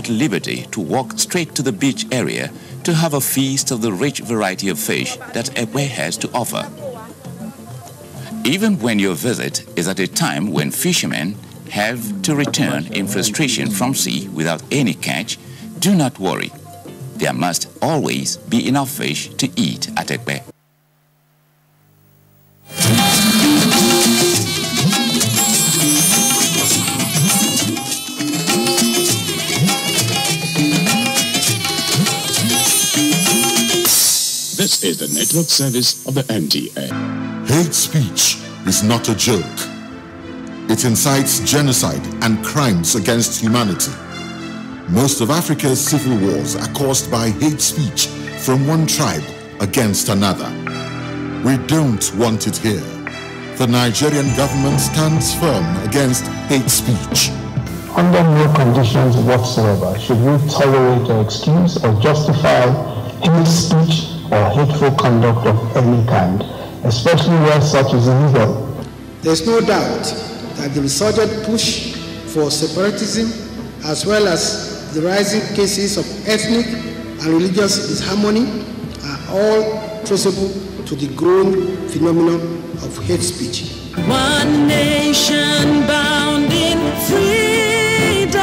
at liberty to walk straight to the beach area to have a feast of the rich variety of fish that Ekpe has to offer. Even when your visit is at a time when fishermen have to return in frustration from sea without any catch, do not worry. There must always be enough fish to eat at Ekpe. This is the network service of the NTA. Hate speech is not a joke. It incites genocide and crimes against humanity. Most of Africa's civil wars are caused by hate speech from one tribe against another. We don't want it here. The Nigerian government stands firm against hate speech. Under no conditions whatsoever should we tolerate or excuse or justify hate speech or hateful conduct of any kind, especially where such is illegal. There is no doubt that the resurgent push for separatism, as well as the rising cases of ethnic and religious disharmony, are all traceable to the growing phenomenon of hate speech. One nation bound in freedom,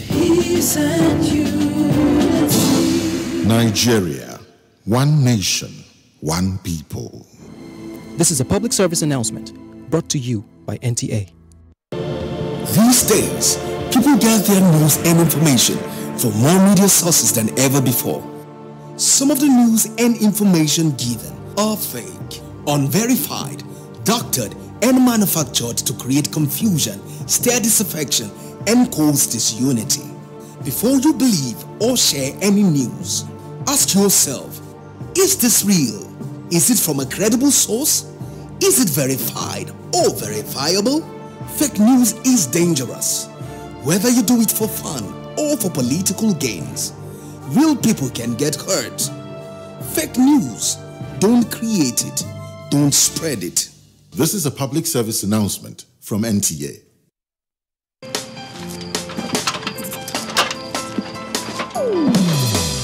peace and unity. Nigeria, one nation, one people. This is a public service announcement brought to you by NTA. These days, people get their news and information from more media sources than ever before. Some of the news and information given are fake, unverified, doctored, and manufactured to create confusion, stir disaffection, and cause disunity. Before you believe or share any news, ask yourself, is this real? Is it from a credible source? Is it verified or verifiable? Fake news is dangerous, whether you do it for fun or for political gains. Real people can get hurt. Fake news, don't create it, don't spread it. This is a public service announcement from NTA.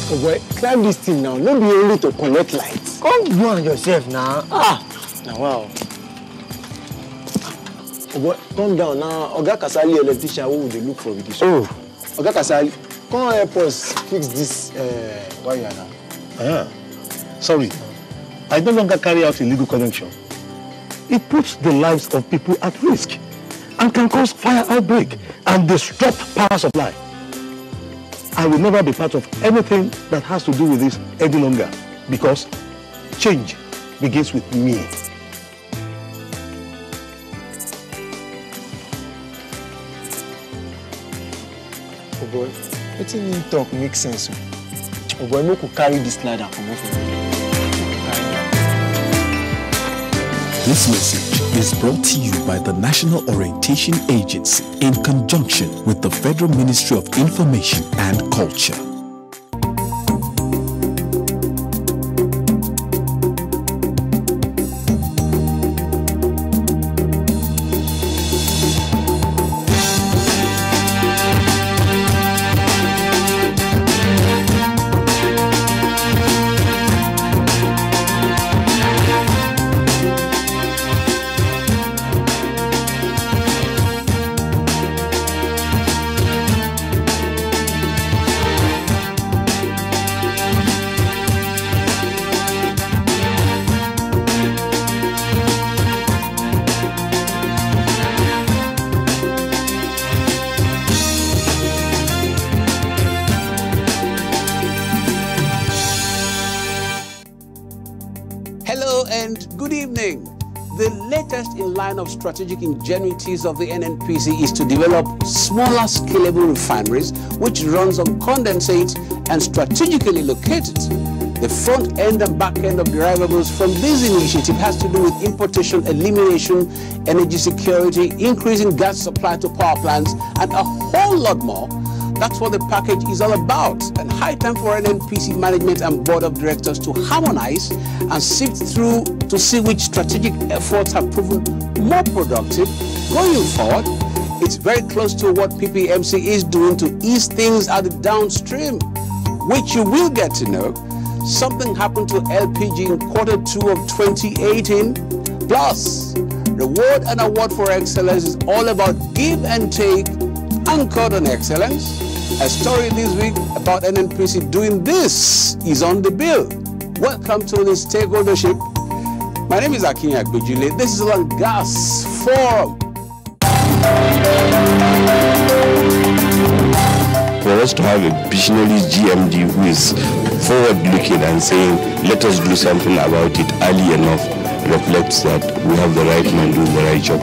Oh boy, climb this thing now, not be only to connect lights. Come do on yourself now. Now wow. Oh boy, come down now. Oga Kasali electrician, who would they look for with this? Oh, Oga Kasali, come help us fix this wire now. Sorry, I no longer carry out illegal connection. It puts the lives of people at risk and can cause fire outbreak and disrupt power supply. I will never be part of anything that has to do with this any longer because change begins with me. Oh boy, letting him talk makes sense. Oh boy, no could carry this ladder from off. This message is brought to you by the National Orientation Agency in conjunction with the Federal Ministry of Information and Culture. The latest in line of strategic ingenuities of the NNPC is to develop smaller scalable refineries which runs on condensate and strategically located. The front end and back end of derivables from this initiative has to do with importation, elimination, energy security, increasing gas supply to power plants, and a whole lot more. That's what the package is all about, and high time for NNPC management and board of directors to harmonize and sift through to see which strategic efforts have proven more productive going forward. It's very close to what PPMC is doing to ease things at the downstream, which you will get to know. Something happened to LPG in Q2 of 2018. Plus, reward and award for excellence is all about give and take, anchored on excellence. A story this week about NNPC doing this is on the bill. Welcome to the stakeholdership. My name is Akinya Agbejule. This is on Gas Forum. For us to have a visionary GMD who is forward-looking and saying, let us do something about it early enough, reflects that we have the right man doing the right job.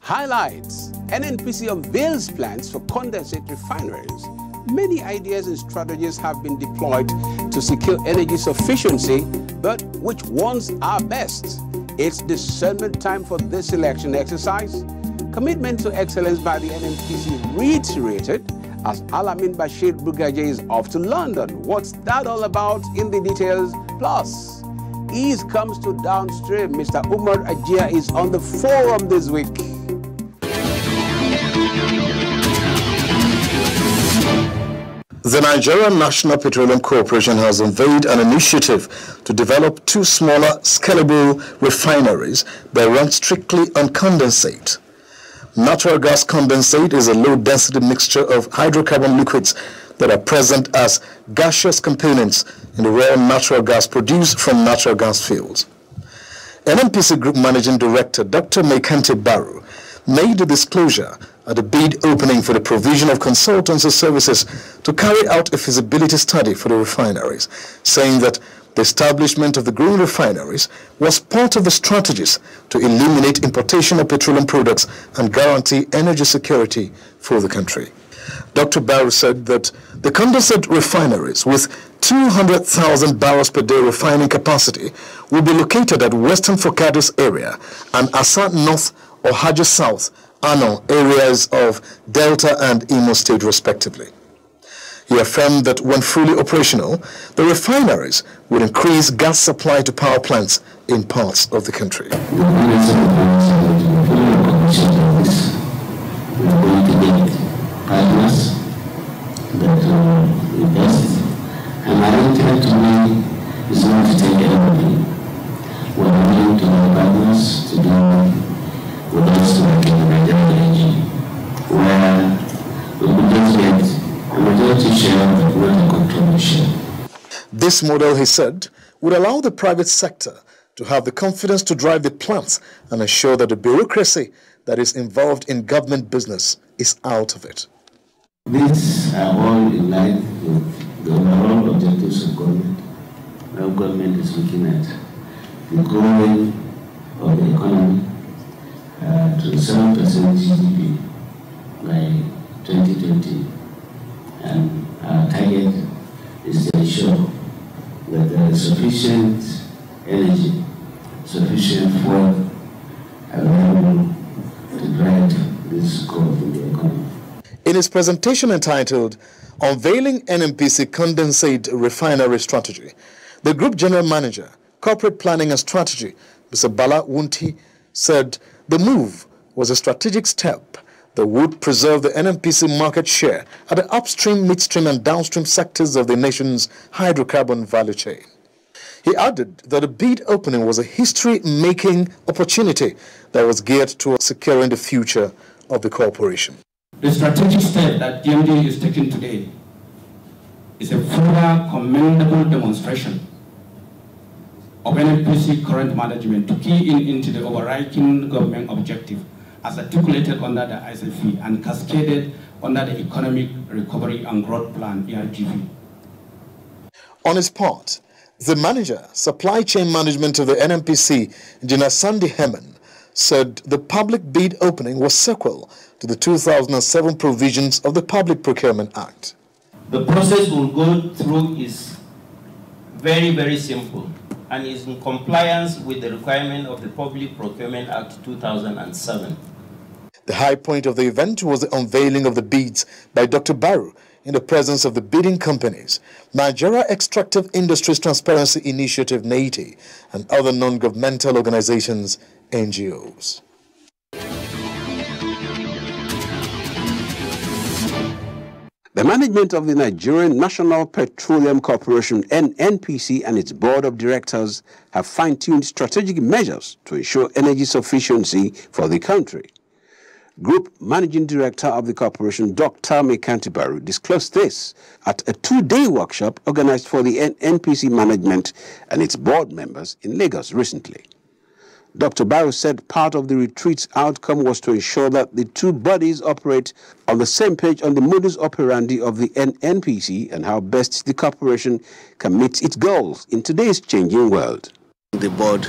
Highlights. NNPC unveils plans for condensate refineries. Many ideas and strategies have been deployed to secure energy sufficiency, but which ones are best? It's discernment time for this selection exercise. Commitment to excellence by the NNPC reiterated as Alamin Bashir Bugaje is off to London. What's that all about in the details? Plus, ease comes to downstream. Mr. Umar Ajia is on the forum this week. The Nigerian National Petroleum Corporation has unveiled an initiative to develop 2 smaller, scalable refineries that run strictly on condensate. Natural gas condensate is a low-density mixture of hydrocarbon liquids that are present as gaseous components in the raw natural gas produced from natural gas fields. NNPC Group Managing Director Dr. Mekante Baru made the disclosure at the bid opening for the provision of consultancy services to carry out a feasibility study for the refineries, saying that the establishment of the green refineries was part of the strategies to eliminate importation of petroleum products and guarantee energy security for the country. Dr. Barrow said that the condensate refineries with 200,000 barrels per day refining capacity will be located at Western Forcados area and Asa North or Haja South, Ano areas of Delta and Imo State respectively. He affirmed that when fully operational, the refineries would increase gas supply to power plants in parts of the country. We are going to get partners that will invest, and our intent to me is not to take everything. We are willing to get partners to do with us to make in the Nigerian energy, where we will just get a majority share but not a controlling share. This model, he said, would allow the private sector to have the confidence to drive the plants and ensure that the bureaucracy that is involved in government business is out of it. These are all in line with the overall objectives of government. Now government is looking at the growing of the economy to 7% GDP by 2020, and our target is to ensure that there is sufficient energy, sufficient fuel available to drive this growth in the economy. In his presentation entitled Unveiling NNPC Condensate Refinery Strategy, the Group General Manager, Corporate Planning and Strategy, Mr. Bala Wunti, said the move was a strategic step that would preserve the NNPC market share at the upstream, midstream and downstream sectors of the nation's hydrocarbon value chain. He added that the bid opening was a history-making opportunity that was geared towards securing the future of the corporation. The strategic step that GMD is taking today is a further commendable demonstration of NNPC current management to key into the overarching government objective as articulated under the ISFE and cascaded under the Economic Recovery and Growth Plan, ERGV. On his part, the manager, supply chain management of the NNPC, Engineer Sandy Heman, said the public bid opening was sequel to the 2007 provisions of the Public Procurement Act. The process we'll go through is very, very simple and is in compliance with the requirement of the Public Procurement Act 2007. The high point of the event was the unveiling of the bids by Dr. Barrow in the presence of the bidding companies, Nigeria Extractive Industries Transparency Initiative, NTA, and other non-governmental organizations, NGOs. The management of the Nigerian National Petroleum Corporation, NNPC, and its board of directors have fine-tuned strategic measures to ensure energy sufficiency for the country. Group Managing Director of the corporation, Dr. Mekanti Baru, disclosed this at a two-day workshop organized for the NNPC management and its board members in Lagos recently. Dr. Baru said part of the retreat's outcome was to ensure that the two bodies operate on the same page on the modus operandi of the NNPC and how best the corporation can meet its goals in today's changing world. The board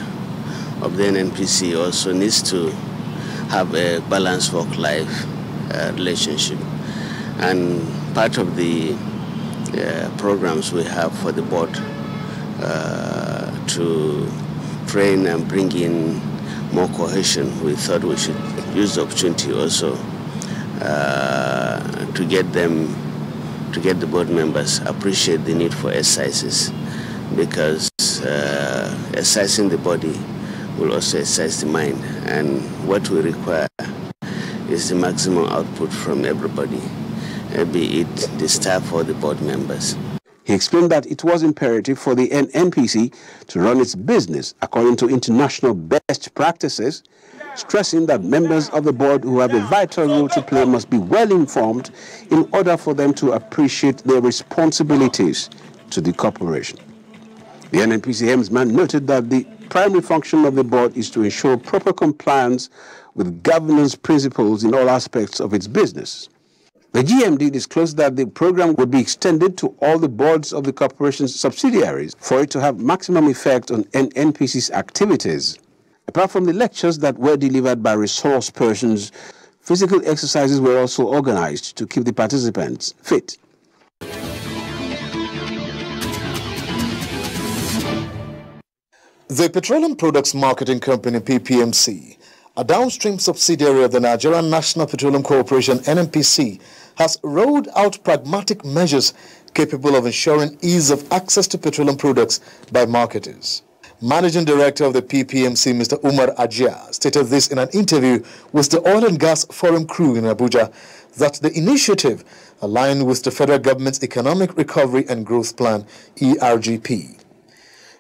of the NNPC also needs to have a balanced work-life relationship, and part of the programs we have for the board to train and bring in more cohesion, we thought we should use the opportunity also to get the board members appreciate the need for exercises, because exercising the body will also exercise the mind, and what we require is the maximum output from everybody, be it the staff or the board members. He explained that it was imperative for the NNPC to run its business according to international best practices, stressing that members of the board who have a vital role to play must be well informed in order for them to appreciate their responsibilities to the corporation. The NNPC helmsman noted that the primary function of the board is to ensure proper compliance with governance principles in all aspects of its business. The GMD disclosed that the program would be extended to all the boards of the corporation's subsidiaries for it to have maximum effect on NNPC's activities. Apart from the lectures that were delivered by resource persons, physical exercises were also organized to keep the participants fit. The Petroleum Products Marketing Company, PPMC, a downstream subsidiary of the Nigerian National Petroleum Corporation, NNPC, has rolled out pragmatic measures capable of ensuring ease of access to petroleum products by marketers. Managing Director of the PPMC, Mr. Umar Ajia, stated this in an interview with the Oil and Gas Forum crew in Abuja, that the initiative aligned with the federal government's Economic Recovery and Growth Plan, ERGP.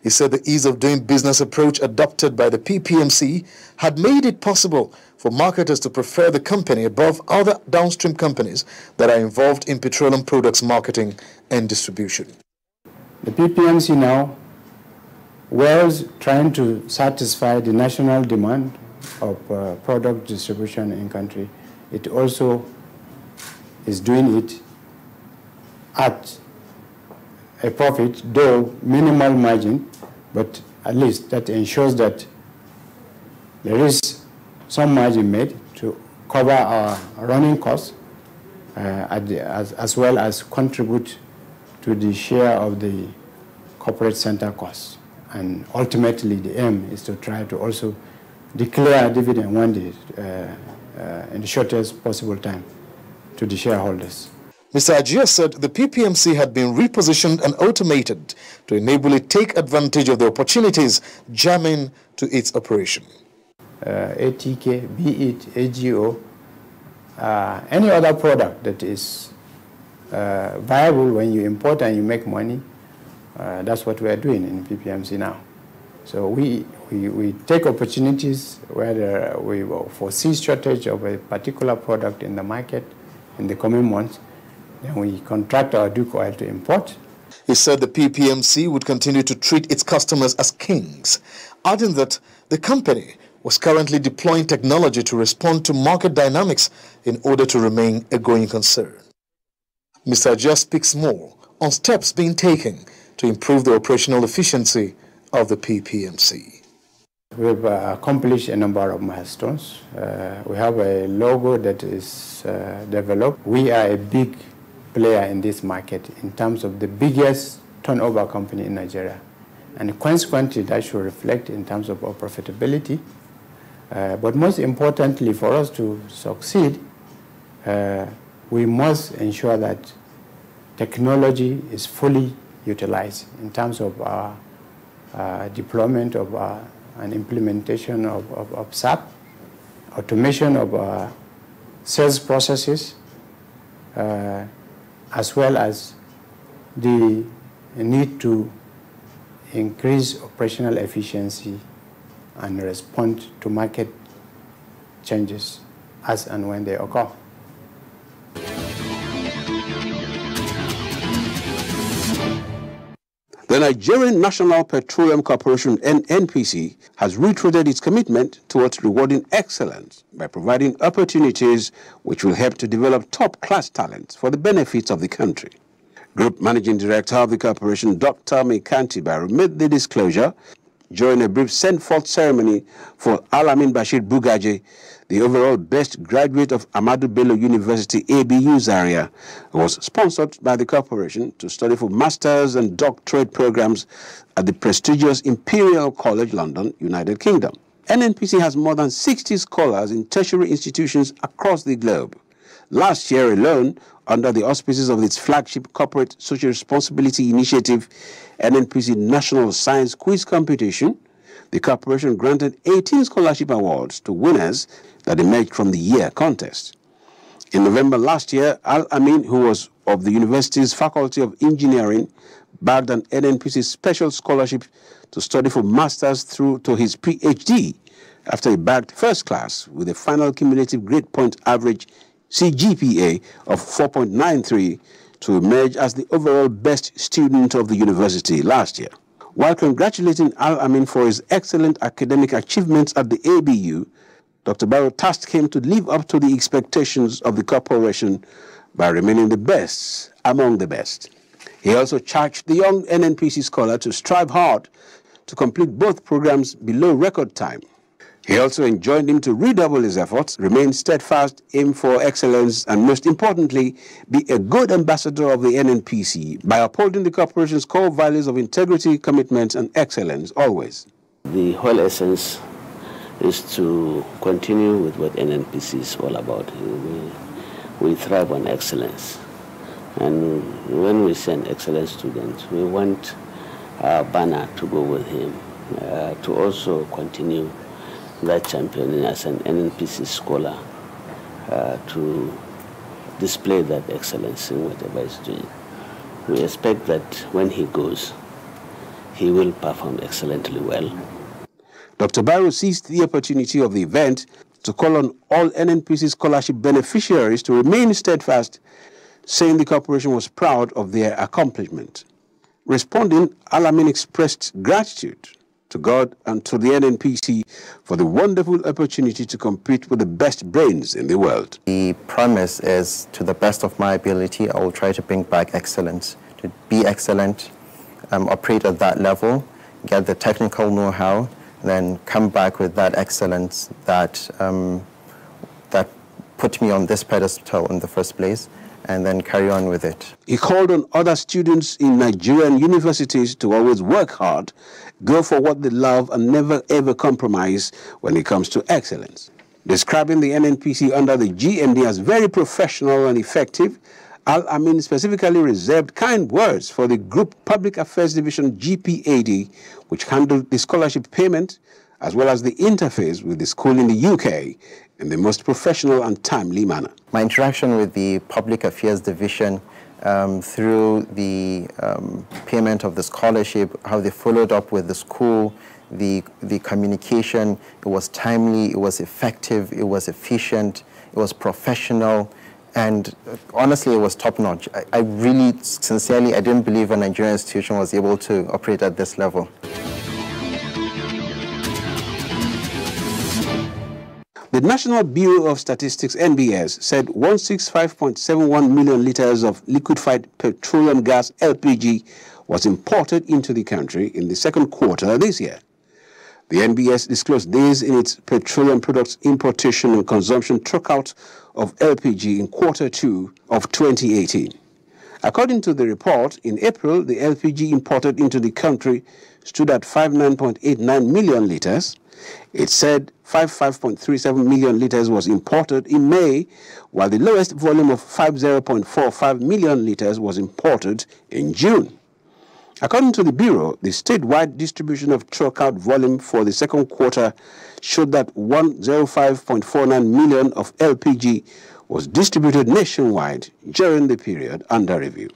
He said the ease of doing business approach adopted by the PPMC had made it possible for marketers to prefer the company above other downstream companies that are involved in petroleum products marketing and distribution. The PPMC now was trying to satisfy the national demand of product distribution in country. It also is doing it at a profit, though minimal margin, but at least that ensures that there is some margin made to cover our running costs as well as contribute to the share of the corporate center costs. And ultimately the aim is to try to also declare a dividend one day in the shortest possible time to the shareholders. Mr. Ajia said the PPMC had been repositioned and automated to enable it take advantage of the opportunities jamming to its operation. ATK, be it AGO, any other product that is viable when you import and you make money, that's what we are doing in PPMC now. So we take opportunities where we foresee shortage of a particular product in the market in the coming months. Then we contract our Duke Oil to import. He said the PPMC would continue to treat its customers as kings, adding that the company was currently deploying technology to respond to market dynamics in order to remain a going concern. Mr. Ajia speaks more on steps being taken to improve the operational efficiency of the PPMC. We've accomplished a number of milestones. We have a logo that is developed. We are a big player in this market in terms of the biggest turnover company in Nigeria. And consequently, that should reflect in terms of our profitability. But most importantly, for us to succeed, we must ensure that technology is fully utilized in terms of our deployment of and implementation of SAP, automation of sales processes, as well as the need to increase operational efficiency and respond to market changes as and when they occur. The Nigerian National Petroleum Corporation, NNPC, has reiterated its commitment towards rewarding excellence by providing opportunities which will help to develop top-class talents for the benefits of the country. Group Managing Director of the corporation, Dr. Mekanti Baru, made the disclosure during a brief send-forth ceremony for Al-Amin Bashir Bugaje, the overall best graduate of Ahmadu Bello University, ABU Zaria, who was sponsored by the corporation to study for master's and doctorate programs at the prestigious Imperial College London, United Kingdom. NNPC has more than 60 scholars in tertiary institutions across the globe. Last year alone, under the auspices of its flagship corporate social responsibility initiative, NNPC National Science Quiz Competition, the corporation granted 18 scholarship awards to winners that emerged from the year contest. In November last year, Al-Amin, who was of the university's Faculty of Engineering, bagged an NNPC special scholarship to study for master's through to his PhD after he bagged first class with a final cumulative grade point average CGPA of 4.93 to emerge as the overall best student of the university last year. While congratulating Al-Amin for his excellent academic achievements at the ABU, Dr. Barrow tasked him to live up to the expectations of the corporation by remaining the best among the best. He also charged the young NNPC scholar to strive hard to complete both programs below record time. He also enjoined him to redouble his efforts, remain steadfast, aim for excellence, and most importantly, be a good ambassador of the NNPC by upholding the corporation's core values of integrity, commitment, and excellence always. The whole essence is to continue with what NNPC is all about. We thrive on excellence. And when we send excellent students, we want our banner to go with him, to also continue that championing as an NNPC scholar, to display that excellence in whatever he's doing. We expect that when he goes, he will perform excellently well. Dr. Barrow seized the opportunity of the event to call on all NNPC scholarship beneficiaries to remain steadfast, saying the corporation was proud of their accomplishment. Responding, Al-Amin expressed gratitude to God and to the NNPC for the wonderful opportunity to compete with the best brains in the world. The promise is, to the best of my ability, I will try to bring back excellence, to be excellent, operate at that level, get the technical know-how, then come back with that excellence that, that put me on this pedestal in the first place, and then carry on with it. He called on other students in Nigerian universities to always work hard, go for what they love, and never ever compromise when it comes to excellence. Describing the NNPC under the GMD as very professional and effective, Al-Amin specifically reserved kind words for the Group Public Affairs Division GPAD, which handled the scholarship payment as well as the interface with the school in the UK in the most professional and timely manner. My interaction with the Public Affairs Division through the payment of the scholarship, how they followed up with the school, the communication, it was timely, it was effective, it was efficient, it was professional, and honestly, it was top-notch. I really, sincerely, I didn't believe a Nigerian institution was able to operate at this level. The National Bureau of Statistics, NBS, said 165.71 million liters of liquefied petroleum gas, LPG, was imported into the country in the second quarter this year. The NBS disclosed this in its petroleum products importation and consumption trackout of LPG in quarter 2 of 2018. According to the report, in April, the LPG imported into the country stood at 59.89 million litres. It said 55.37 million litres was imported in May, while the lowest volume of 50.45 million litres was imported in June. According to the Bureau, the statewide distribution of truck-out volume for the second quarter showed that 105.49 million of LPG was distributed nationwide during the period under review.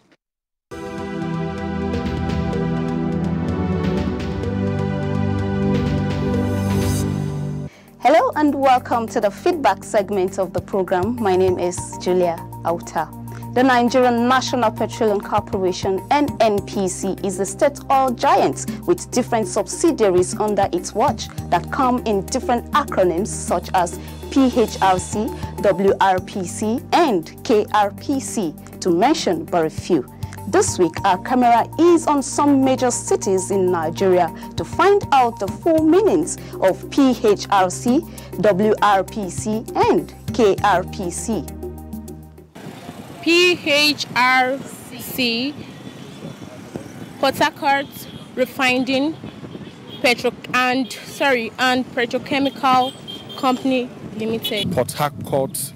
Hello and welcome to the feedback segment of the program. My name is Julia Auta. The Nigerian National Petroleum Corporation, NNPC, is a state oil giant with different subsidiaries under its watch that come in different acronyms such as PHRC, WRPC, and KRPC, to mention but a few. This week, our camera is on some major cities in Nigeria to find out the full meanings of PHRC, WRPC, and KRPC. PHRC, Port Harcourt Refining and Petrochemical Company Limited. Port Harcourt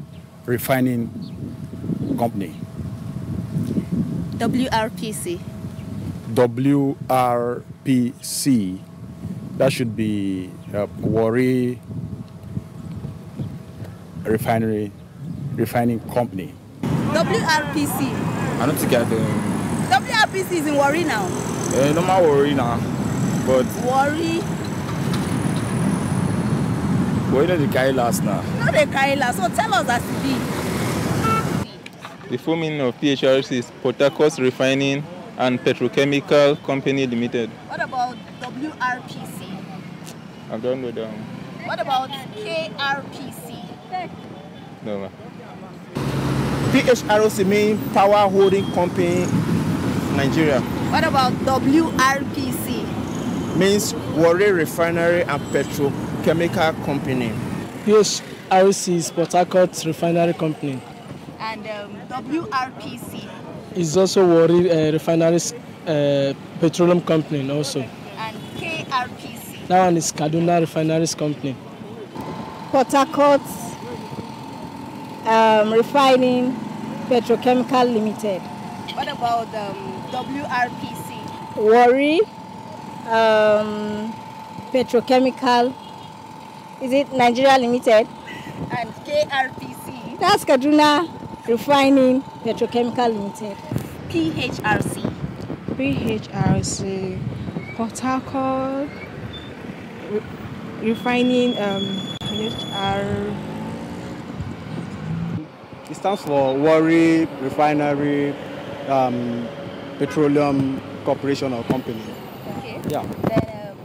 Refining Company. WRPC. WRPC. That should be Warri Refining Company. WRPC. I don't think I do. WRPC is in Warri now. No more Warri now, but Warri. Where did the guy last now? Not the guy last. So tell us as it be. The full meaning of PHRC is Port Harcourt Refining and Petrochemical Company Limited. What about WRPC? I don't know that. What about KRPC? No, ma. PHRC means Power Holding Company, Nigeria. What about WRPC? Means Warri Refinery and Petrochemical Company. PHRC is Port Harcourt Refinery Company. And WRPC? Is also Warri Refinery Petroleum Company also. And KRPC? That one is Kaduna Refineries Company. Port Harcourt Refining Petrochemical Limited. What about WRPC? Warri Petrochemical, is it Nigeria Limited? And KRPC? That's Kaduna Refining Petrochemical Limited. PHRC? PHRC, Port Harcourt Refining It stands for Warri Refinery Petroleum Corporation or Company. Okay. Yeah. Then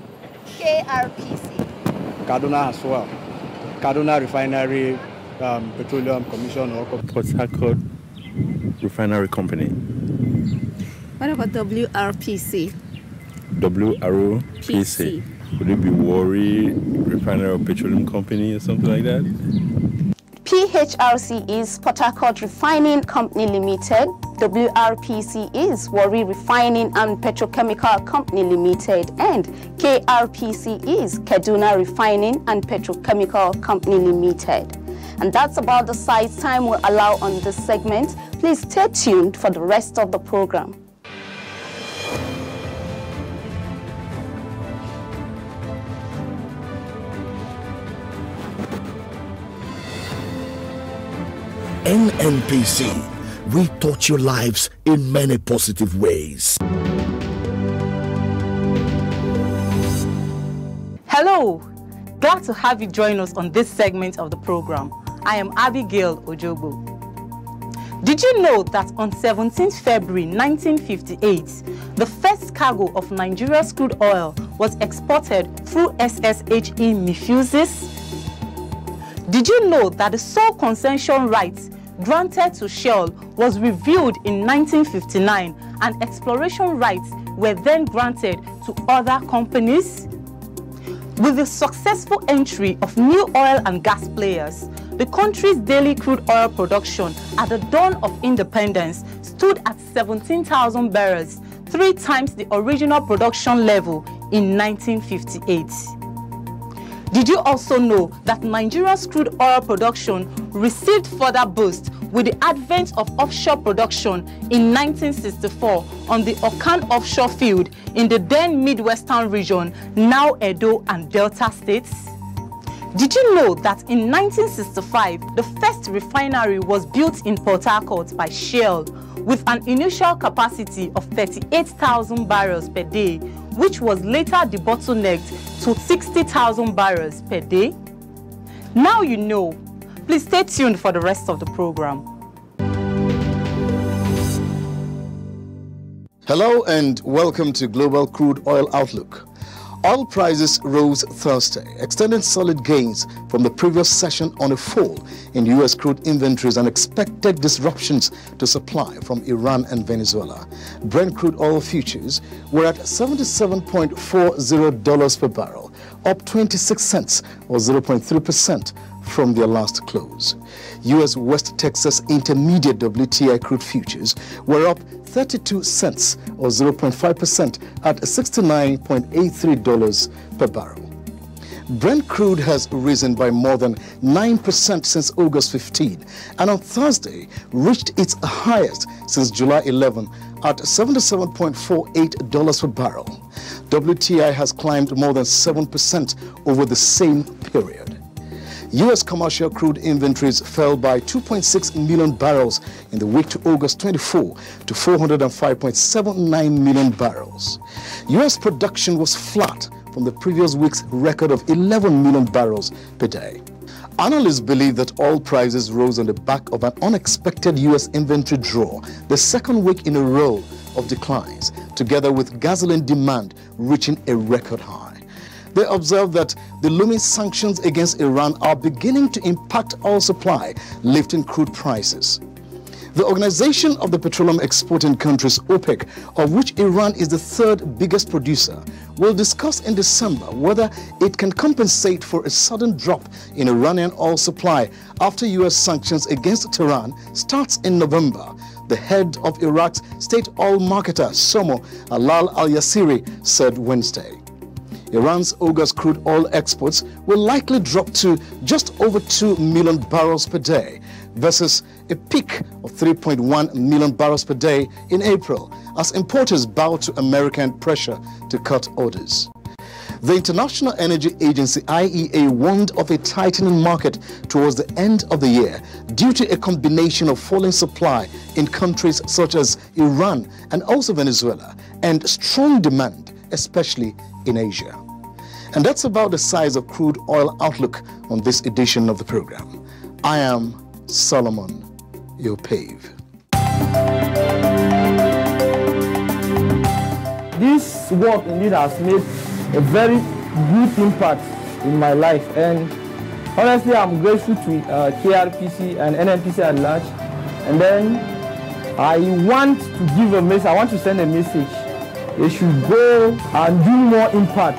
KRPC. Kaduna as well. Kaduna Refinery Petroleum Commission or Port Harcourt Refinery Company. What about WRPC? WRPC. Would it be Warri Refinery Petroleum Company or something like that? PHRC is Port Harcourt Refining Company Limited. WRPC is Warri Refining and Petrochemical Company Limited. And KRPC is Kaduna Refining and Petrochemical Company Limited. And that's about the size time we'll allow on this segment. Please stay tuned for the rest of the program. NNPC, we touch your lives in many positive ways. Hello, glad to have you join us on this segment of the program. I am Abigail Ojobo. Did you know that on 17th February 1958, the first cargo of Nigeria's crude oil was exported through SSHE Mifusis? Did you know that the sole concession rights granted to Shell was reviewed in 1959 and exploration rights were then granted to other companies? With the successful entry of new oil and gas players, the country's daily crude oil production at the dawn of independence stood at 17,000 barrels, 3 times the original production level in 1958. Did you also know that Nigeria's crude oil production received further boost with the advent of offshore production in 1964 on the Okan offshore field in the then Midwestern region, now Edo and Delta states? Did you know that in 1965, the first refinery was built in Port Harcourt by Shell with an initial capacity of 38,000 barrels per day, which was later debottlenecked to 60,000 barrels per day? Now you know. Please stay tuned for the rest of the program. Hello and welcome to Global Crude Oil Outlook. Oil prices rose Thursday, extending solid gains from the previous session on a fall in U.S. crude inventories and expected disruptions to supply from Iran and Venezuela. Brent crude oil futures were at $77.40 per barrel, up 26 cents or 0.3% from their last close. U.S. West Texas Intermediate WTI crude futures were up 32 cents or 0.5% at $69.83 per barrel. Brent crude has risen by more than 9% since August 15 and on Thursday reached its highest since July 11 at $77.48 per barrel. WTI has climbed more than 7% over the same period. U.S. commercial crude inventories fell by 2.6 million barrels in the week to August 24 to 405.79 million barrels. U.S. production was flat from the previous week's record of 11 million barrels per day. Analysts believe that oil prices rose on the back of an unexpected U.S. inventory draw, the second week in a row of declines, together with gasoline demand reaching a record high. They observe that the looming sanctions against Iran are beginning to impact oil supply, lifting crude prices. The Organization of the Petroleum Exporting Countries, OPEC, of which Iran is the third biggest producer, will discuss in December whether it can compensate for a sudden drop in Iranian oil supply after U.S. sanctions against Tehran starts in November. The head of Iraq's state oil marketer, Somo Alal al-Yassiri, said Wednesday. Iran's August crude oil exports will likely drop to just over 2 million barrels per day versus a peak of 3.1 million barrels per day in April as importers bow to American pressure to cut orders. The International Energy Agency IEA warned of a tightening market towards the end of the year due to a combination of falling supply in countries such as Iran and also Venezuela and strong demand, especially in Asia. And that's about the size of crude oil outlook on this edition of the program. I am Solomon Yopave. This work indeed has made a very good impact in my life, and honestly I'm grateful to KRPC and NNPC at large. And then I want to give a message, I want to send a message. They should go and do more impact.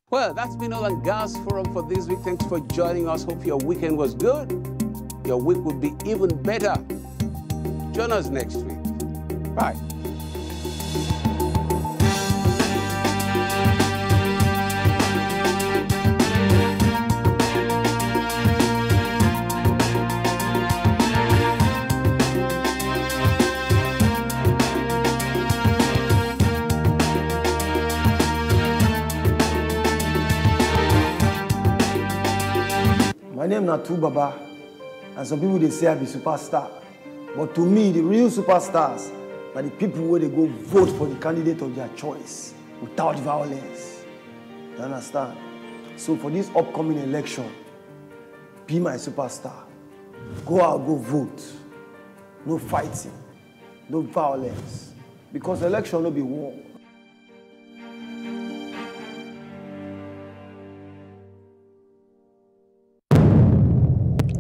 Well, that's been all on Gas Forum for this week. Thanks for joining us. Hope your weekend was good. Your week will be even better. Join us next week. Bye. My name is Natu Baba, and some people they say I be superstar. But to me, the real superstars are the people where they go vote for the candidate of their choice without violence. You understand? So for this upcoming election, be my superstar. Go out, go vote. No fighting, no violence. Because election will be war.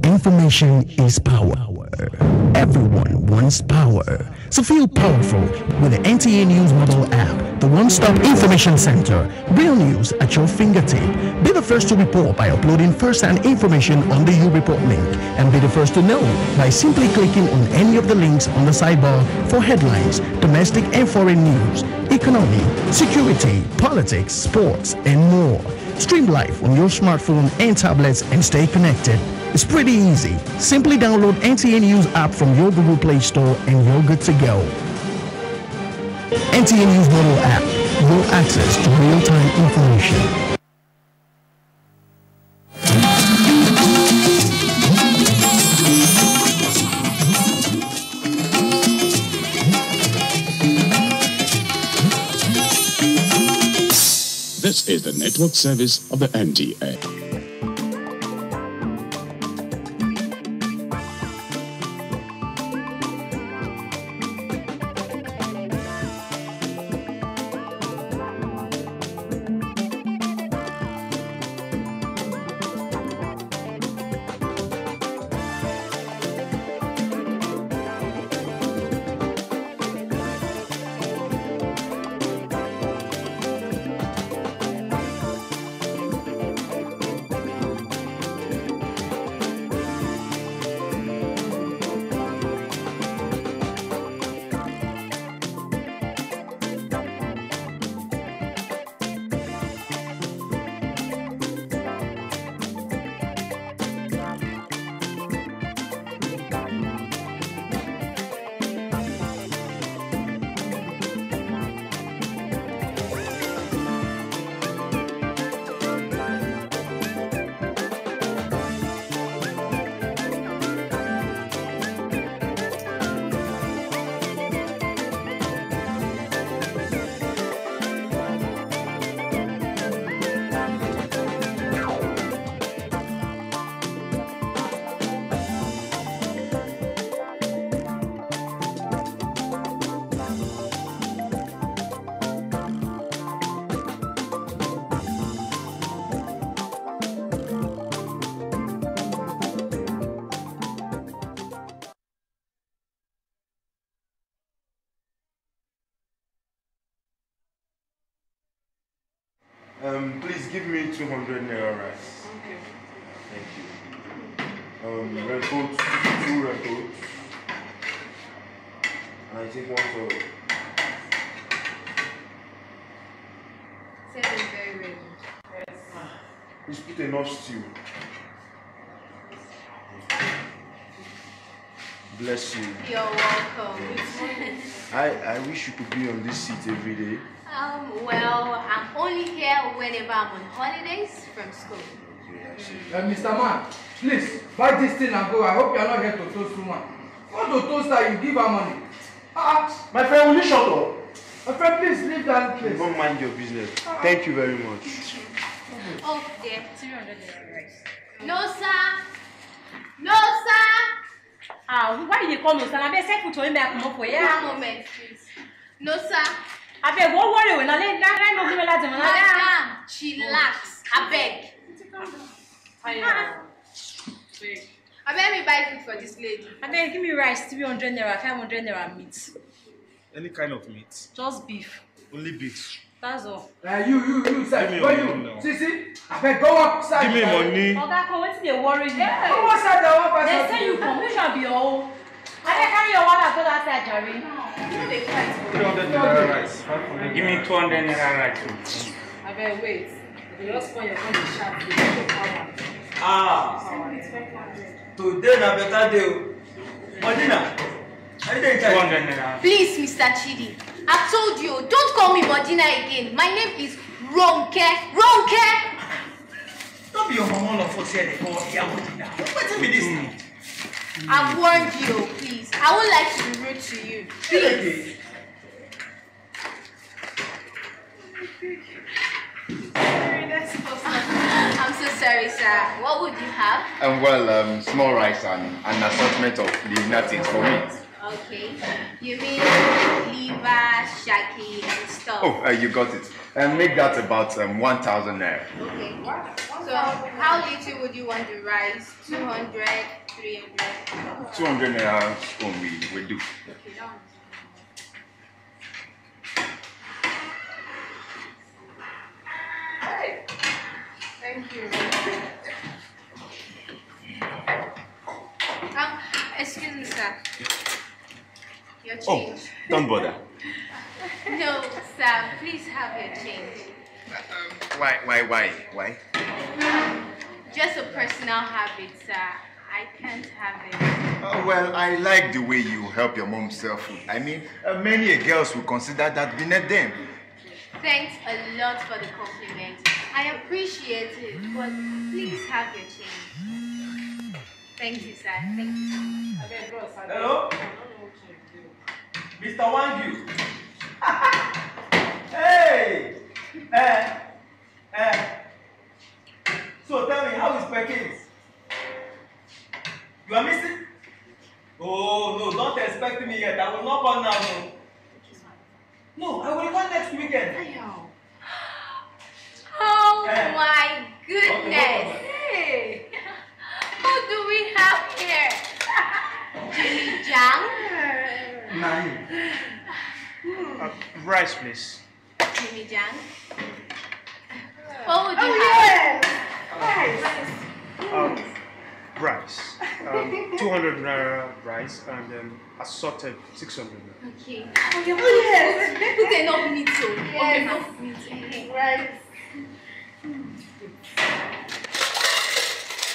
Information is power. Everyone wants power. So feel powerful with the NTA News mobile app. the one-stop information center. Real news at your fingertip. Be the first to report by uploading first-hand information on the U-Report link, and be the first to know by simply clicking on any of the links on the sidebar for headlines, domestic and foreign news, economy, security, politics, sports, and more. Stream live on your smartphone and tablets and stay connected. It's pretty easy. Simply download NTA News app from your Google Play Store and you're good to go. NTA News mobile app, your access to real-time information. This is the network service of the NTA. Please give me 200 naira rice. Okay. Thank you. Red coat, 2 red coats. And I take 1 towel. Said it's very ready. Yes. Please put enough stew. Bless you. You're welcome. I wish you could be on this seat every day. Well, I'm only here whenever I'm on holidays from school. Okay, I see. Mr. Man, please, buy this thing and go. I hope you are not here to toast woman. Go to toast her, you give her money. My friend, will you shut up? My friend, please leave that place. Don't mind your business. Thank you very much. Oh, there, 300 rice. No, sir. No, sir. Why did you call no, sir? I beg you to him back for you. One moment, please. No, sir. I beg, what worry when I let Madam, chillax. I beg. I beg me buy food for this lady. I beg, give me rice, 300 naira, 500 naira meat. Any kind of meat? Just beef. Only beef. That's all. You, sir. Where you? See? I beg, go upside. Give me money. Okay, what's the worry? Go outside the one person. They say you come, you shall be all. I beg, carry your water, go outside, Jerry. 300 naira rice. Give me 200 naira rice. I beg, wait. You just call your phone to sharp. Today na better day. Modina. Please, Mr. Chidi. I told you, don't call me Modina again. My name is Ronke. Ronke! Don't be your mama of us here. They call here Modina. What is this? I've warned you, please. I would like to be rude to you. Please. I'm so sorry, sir. What would you have? Small rice and an assortment of liver things for me. Okay. You mean liver, shaki, and stuff? Oh, you got it. Make that about 1,000 naira. Okay. So, how little would you want the rice? 200, 300? 200 naira spoon we do. Okay, Thank you. Excuse me, sir. Your change. Oh, don't bother. No, sir. Please have your change. Why? Just a personal habit, sir. I can't have it. Oh, well, I like the way you help your mom sell food. I mean, many girls will consider that beneath them. Thanks a lot for the compliment. I appreciate it, but please have your change. Thank you, sir. Thank you. Hello? Mr. Wangu. Hey! So tell me, how is Perkins? You are missing? Oh, no, don't expect me yet. I will not come now. No, I will come next weekend. Oh my goodness! Hey! Who do we have here? Jimmy Jang? Nine. Rice, please. Jimmy Jang? What would you have? Rice. 200 naira rice and assorted 600 naira. Okay. Oh yes! Put enough meat so. Yes. Enough meat. Rice.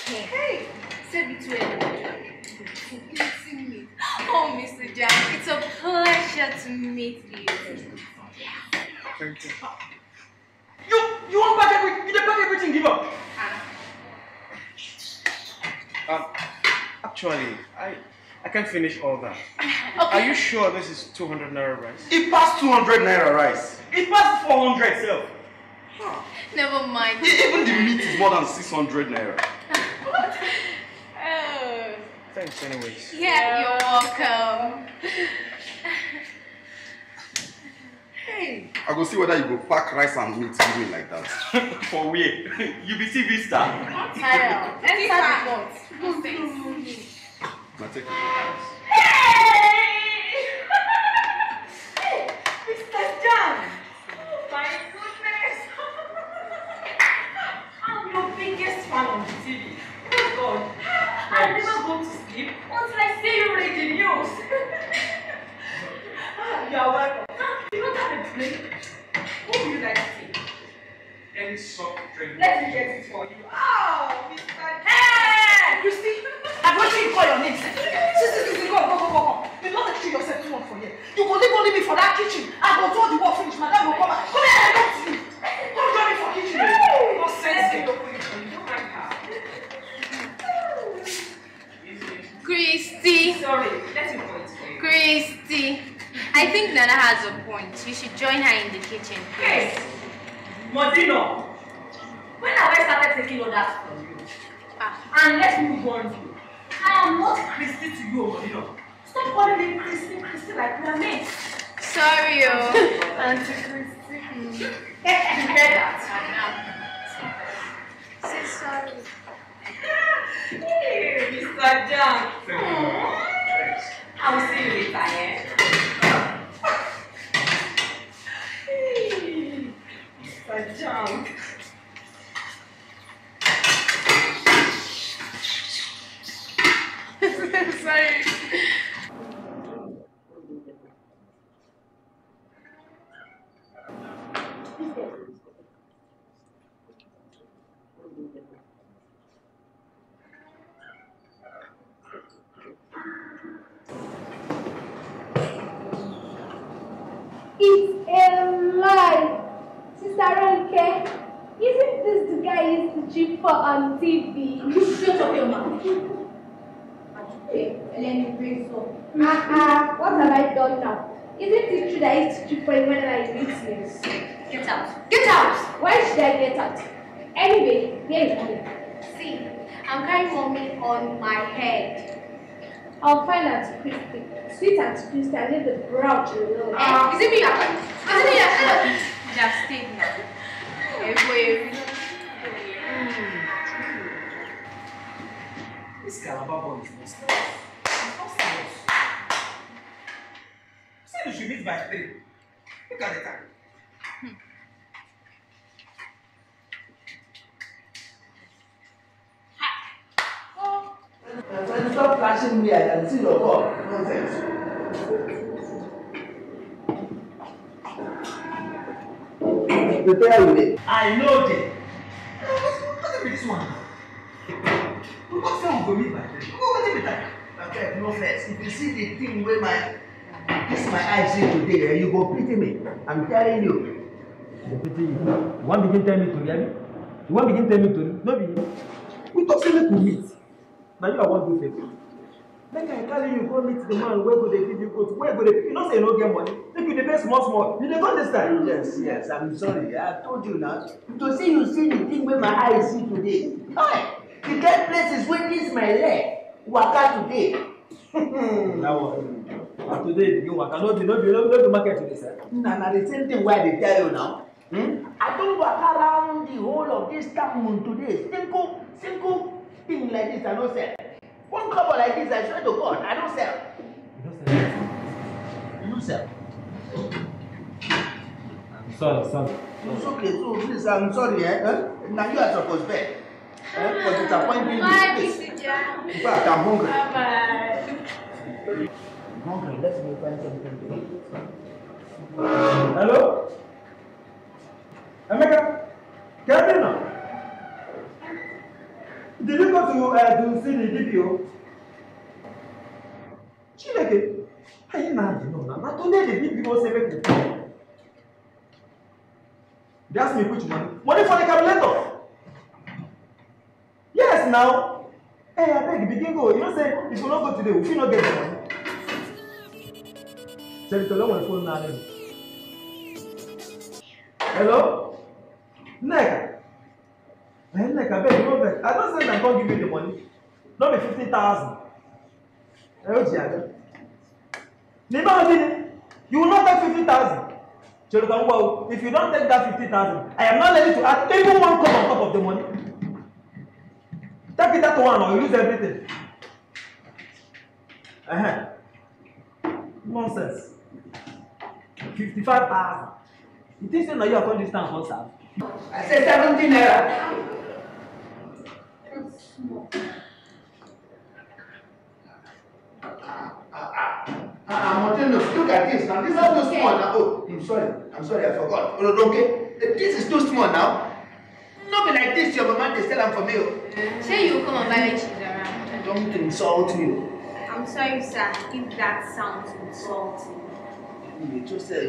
Hey! Save it to everybody. Oh, Mr. Jang, it's a pleasure to meet you. Thank you. You won't pack everything. You don't pack everything. Give up. Actually, I can't finish all that. Okay. Are you sure this is 200 naira rice? It passed 200 naira rice. It passed 400 itself. Never mind. Even the meat is more than 600 naira. Oh. Thanks anyways. Yeah, you're welcome. Hey. I go see whether you go pack rice and meat give me like that. For where? You be TV star. Tile. Enter the pot. Now take it. Hey! Mr. Jang! Oh my goodness! I'm your biggest fan on the TV. Oh God! I never go to sleep until I see you read the news. You are welcome. You don't have a drink. What would you like to take? Any soft drink. Let me get it for you. Oh, Mr. Hey! You see? I'm going to call your name. See, go. You don't let yourself too much for here. You go leave only me for that kitchen. I go do the work finish. Madam will come back. Come here, I don't sleep. Come join me for kitchen. No sense. Don't mind her. Christy. Sorry, let me point for you. Christy. I think Nana has a point. You should join her in the kitchen. Yes. Modino. When have I started taking orders from you? And let me warn you. I am not Christy to you, Modino. Stop calling me Christy like we are mates. Sorry, Auntie Christy. You heard that? Say sorry. Hey, Mr. Jang. I will see you later, yeah? Hey, Mr. Jang. Sorry. It's a lie. Sister Ronke, isn't this the guy you used to cheat for on TV? Shut up your mouth. Hey, let me bring some. What have I done now? Isn't it true that I used to cheat for him when I meet him? Get out. Get out! Why should I get out? Anyway, here is mommy. See, I'm carrying mommy on my head. I'll find out Christy. Sweet and Christy, and leave the grouch alone. Is it me you're calling? Is it me you're calling? Just stay now. This Calabar boy is not serious. He's not serious. Said you should meet by 3. Look at the time. asking me, I can see your call. Nonsense. Prepare with it. I know it. What is this one? What sound for me by then? What is it? Okay, no first. If you see the thing where this my eyes see today, you go pity me. I'm telling you. Pity you. You want begin tell me to hear me? You want begin tell me to no be you. We talk say make we meet. Now you are one do favor. Make I carry you go meet the man where go they give you goat. Where go they you know say you no get money. Make you dey pay small. You dey go this time. Yes, I'm sorry. I told you now. To see you see the thing where my eyes see today. Hi. The get places where this my leg. Waka today. Now today you waka no be market today, sir. Nah, the same thing why they tell you now. I don't walk around the whole of this town today. Simple thing like this, I don't sell. One couple like this, I swear to God, I don't sell. You don't sell? I'm sorry. It's okay, so please, I'm sorry, Now you are supposed to pay. For disappointing me. In fact, I'm hungry. Bye-bye. I'm hungry, let me find something to eat. Hello? Emeka, can you now? Did you go to see the DPO? Chineke, I ain't mad, Not today the DPO say make the they asked me which money. Money for the calculator. Yes, now. Hey, I beg, begin go. You don't say if you not go today, we should not get the money. Say it along my phone now. Hello? Neka, I beg you, no beg. I don't say I can't give you the money. Not be 50,000. You will not take 50,000. If you don't take that 50,000, I am not ready to add even one cup on top of the money. Take it that one or you lose everything. Nonsense. 55,000. You think so now you are going to stand for serve? I said 17 naira. Look at this now. This is too small now. Oh, I'm sorry, I forgot. Okay, this is too small now. Not be like this, your mama they sell them for me. Say you come and buy when she's around. Don't insult me. I'm sorry, sir, if that sounds insulting.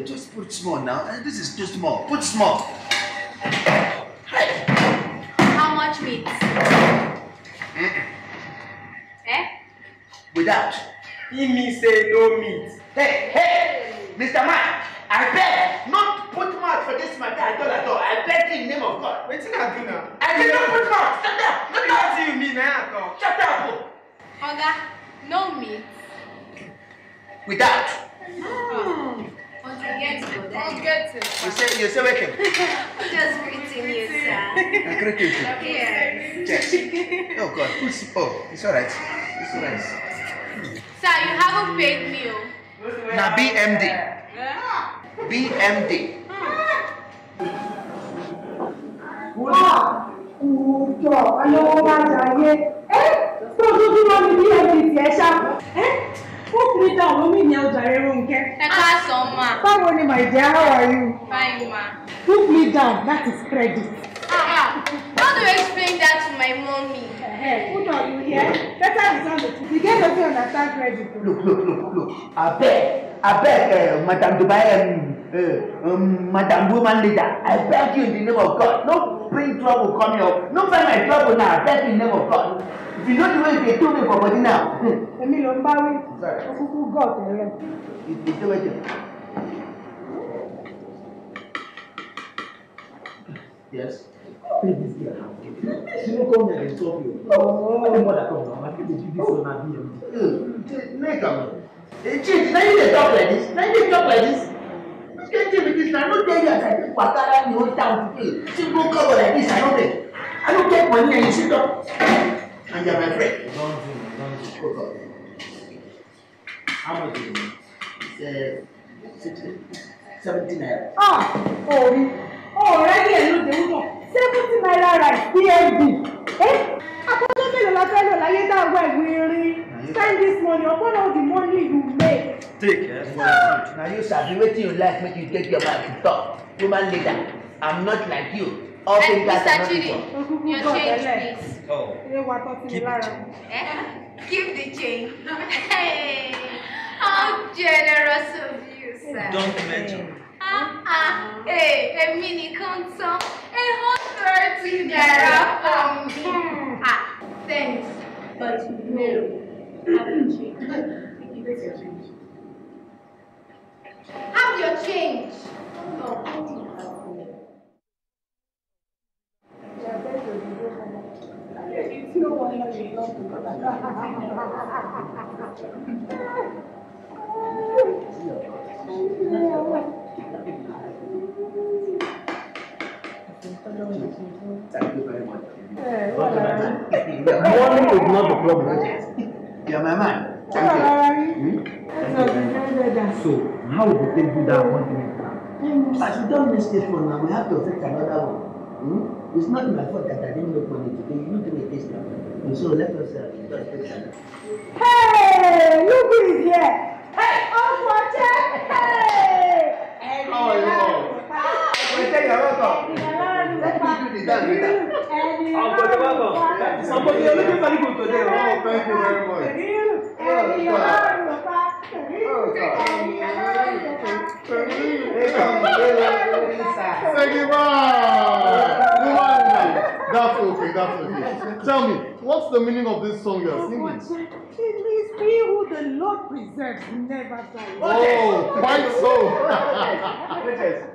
Just put small now. This is too small. Put small. How much meat? Without. He me say no meat. Hey, Mr. Man, I beg, not put mouth for this matter at all. I beg in the name of God. Wait till I do now. I did not put mouth. Shut up. What do you mean now? Shut up. Oga, no meat. Without. Once you get to go there. I'll get to. You say welcome. Just greeting you, sir. I greet you. Yes. Yes. Oh God. It's alright. It's alright. Sir, you haven't paid me. Now BMD. BMD. Put down, no mean now, Jarirunke. How my dear, how are you? Fine, ma. Put me down, that is credit. How do you explain that to my mommy? Put on you here. Better return the truth. You get to understand credit. Look. I beg, Madam Dubai, Madam Woman Leader. I beg you in the name of God. No bring trouble coming up. No find my trouble now. I beg you in the name of God. If you know the way they told me for body now. Emilio Mbawi. Sorry. God. It's the way. Yes. Pay this girl. She don't come here and stop you. Oh, the mother come now. My people give this one and be. Make am. Chief, now you dey talk like this. Which kind thing with this? I don't tell you as I take Wakara in the whole town today. She go cover like this. I don't take money and you sit up. And you're my friend. Don't go up. How much do you need? 70 naira. Already I know the woman. 70 naira rice, PMB. I can't tell you la láyé dàgbà ìwé rí. spend this money upon all the money you make. Take it. Now you sabi wetin you like make you take your mind to talk. Woman leader, I'm not like you. All things that are not equal. Your change, please. Oh. Keep the change. Keep the change. Hey, how generous of you, sir. Don't mention. Hey, a mini console, a hot 30 naira from me. Thanks, but no, I haven't changed. Have your change. Thank you very much. Money is not the problem. You're my man. Thank you. So, how would you do that appointment now? As we don't miss this one now, we have to fix another one. It's not my fault that I didn't make money today. You need to make this now. And so let us just fix it. Hey, look who is here. Hey, Uncle Jack. Hey. How are you all? You're welcome. Let me do the dance with that. Uncle, you're welcome. Somebody, you're looking very good today. Oh, thank you very much. Thank you, That's okay, that's okay. Tell me, what's the meaning of this song you're singing? It means he who the Lord preserves never dies. Oh, quite so.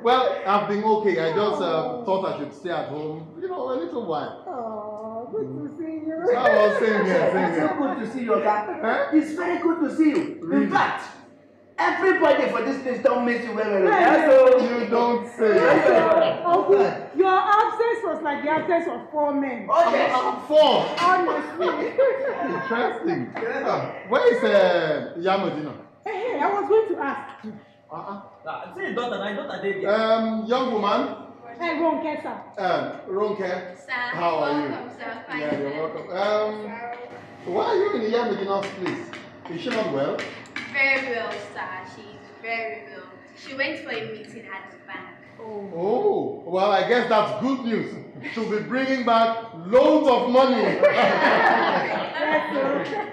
Well, I've been okay. I just thought I should stay at home, a little while. Oh, good to see you. I was saying here. It's so good to see you, Oga. It's very good to see you. Really? In fact, everybody for this place don't miss you very well. You don't say. Uncle, your absence was like the absence of 4 men. Okay. 4. Honestly. Interesting. Where is Yamodina? Hey, I was going to ask you. See, daughter, Young woman. Hey, Ronke, sir. Ronke. Sir, How are you? welcome, sir. Fine. Yeah, you're welcome. Why are you in the Yamodina's place? Is she not well? Very well, sir. She's very well. She went for a meeting at the bank. Oh, well, I guess that's good news. She'll be bringing back loads of money.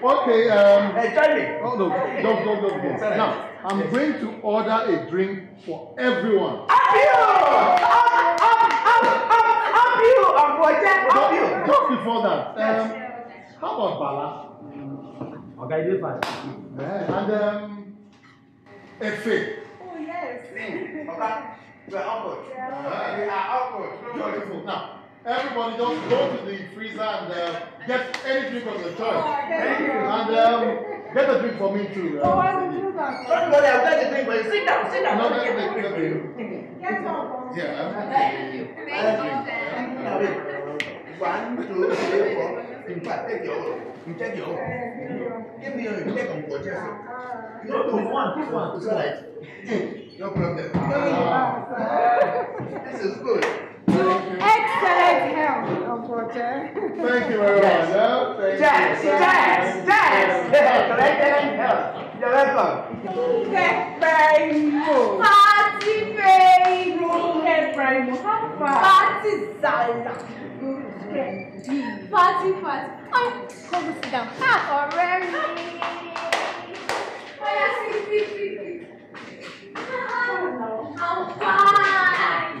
Okay, hey, Charlie. Oh, no, don't go. Now, I'm going to order a drink for everyone. Up you! Just before that, how about Bala? Okay, do fast. And Efe. Oh, yes. We're awkward. We are awkward. Beautiful. Now, everybody just go to the freezer and get any drink of your choice. Thank you. And get a drink for me too. Oh, I will do that. Don't worry, I'll get the drink for you. Sit down. No, get the drink for you. Get on. Yeah. Thank you. One, two, three, four. In fact, take your own. You take your own. Give me your own. Take on for just. No, one. It's all right. No problem. This is good. Excellent help, Uncle Jack. Thank you very much. Yes. Excellent help. You're welcome. Party Primo. Party Zala. Party. Come sit down. Already. I'm fine.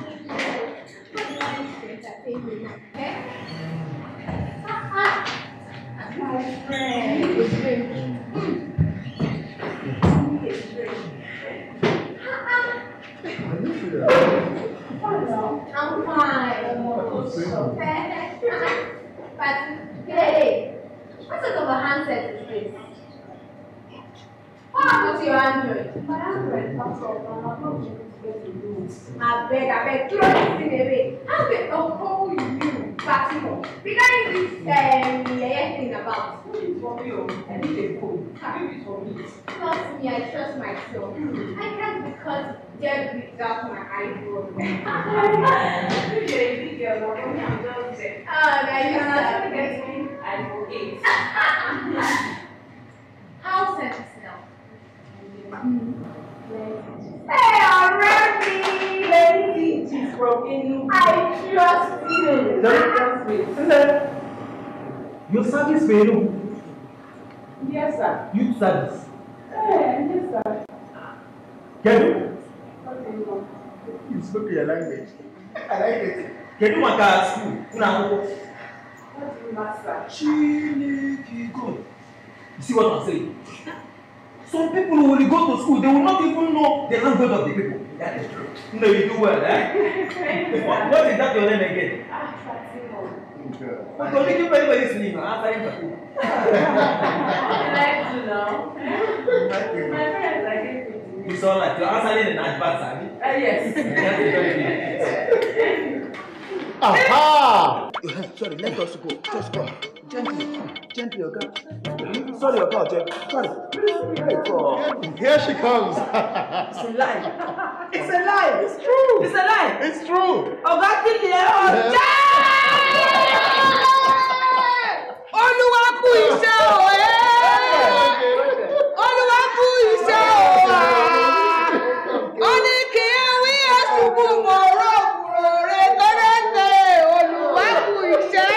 Okay? My friend. I'm fine. But hey, what sort of a handset is this? What happened to your Android? My Android passed off and I'm not able to get to do. I beg, throw this thing away. How can you Fatima? Regarding this thing about who is for you? I need a phone. Who is for me? Trust me, I trust myself. I can't because Jeb picked up my iPhone. You're a big girl, but I'm just saying. Oh, now you can actually get me iPhone 8. I'll send you now. Hey, already! Lady, she's from I trust you. Don't trust me. Your service for you? Yes, sir. Youth service? Yes, sir. Can you? What do you want? You spoke your language. I like it. Can you want to school? Now. What do you want, sir? Good. You see what I'm saying? Some people who will go to school, they will not even know the language of the people. That is true. No, you do well, eh? What is that your name again? Fatima. But don't give anybody sleep. Answering Fatima. I like to know. My friends are giving it to me. You sound like you're answering in advance, have you? Yes. Aha! Sorry, let us go. Just go. Gently, gently, Oga. Sorry, Oga, gently. Sorry. Here she comes. It's a lie. It's a lie. It's true. It's a lie. It's true. Oga Oja! Olúwa kú iṣẹ́ o, Olúwa kú iṣẹ́ o. Ó ní kí ewì ẹ̀sùnkú mọ̀ọ́rọ̀ kúrò rẹ̀ tẹ́lẹ̀tẹ̀. Olúwa kú iṣẹ́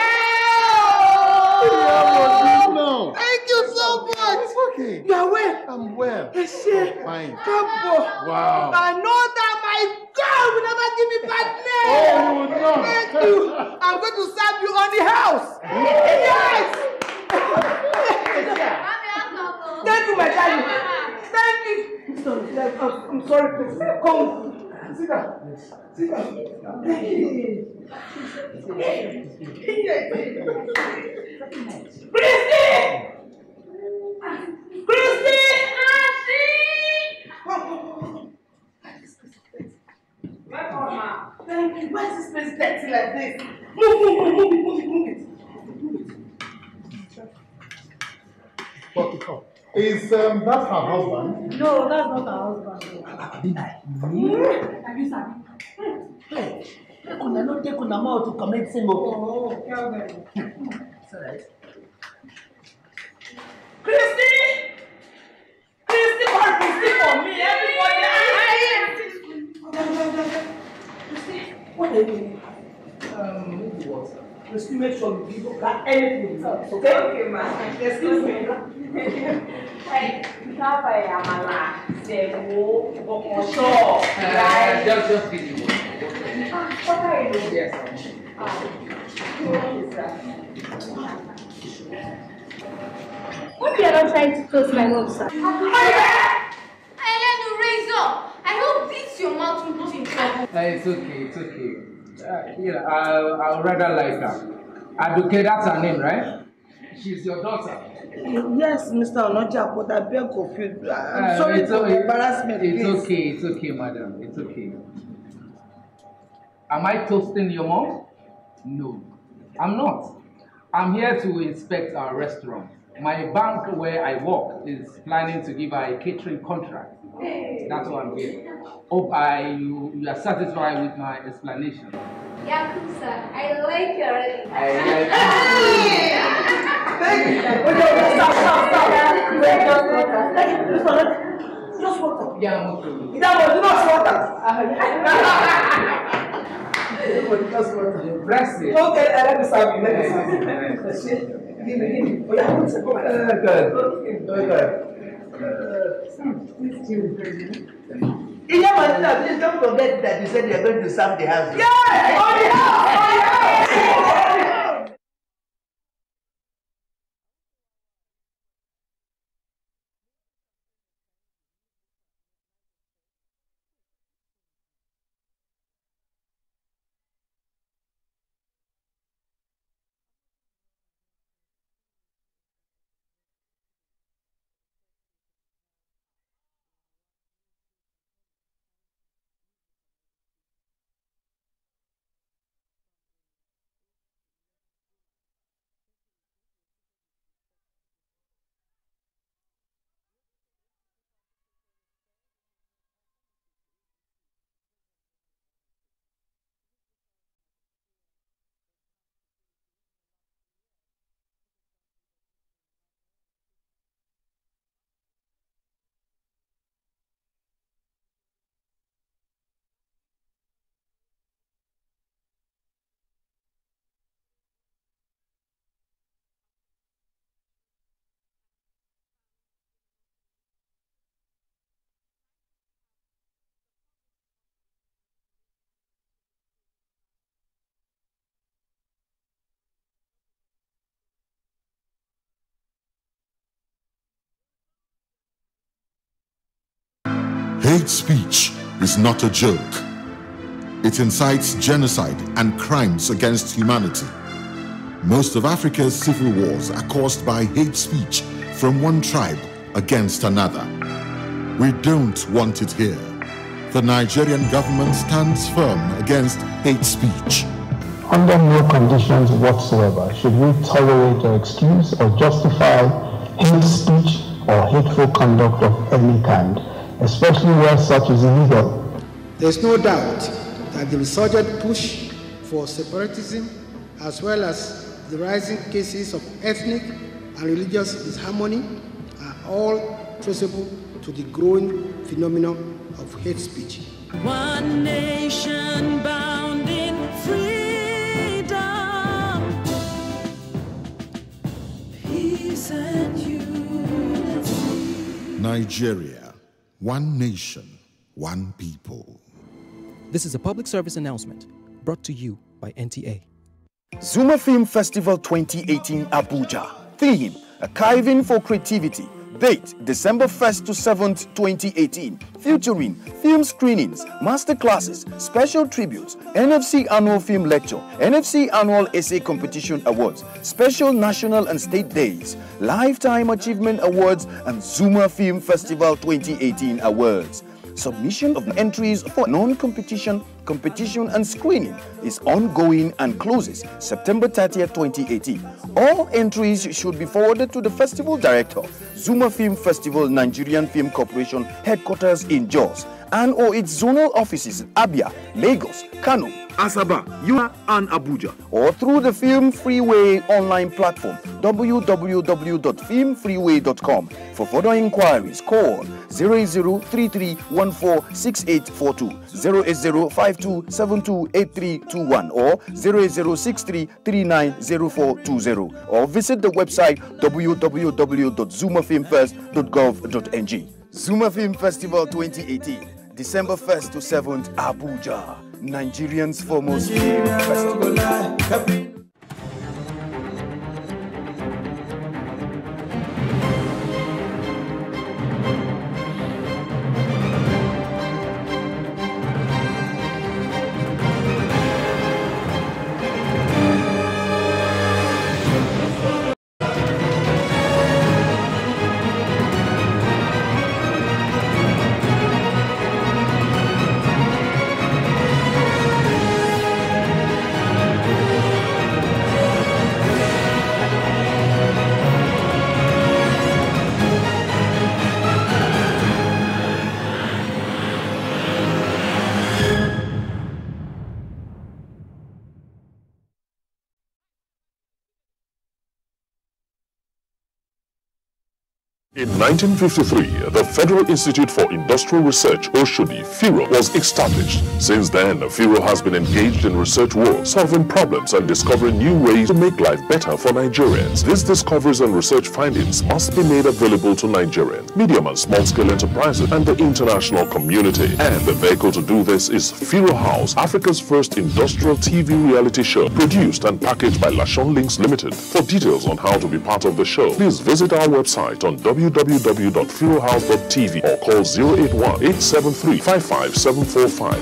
o. Thank you so much. Okay. You are well. I'm well. Fine. Wow. I know that my God will never give me bad name. Oh, you will not. Thank you. I'm going to serve you on the house. Yes. Thank you, my darling. Thank you. I'm sorry, please. Come. Sit down. Sit down. Christy! Christy! Welcome, ma. Thank you. Why is this place dirty like this? Move it. Is that her husband? No, that's not our husband. Did I? Have you sabi? Hey, take on the mouth to commit single. Oh, tell them. It's alright. Christy! Christy, call Christy for me. Everybody, Christy, what are you doing? Christy, make sure you give her anything. Okay? Okay, ma. Excuse me. Hey, you have a amala, semo, sure. Just give me one. What are you doing? Yes. What you are not trying to close my mouth, sir? I let you raise up. I hope this your mouth will put in trouble. It's okay, it's okay. I'll rather like her. Aduke, that's her name, right? She's your daughter. Yes, Mr. Onoja, but I beg of you. I'm sorry for the embarrassment. It's okay, madam. It's okay. Am I toasting your mom? No, I'm not. I'm here to inspect our restaurant. My bank where I work is planning to give her a catering contract. That's why I'm here. Hope you are satisfied with my explanation. Yeah, cool, sir. I like you already. Just water. Yeah, I'm okay. That was not water. Just water. Bless it. Okay, let me serve you. Let me serve you. Give me. Oh, yeah, please don't forget that you said you're going to serve the house. Yes! Oh, yeah! Hate speech is not a joke. It incites genocide and crimes against humanity. Most of Africa's civil wars are caused by hate speech from one tribe against another. We don't want it here. The Nigerian government stands firm against hate speech. Under no conditions whatsoever should we tolerate or excuse or justify hate speech or hateful conduct of any kind, especially where such is illegal. There's no doubt that the resurgent push for separatism, as well as the rising cases of ethnic and religious disharmony, are all traceable to the growing phenomenon of hate speech. One nation bound in freedom, peace and unity. Nigeria, one nation, one people. This is a public service announcement brought to you by NTA. Zuma Film Festival 2018 Abuja. Theme: Archiving for Creativity. Date: December 1st to 7th, 2018. Featuring film screenings, master classes, special tributes, NFC Annual Film Lecture, NFC Annual Essay Competition Awards, special national and state days, Lifetime Achievement Awards, and Zuma Film Festival 2018 Awards. Submission of entries for non-competition, competition and screening is ongoing and closes September 30th, 2018. All entries should be forwarded to the festival director, Zuma Film Festival Nigerian Film Corporation, headquarters in Jos, and or its zonal offices in Abia, Lagos, Kano, Asaba, Yuma, and Abuja, or through the Film Freeway online platform, www.filmfreeway.com. For further inquiries, call 0033146842, 08052728321, or 08063390420, or visit the website www.zumafilmfest.gov.ng. Zuma Film Festival 2018, December 1st to 7th, Abuja, Nigerian's foremost film festival. In 1953, the Federal Institute for Industrial Research, Oshodi, FIRO, was established. Since then, FIRO has been engaged in research work, solving problems and discovering new ways to make life better for Nigerians. These discoveries and research findings must be made available to Nigerians, medium and small-scale enterprises, and the international community. And the vehicle to do this is FIRO House, Africa's first industrial TV reality show, produced and packaged by Lashon Links Limited. For details on how to be part of the show, please visit our website on www.firohouse.tv or call 081-873-55745.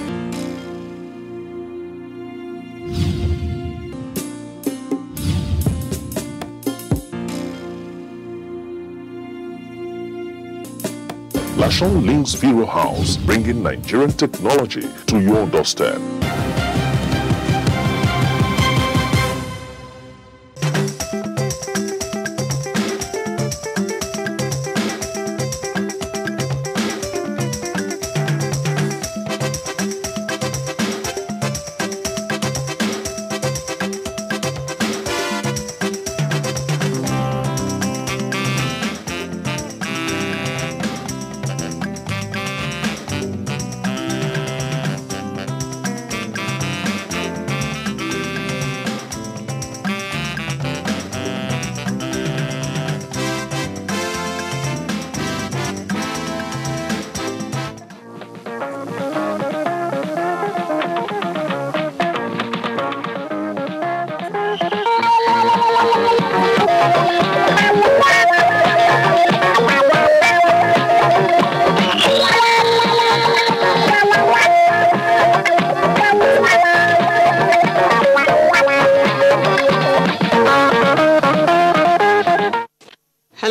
Lashon Links FIRO House, bringing Nigerian technology to your doorstep.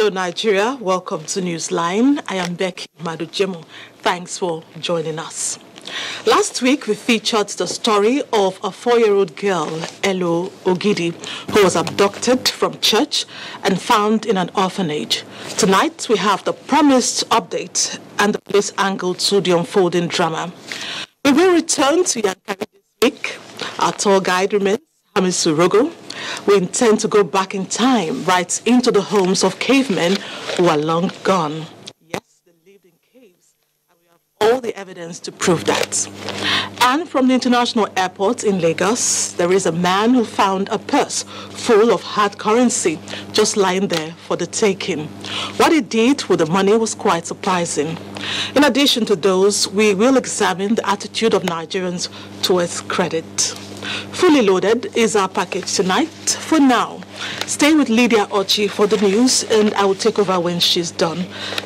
Hello, Nigeria. Welcome to Newsline. I am Becky Madujemo. Thanks for joining us. Last week, we featured the story of a 4-year-old girl, Elo Ogidi, who was abducted from church and found in an orphanage. Tonight, we have the promised update and the police angle to the unfolding drama. We will return to Yankari this week. Our tour guide remains Hamisu Rogo. We intend to go back in time, right into the homes of cavemen who are long gone. Yes, they lived in caves, and we have all the evidence to prove that. And from the international airport in Lagos, there is a man who found a purse full of hard currency just lying there for the taking. What he did with the money was quite surprising. In addition to those, we will examine the attitude of Nigerians towards credit. Fully loaded is our package tonight. For now, stay with Lydia Ochi for the news, and I will take over when she's done.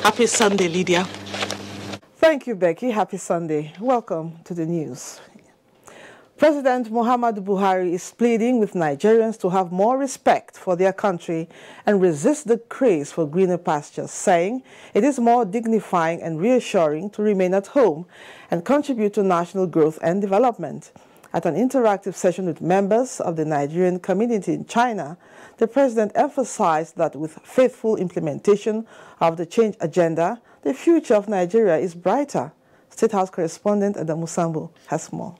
Happy Sunday, Lydia. Thank you, Becky. Happy Sunday. Welcome to the news. President Muhammadu Buhari is pleading with Nigerians to have more respect for their country and resist the craze for greener pastures, saying it is more dignifying and reassuring to remain at home and contribute to national growth and development. At an interactive session with members of the Nigerian community in China, the president emphasized that with faithful implementation of the change agenda, the future of Nigeria is brighter. State House correspondent Adamu Sambo has more.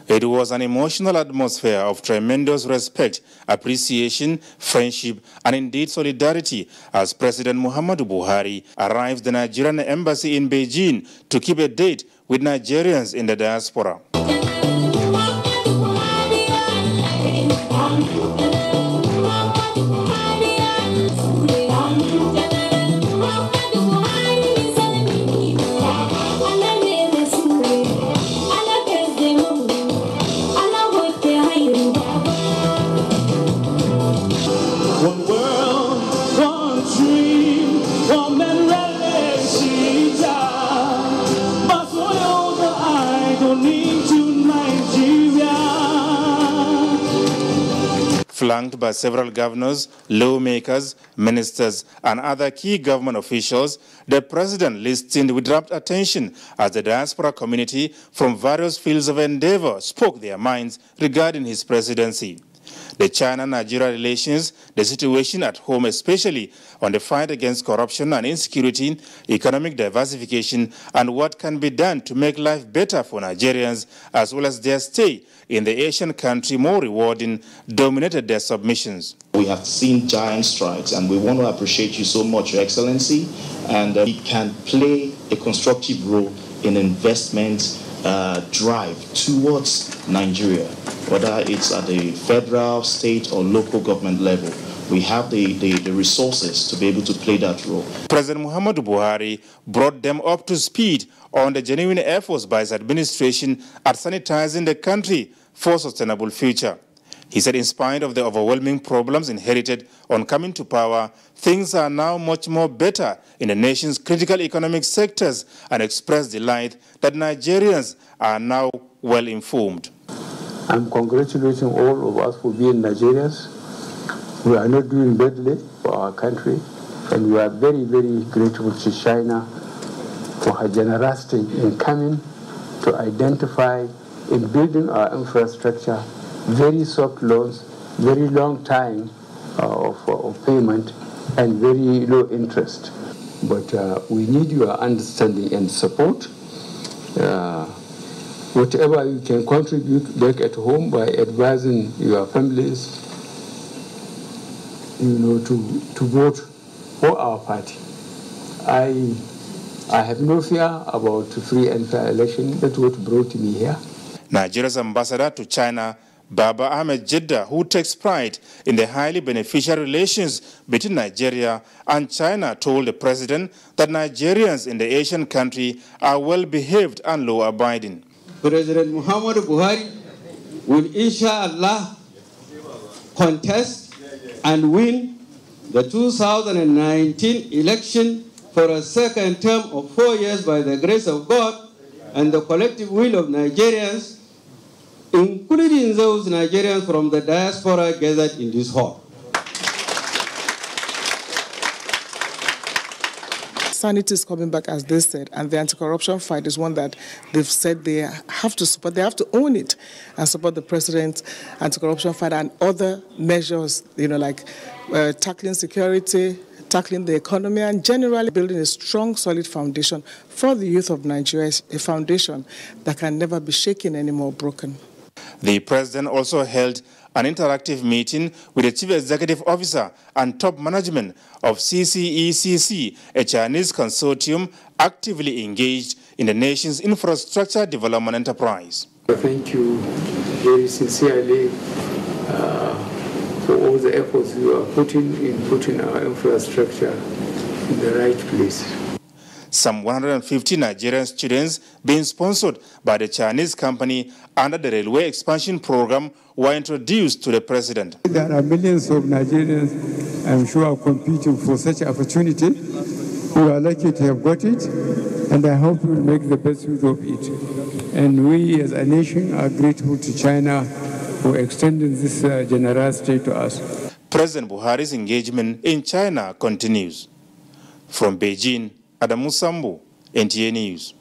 It was an emotional atmosphere of tremendous respect, appreciation, friendship, and indeed solidarity as President Muhammadu Buhari arrived at the Nigerian embassy in Beijing to keep a date with Nigerians in the diaspora. Flanked by several governors, lawmakers, ministers, and other key government officials, the president listened with rapt attention as the diaspora community from various fields of endeavor spoke their minds regarding his presidency. The China-Nigeria relations, the situation at home especially on the fight against corruption and insecurity, economic diversification, and what can be done to make life better for Nigerians as well as their stay in the Asian country more rewarding, dominated their submissions. We have seen giant strides, and we want to appreciate you so much, Your Excellency, and we can play a constructive role in investment drive towards Nigeria, whether it's at the federal, state, or local government level. We have the resources to be able to play that role. President Muhammadu Buhari brought them up to speed on the genuine efforts by his administration at sanitizing the country for a sustainable future. He said in spite of the overwhelming problems inherited on coming to power, things are now much more better in the nation's critical economic sectors, and expressed delight that Nigerians are now well informed. I'm congratulating all of us for being Nigerians. We are not doing badly for our country, and we are very, very grateful to China for her generosity in coming to identify in building our infrastructure, very soft loans, very long time of payment, and very low interest. But we need your understanding and support. Whatever you can contribute back at home by advising your families, to vote for our party. I have no fear about free and fair election. That's what brought me here. Nigeria's ambassador to China, Baba Ahmed Jeddah, who takes pride in the highly beneficial relations between Nigeria and China, told the president that Nigerians in the Asian country are well-behaved and law-abiding. President Muhammadu Buhari will inshallah contest and win the 2019 election for a second term of 4 years by the grace of God and the collective will of Nigerians, including those Nigerians from the diaspora gathered in this hall. sanity is coming back, as they said, and the anti-corruption fight is one that they've said they have to support. They have to own it and support the president's anti-corruption fight and other measures, like tackling security, tackling the economy, and generally building a strong, solid foundation for the youth of Nigeria, a foundation that can never be shaken anymore, broken. The president also held an interactive meeting with the chief executive officer and top management of CCECC, a Chinese consortium actively engaged in the nation's infrastructure development enterprise. Thank you very sincerely for all the efforts you are putting in putting our infrastructure in the right place. Some 150 Nigerian students being sponsored by the Chinese company under the railway expansion program were introduced to the president. There are millions of Nigerians, I'm sure, are competing for such opportunity. We are lucky to have got it, and I hope we'll make the best use of it. And we as a nation are grateful to China for extending this generosity to us. President Buhari's engagement in China continues. From Beijing, Adamu Sambu, NTA News.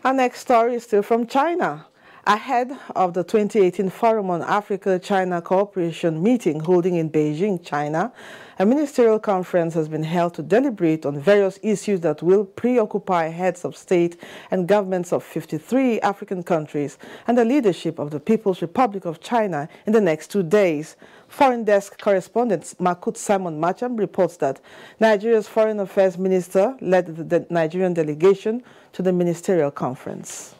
Our next story is still from China. Ahead of the 2018 Forum on Africa-China Cooperation meeting holding in Beijing, China, a ministerial conference has been held to deliberate on various issues that will preoccupy heads of state and governments of 53 African countries and the leadership of the People's Republic of China in the next 2 days. Foreign Desk correspondent Makut Simon Macham reports that Nigeria's Foreign Affairs Minister led the Nigerian delegation to the ministerial conference.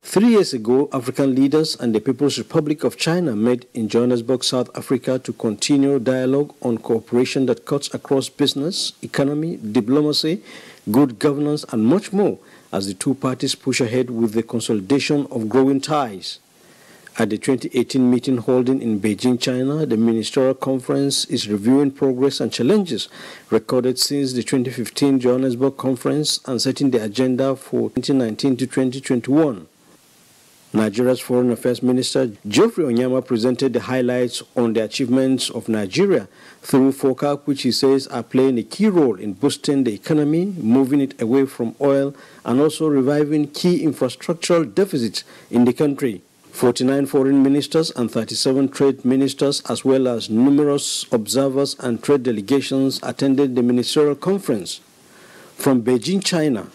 3 years ago, African leaders and the People's Republic of China met in Johannesburg, South Africa to continue dialogue on cooperation that cuts across business, economy, diplomacy, good governance, and much more as the two parties push ahead with the consolidation of growing ties. At the 2018 meeting holding in Beijing, China, the ministerial conference is reviewing progress and challenges recorded since the 2015 Johannesburg conference and setting the agenda for 2019 to 2021. Nigeria's Foreign Affairs Minister Geoffrey Onyama presented the highlights on the achievements of Nigeria through FOCAC, which he says are playing a key role in boosting the economy, moving it away from oil, and also reviving key infrastructural deficits in the country. 49 foreign ministers and 37 trade ministers, as well as numerous observers and trade delegations, attended the ministerial conference. From Beijing, China,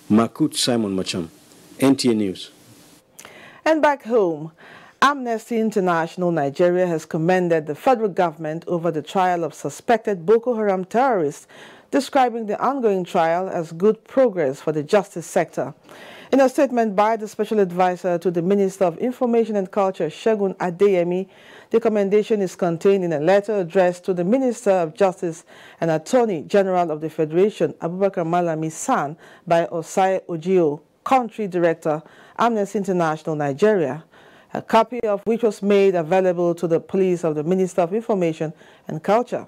Makut Simon Macham, NTA News. And back home, Amnesty International Nigeria has commended the federal government over the trial of suspected Boko Haram terrorists, describing the ongoing trial as good progress for the justice sector. In a statement by the Special Advisor to the Minister of Information and Culture, Segun Adeyemi, the commendation is contained in a letter addressed to the Minister of Justice and Attorney General of the Federation, Abubakar Malami San, by Osai Ojio, Country Director, Amnesty International Nigeria, a copy of which was made available to the police of the Minister of Information and Culture.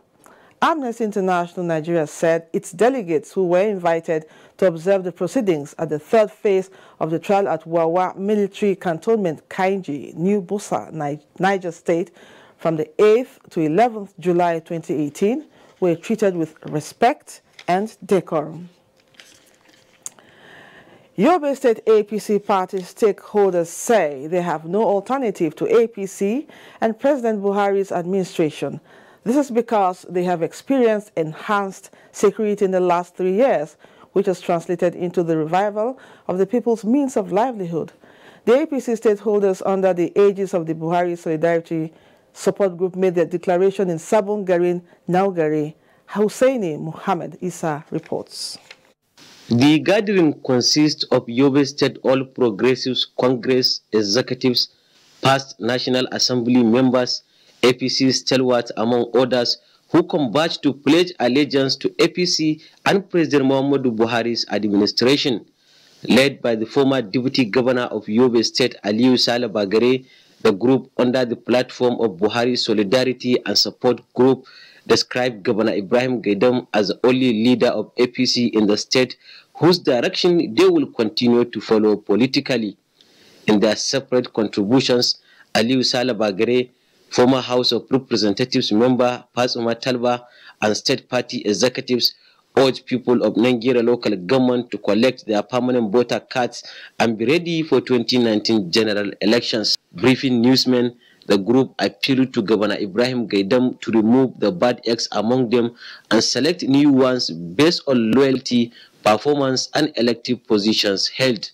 Amnesty International Nigeria said its delegates who were invited to observe the proceedings at the third phase of the trial at Wawa Military Cantonment, Kainji, New Busa, Niger State, from the 8th to 11th July 2018, were treated with respect and decorum. Yobe State APC party stakeholders say they have no alternative to APC and President Buhari's administration. This is because they have experienced enhanced security in the last 3 years, which has translated into the revival of the people's means of livelihood. The APC stakeholders under the aegis of the Buhari Solidarity Support Group made their declaration in Sabon Garin, Naugari. Hussaini Muhammad Isa reports. The gathering consists of Yobe State All Progressives Congress executives, past National Assembly members, APC stalwarts, among others, who converged to pledge allegiance to APC and President Muhammadu Buhari's administration. Led by the former Deputy Governor of Yobe State, Aliyu Saleh Bagare, the group under the platform of Buhari Solidarity and Support Group described Governor Ibrahim Gaidam as the only leader of APC in the state, whose direction they will continue to follow politically. In their separate contributions, Aliyu Saleh Bagare, former House of Representatives member Pasuma Talba, and state party executives urged people of Nigeria local government to collect their permanent voter cards and be ready for 2019 general elections. Briefing newsmen, the group appealed to Governor Ibrahim Gaidam to remove the bad eggs among them and select new ones based on loyalty, performance, and elective positions held.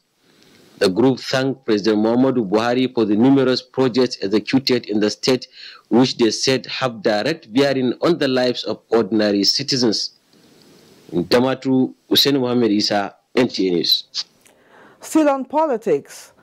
The group thanked President Muhammadu Buhari for the numerous projects executed in the state, which they said have direct bearing on the lives of ordinary citizens. In Damatu, Hussein Mohammed Isa, NTA News. Still on politics,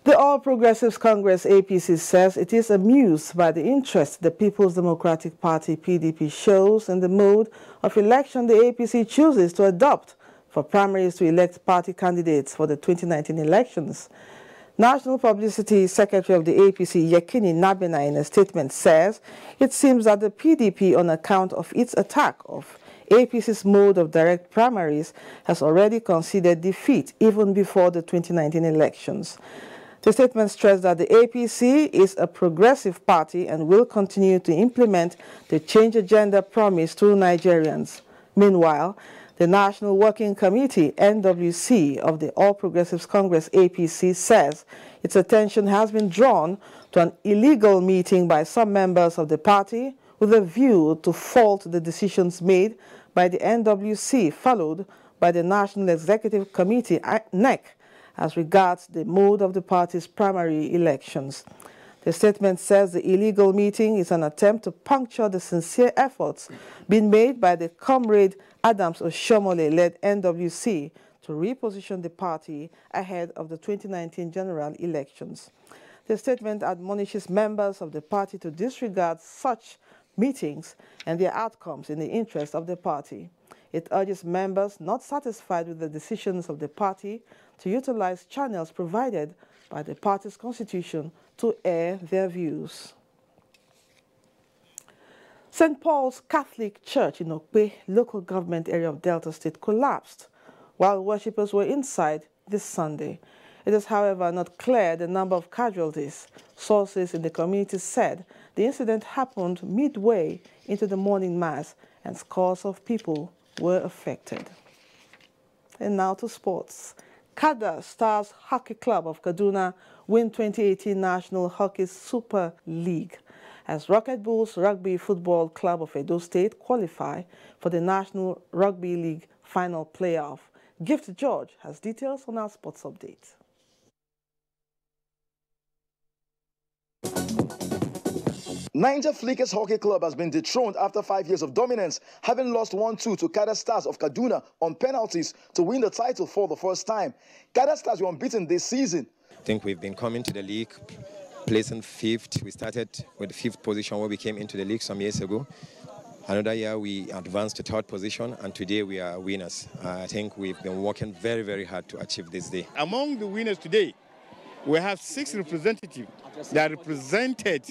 the All Progressives Congress APC says it is amused by the interest the People's Democratic Party PDP shows in the mode of election the APC chooses to adopt for primaries to elect party candidates for the 2019 elections. National Publicity Secretary of the APC, Yekini Nabena, in a statement says it seems that the PDP, on account of its attack of APC's mode of direct primaries, has already conceded defeat even before the 2019 elections. The statement stressed that the APC is a progressive party and will continue to implement the change agenda promised to Nigerians. Meanwhile, the National Working Committee, NWC, of the All Progressives Congress APC says its attention has been drawn to an illegal meeting by some members of the party with a view to fault the decisions made by the NWC, followed by the National Executive Committee, NEC, as regards the mode of the party's primary elections. The statement says the illegal meeting is an attempt to puncture the sincere efforts being made by the Comrade Adams Oshomole-led NWC to reposition the party ahead of the 2019 general elections. The statement admonishes members of the party to disregard such meetings and their outcomes in the interest of the party. It urges members not satisfied with the decisions of the party to utilize channels provided by the party's constitution to air their views. St. Paul's Catholic Church in Okpe, local government area of Delta State, collapsed while worshippers were inside this Sunday. It is, however, not clear the number of casualties. Sources in the community said the incident happened midway into the morning mass and scores of people were affected. And now to sports. Kada Stars Hockey Club of Kaduna win 2018 National Hockey Super League as Rocket Bulls Rugby Football Club of Edo State qualify for the National Rugby League final playoff. Gift George has details on our sports update. Niger Flickers Hockey Club has been dethroned after 5 years of dominance, having lost 1-2 to Kada Stars of Kaduna on penalties to win the title for the first time. Kada Stars were unbeaten this season. I think we've been coming to the league, placing fifth. We started with the fifth position where we came into the league some years ago. Another year we advanced to third position, and today we are winners. I think we've been working very, very hard to achieve this day. Among the winners today, we have 6 representatives that represented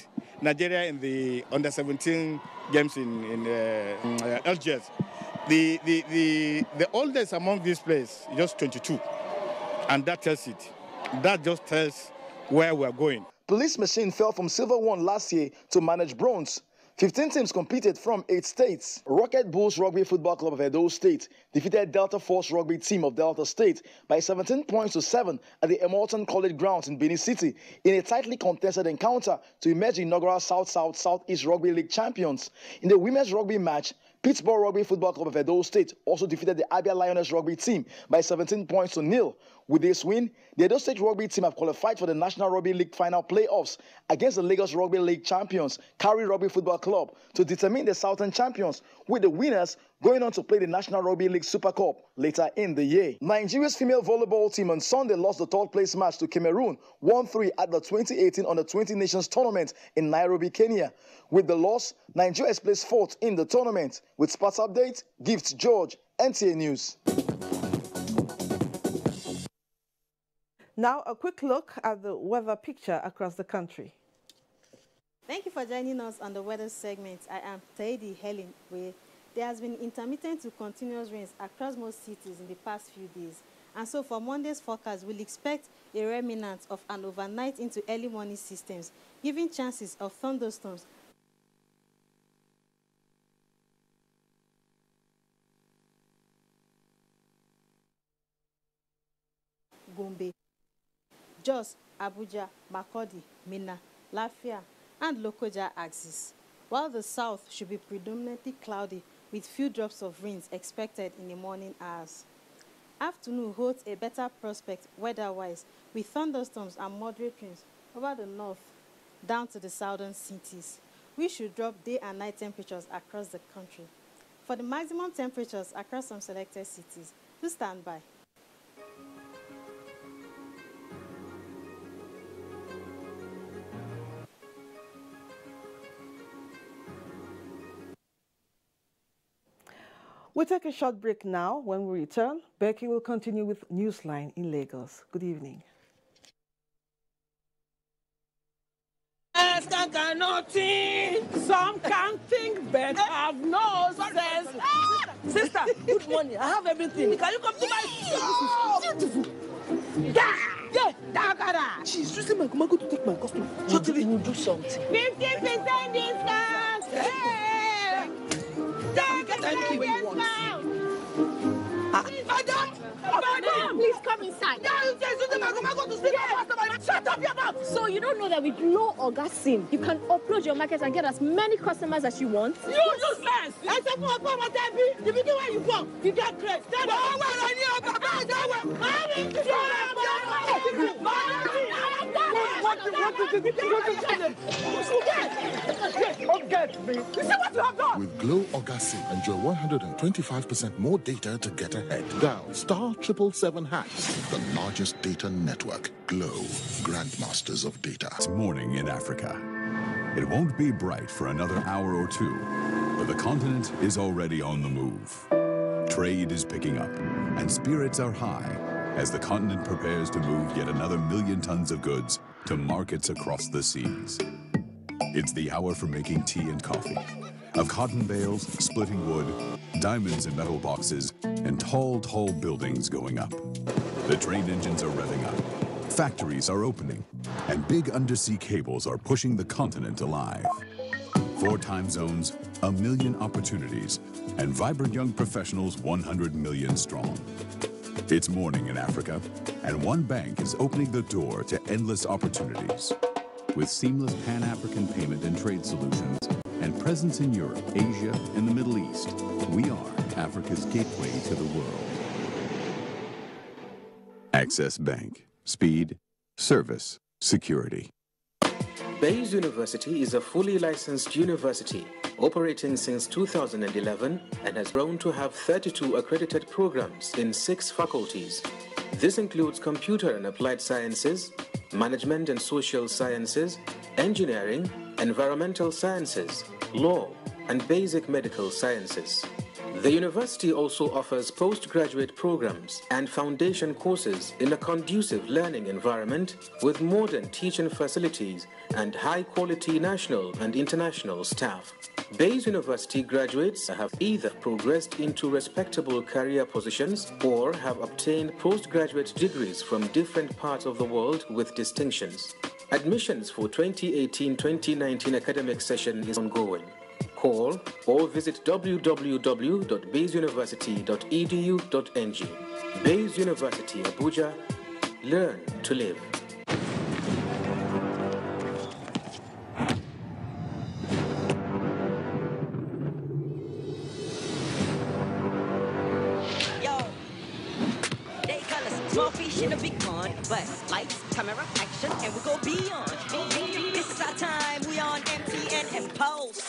Nigeria in the under-17 games in Algiers. The oldest among these players is just 22, and that tells it. That just tells where we are going. Police Machine fell from Silver 1 last year to manage bronze. 15 teams competed from 8 states. Rocket Bulls Rugby Football Club of Edo State defeated Delta Force Rugby Team of Delta State by 17 points to 7 at the Emerton College grounds in Benin City in a tightly contested encounter to emerge the inaugural South-South-Southeast Rugby League champions. In the women's rugby match, Pittsburgh Rugby Football Club of Edo State also defeated the Abia Lioness Rugby Team by 17 points to 0. With this win, the Edo State Rugby Team have qualified for the National Rugby League final playoffs against the Lagos Rugby League champions, Kari Rugby Football Club, to determine the Southern champions, with the winners going on to play the National Rugby League Super Cup later in the year. Nigeria's female volleyball team on Sunday lost the third-place match to Cameroon 1-3 at the 2018 Under-20 Nations Tournament in Nairobi, Kenya. With the loss, Nigeria is placed 4th in the tournament. With sports update, Gift George, NTA News. Now, a quick look at the weather picture across the country. Thank you for joining us on the weather segment. I am Taidi Helen, where there has been intermittent to continuous rains across most cities in the past few days. And so for Monday's forecast, we'll expect a remnant of an overnight into early morning systems, giving chances of thunderstorms. Jos, Abuja, Makurdi, Minna, Lafia, and Lokoja axis, while the south should be predominantly cloudy with few drops of rains expected in the morning hours. Afternoon holds a better prospect weather-wise with thunderstorms and moderate rains over the north down to the southern cities. We should drop day and night temperatures across the country. For the maximum temperatures across some selected cities, do stand by. We'll take a short break now. When we return, Becky will continue with Newsline in Lagos. Good evening. Some can think but have no sense. Sister, good morning. I have everything. Can you come to my store? Beautiful. Yeah, Dagara. She's using my go to take my costume. Actually, we'll do something. 50% discount. Hey! Thank you. Madam, please come inside. Shut up your mouth. So you don't know that with no Oga SIM, you can upload your market and get as many customers as you want? You useless! Except for the beginning where you come, you get great. With Glow Oga SIM, enjoy 125% more data to get ahead. Dial *777#, the largest data network. Glow, grandmasters of data. It's morning in Africa. It won't be bright for another hour or two, but the continent is already on the move. Trade is picking up, and spirits are high as the continent prepares to move yet another 1 million tons of goods to markets across the seas. It's the hour for making tea and coffee, of cotton bales, splitting wood, diamonds in metal boxes, and tall, tall buildings going up. The train engines are revving up, factories are opening, and big undersea cables are pushing the continent alive. 4 time zones, 1 million opportunities, and vibrant young professionals 100 million strong. It's morning in Africa, and one bank is opening the door to endless opportunities. With seamless Pan-African payment and trade solutions, and presence in Europe, Asia, and the Middle East, we are Africa's gateway to the world. Access Bank. Speed, service, security. Bayes University is a fully licensed university operating since 2011 and has grown to have 32 accredited programs in 6 faculties. This includes computer and applied sciences, management and social sciences, engineering, environmental sciences, law, and basic medical sciences. The university also offers postgraduate programs and foundation courses in a conducive learning environment with modern teaching facilities and high-quality national and international staff. Bayes University graduates have either progressed into respectable career positions or have obtained postgraduate degrees from different parts of the world with distinctions. Admissions for 2018-2019 academic session is ongoing. Call or visit www.bayesuniversity.edu.ng. Bayes University, Abuja. Learn to live. Small fish in a big pond, but lights, camera, action, and we go beyond. This is our time, we on MTN and Pulse.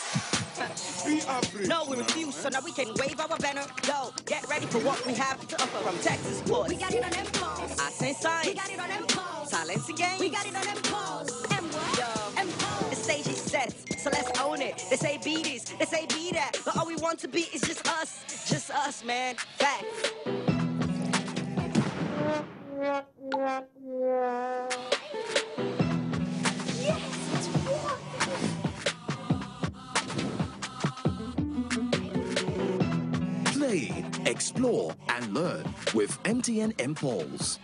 No, we refuse, so now we can wave our banner. Yo, get ready for what we have to offer from Texas Sports. We got it on M-Pulse. I say science. We got it on M-Pulse. Silence the game. We got it on M-Pulse. M-Pulse. The stage is set, so let's own it. They say be this, they say be that, but all we want to be is just us, man. Facts. Play, explore, and learn with MTN M-Pulse.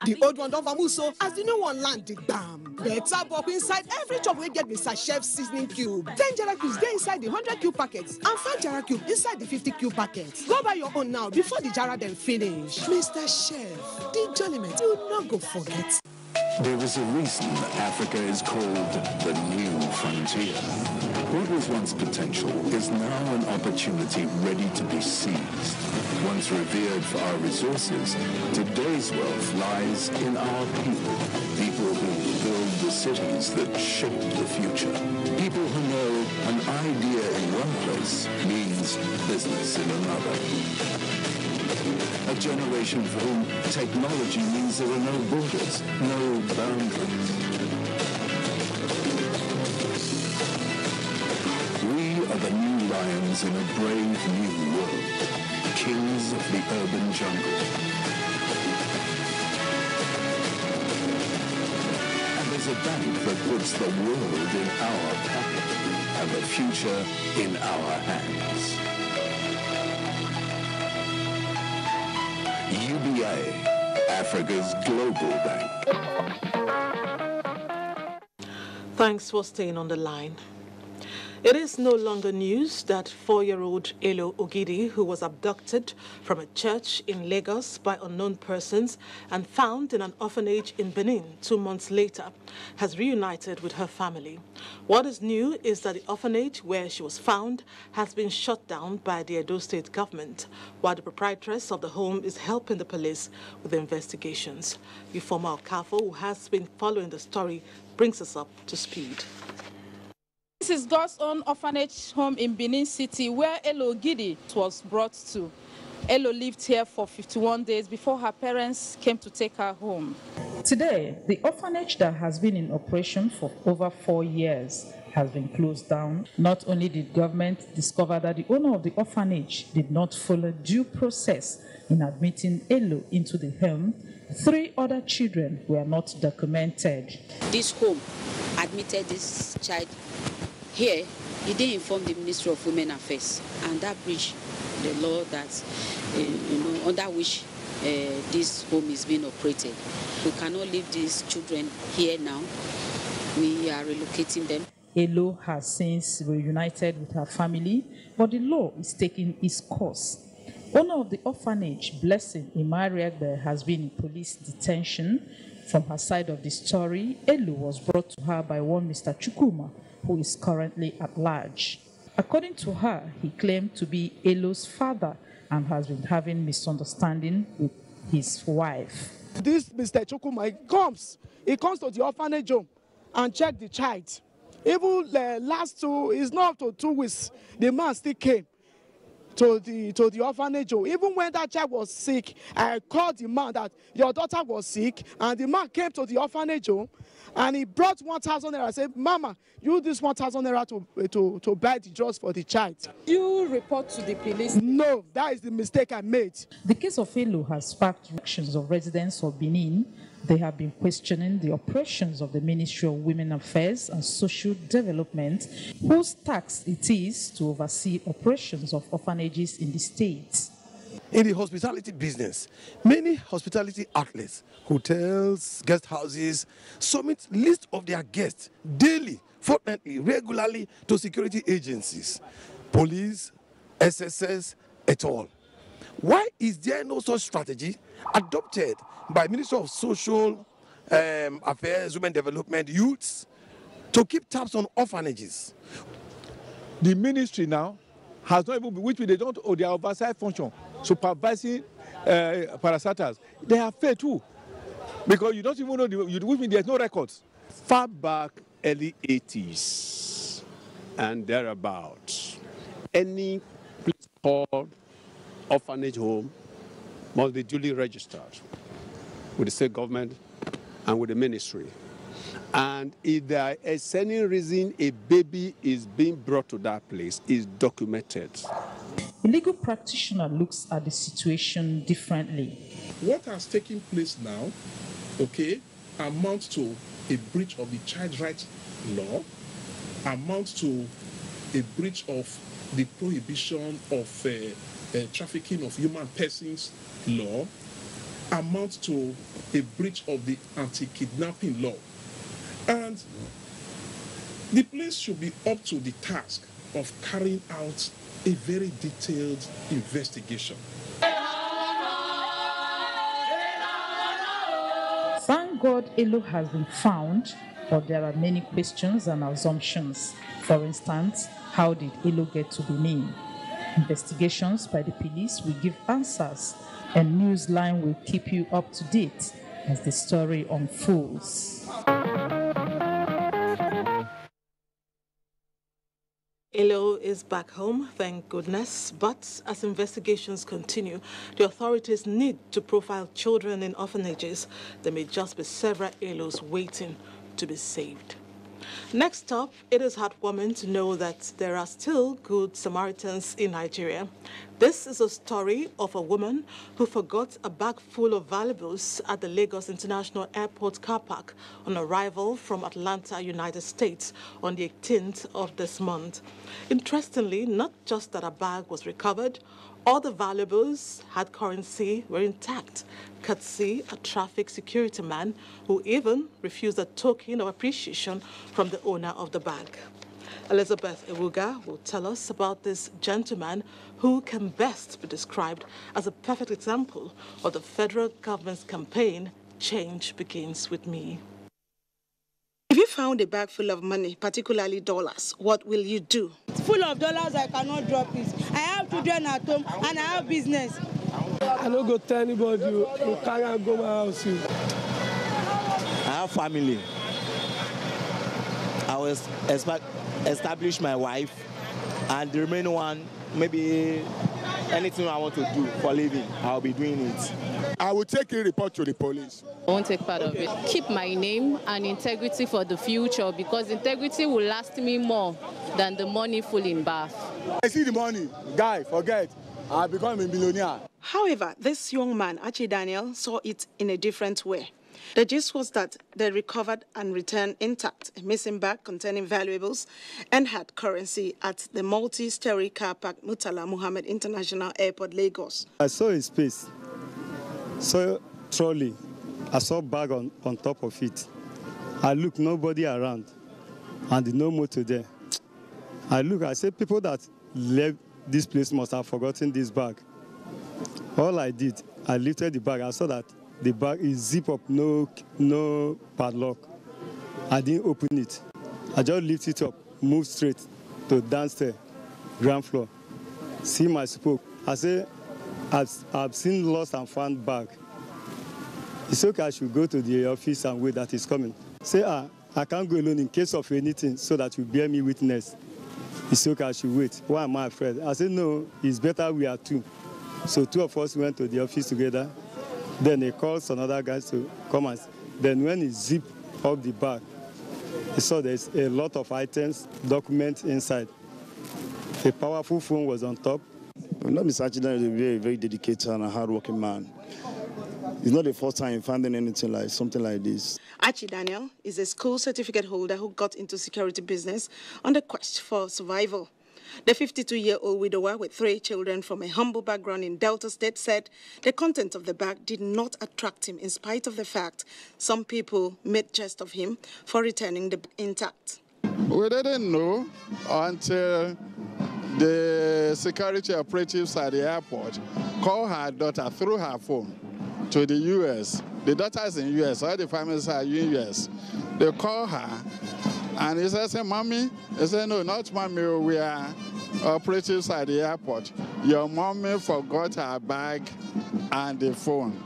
The old one don't vamoose, so as the new one land, the bam. Better walk inside every chop we get Mr. Chef's seasoning cube. 10 Jara cubes there inside the 100 cube packets, and 5 Jara cube inside the 50 cube packets. Go buy your own now before the Jara then finish. Mr. Chef, the Jolliment you not go forget. There is a reason Africa is called the new frontier. What was once potential is now an opportunity ready to be seized. Once revered for our resources, today's wealth lies in our people. People who build the cities that shape the future. People who know an idea in one place means business in another. A generation for whom technology means there are no borders, no boundaries. We are the new lions in a brave new world, kings of the urban jungle. And there's a bank that puts the world in our pocket and the future in our hands. UBA, Africa's global bank. Thanks for staying on the line. It is no longer news that 4-year-old Elo Ogidi, who was abducted from a church in Lagos by unknown persons and found in an orphanage in Benin 2 months later, has reunited with her family. What is new is that the orphanage where she was found has been shut down by the Edo State government, while the proprietress of the home is helping the police with the investigations. Ifoma Okafo, who has been following the story, brings us up to speed. This is God's own orphanage home in Benin City, where Elo Ogidi was brought to. Elo lived here for 51 days before her parents came to take her home. Today, the orphanage that has been in operation for over 4 years has been closed down. Not only did government discover that the owner of the orphanage did not follow due process in admitting Elo into the home, 3 other children were not documented. This home admitted this child here. He didn't inform the Ministry of Women Affairs, and that breached the law that, under which this home is being operated. We cannot leave these children here now. We are relocating them. Elo has since reunited with her family, but the law is taking its course. Owner of the orphanage, Blessing Imariagbe, has been in police detention. From her side of the story, Elo was brought to her by one Mr. Chukuma, who is currently at large. According to her, he claimed to be Elo's father and has been having misunderstanding with his wife. This Mr. Chukuma, he comes to the orphanage home and check the child. Even the last it's not up to 2 weeks, the man still came to the orphanage home. Even when that child was sick, I called the man that your daughter was sick, and the man came to the orphanage home and he brought 1,000 naira. I said, Mama, use this 1,000 naira to buy the drugs for the child. You report to the police? No, that is the mistake I made. The case of Elo has sparked reactions of residents of Benin. They have been questioning the operations of the Ministry of Women Affairs and Social Development, whose task it is to oversee operations of orphanages in the state. In the hospitality business, many hospitality outlets, hotels, guest houses, submit lists of their guests daily, fortnightly, regularly to security agencies, police, SSS, et al. Why is there no such strategy adopted by Ministry of Social Affairs, Women Development, Youths, to keep tabs on orphanages? The ministry now has not even, which they don't, or their oversight function, supervising parasiters, they have failed too. Because you don't even know, which means there's no records. Far back, early 80s and thereabouts, any place called orphanage home must be duly registered with the state government and with the ministry. And if there is any reason a baby is being brought to that place, is documented. A legal practitioner looks at the situation differently. What has taken place now, amounts to a breach of the child rights law, amounts to a breach of the prohibition of trafficking of human persons law, amount to a breach of the anti-kidnapping law. And the police should be up to the task of carrying out a very detailed investigation. Thank God Elo has been found, but there are many questions and assumptions. For instance, how did Elo get to Benin? Investigations by the police will give answers, and Newsline will keep you up to date as the story unfolds. Elo is back home, thank goodness. But as investigations continue, the authorities need to profile children in orphanages. There may just be several Elos waiting to be saved. Next up, it is heartwarming to know that there are still good Samaritans in Nigeria. This is a story of a woman who forgot a bag full of valuables at the Lagos International Airport car park on arrival from Atlanta, United States on the 18th of this month. Interestingly, not just that a bag was recovered, all the valuables had currency were intact, courtesy a traffic security man who even refused a token of appreciation from the owner of the bag. Elizabeth Ewuga will tell us about this gentleman who can best be described as a perfect example of the federal government's campaign, Change Begins With Me. If you found a bag full of money, particularly dollars, what will you do? Full of dollars, I cannot drop it. I have children at home and I have business. I don't go tell anybody, you can't go my house. I have family. I will establish my wife, and the remaining one, maybe anything I want to do for a living, I'll be doing it. I will take a report to the police. I won't take part of it. Keep my name and integrity for the future, because integrity will last me more than the money full in bath. I see the money, guy, forget. I'll become a millionaire. However, this young man, Archie Daniel, saw it in a different way. The gist was that they recovered and returned intact a missing bag containing valuables and had currency at the multi-story car park Murtala Muhammad International Airport, Lagos. I saw his space, saw trolley, I saw bag on top of it. I look, nobody around, and no motor there. I look, I say people that left this place must have forgotten this bag. All I did, I lifted the bag. I saw that the bag is zip up, no padlock. I didn't open it. I just lift it up, move straight to downstairs, ground floor. See my spoke. I say, I've seen lost and found bag. It's okay, I should go to the office and wait that he's coming. Say, I can't go alone in case of anything so that you bear me witness. It's okay, I should wait. Why am I afraid? I said, no, it's better we are two. So two of us went to the office together. Then he calls another guy to come and... Then when he zipped up the bag, he saw there's a lot of items, documents inside. A powerful phone was on top. Not Mr. Archidaniel is a very, very dedicated and a hard-working man. It's not the first time finding anything like something like this. Archie Daniel is a school certificate holder who got into security business on the quest for survival. The 52-year-old widower with 3 children from a humble background in Delta State said the content of the bag did not attract him in spite of the fact some people made jest of him for returning the bag intact. We didn't know until the security operatives at the airport called her daughter through her phone to the U.S. The daughter is in U.S., all the families are in U.S. They call her, and he says, hey, Mommy? He said, no, not Mommy, we are operatives at the airport. Your mommy forgot her bag and the phone.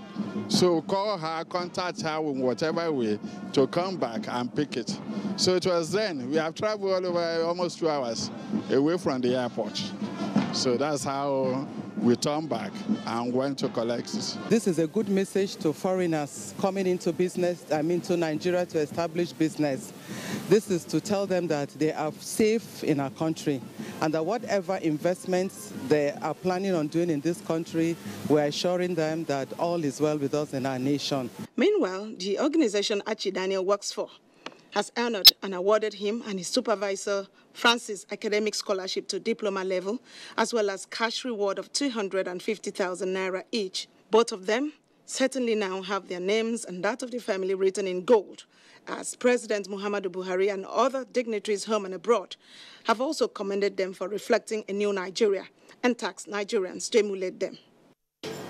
So call her, contact her in whatever way to come back and pick it. So it was then. We have traveled all over almost 2 hours away from the airport. So that's how we turned back and went to collect it. This is a good message to foreigners coming into business, to Nigeria to establish business. This is to tell them that they are safe in our country and that whatever investments they are planning on doing in this country, we're assuring them that all is well with us in our nation. Meanwhile, the organization Archie Daniel works for has honored and awarded him and his supervisor, Francis, academic scholarship to diploma level, as well as cash reward of 250,000 naira each. Both of them certainly now have their names and that of the family written in gold, as President Muhammadu Buhari and other dignitaries home and abroad have also commended them for reflecting a new Nigeria and taxed Nigerians to emulate them.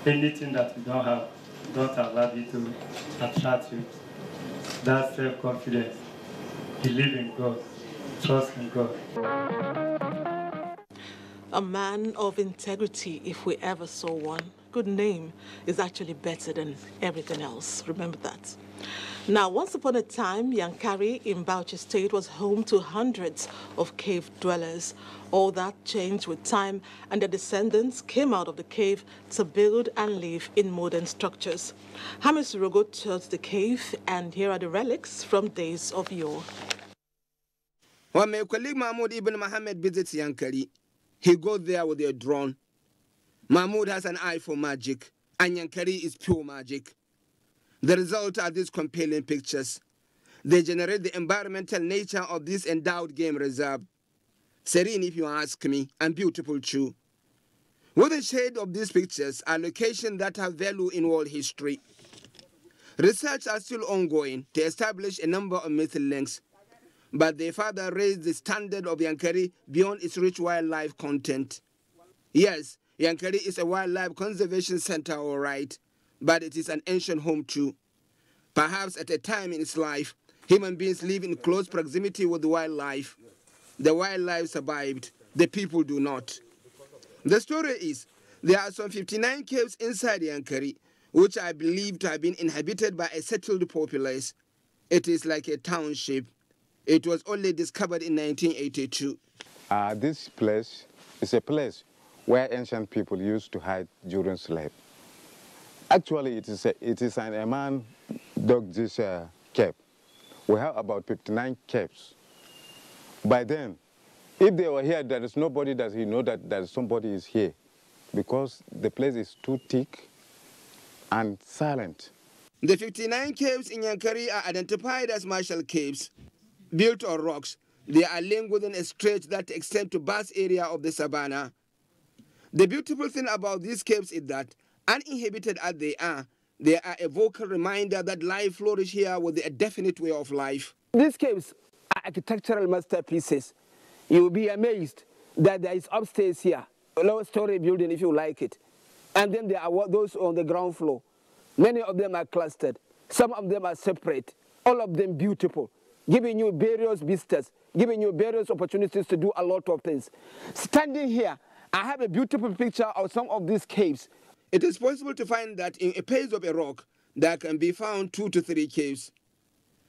Anything that you don't have, don't allow it to attract you. That self-confidence, believe in God, trust in God. A man of integrity, if we ever saw one. Good name is actually better than everything else. Remember that. Now, once upon a time, Yankari in Bauchi State was home to hundreds of cave dwellers. All that changed with time, and their descendants came out of the cave to build and live in modern structures. Hamis Rogo toured the cave, and here are the relics from days of yore. When my colleague Mahmoud Ibn Mohammed visits Yankari, he goes there with a drone. Mahmoud has an eye for magic, and Yankari is pure magic. The result are these compelling pictures. They generate the environmental nature of this endowed game reserve. Serene, if you ask me, and beautiful too. With the shade of these pictures are locations that have value in world history. Research are still ongoing to establish a number of missing links, but they further raise the standard of Yankari beyond its rich wildlife content. Yes, Yankari is a wildlife conservation center, all right, but it is an ancient home too. Perhaps at a time in its life, human beings live in close proximity with the wildlife. The wildlife survived, the people do not. The story is, there are some 59 caves inside Yankari, which I believe to have been inhabited by a settled populace. It is like a township. It was only discovered in 1982. This place is a place where ancient people used to hide during slavery. Actually, a man dug this cave. We have about 59 caves. By then, if they were here, there is nobody that he know that somebody is here, because the place is too thick and silent. The 59 caves in Yankari are identified as martial caves. Built on rocks, they are linked within a stretch that extends to vast area of the savannah. The beautiful thing about these caves is that, uninhabited as they are a vocal reminder that life flourishes here with a definite way of life. These caves are architectural masterpieces. You will be amazed that there is upstairs here, a low-story building if you like it. And then there are those on the ground floor. Many of them are clustered. Some of them are separate. All of them beautiful, giving you various vistas, giving you various opportunities to do a lot of things. Standing here, I have a beautiful picture of some of these caves. It is possible to find that in a place of a rock, there can be found 2 to 3 caves.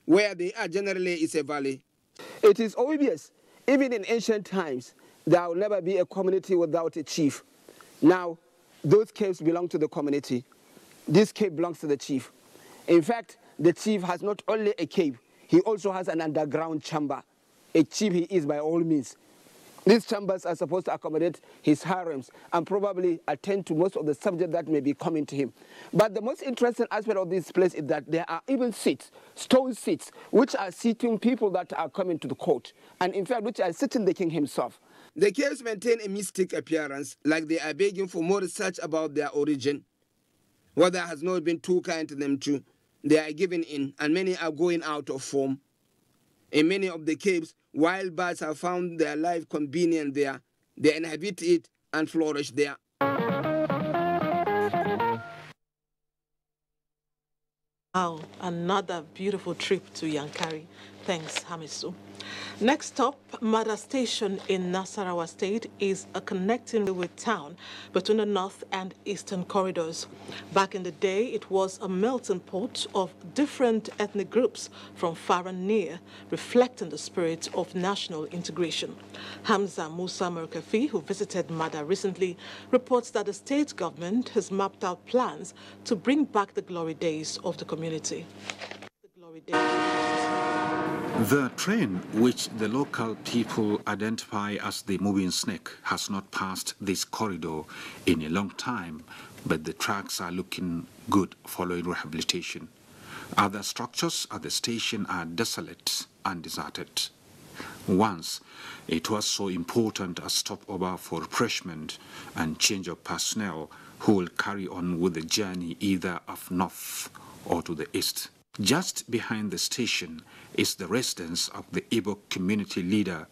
Where they are generally is a valley. It is obvious, even in ancient times, there will never be a community without a chief. Now, those caves belong to the community. This cave belongs to the chief. In fact, the chief has not only a cave, he also has an underground chamber. A chief he is by all means. These chambers are supposed to accommodate his harems and probably attend to most of the subjects that may be coming to him. But the most interesting aspect of this place is that there are even seats, stone seats, which are seating people that are coming to the court, and in fact, which are sitting the king himself. The caves maintain a mystic appearance, like they are begging for more research about their origin. Weather has not been too kind to them too. They are giving in, and many are going out of form. In many of the caves, wild birds have found their life convenient there. They inhabit it and flourish there. Wow, another beautiful trip to Yankari. Thanks, Hamisu. Next up, Mada Station in Nasarawa State is a connecting railway town between the north and eastern corridors. Back in the day, it was a melting pot of different ethnic groups from far and near, reflecting the spirit of national integration. Hamza Musa Merkafi, who visited Mada recently, reports that the state government has mapped out plans to bring back the glory days of the community. The train, which the local people identify as the moving snake, has not passed this corridor in a long time, but the tracks are looking good following rehabilitation. Other structures at the station are desolate and deserted. Once, it was so important a stopover for refreshment and change of personnel who will carry on with the journey either of north or to the east. Just behind the station is the residence of the Igbo community leader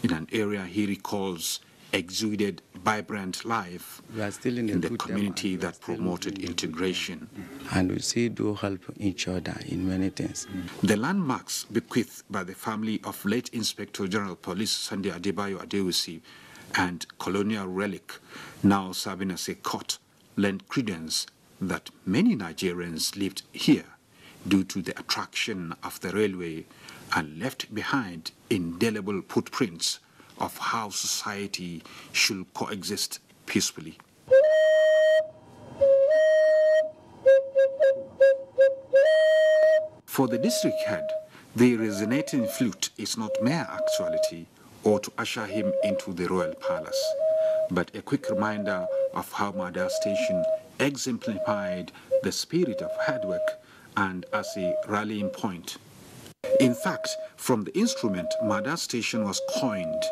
in an area he recalls exuded vibrant life in the community that promoted integration. And we still do help each other in many things. The landmarks bequeathed by the family of late Inspector General Police Sunday Adebayo Adewusi and colonial relic now serving as a court lend credence that many Nigerians lived here due to the attraction of the railway and left behind indelible footprints of how society should coexist peacefully. For the district head, the resonating flute is not mere actuality or to usher him into the royal palace, but a quick reminder of how Mada Station exemplified the spirit of hard work and as a rallying point. In fact, from the instrument, Mada Station was coined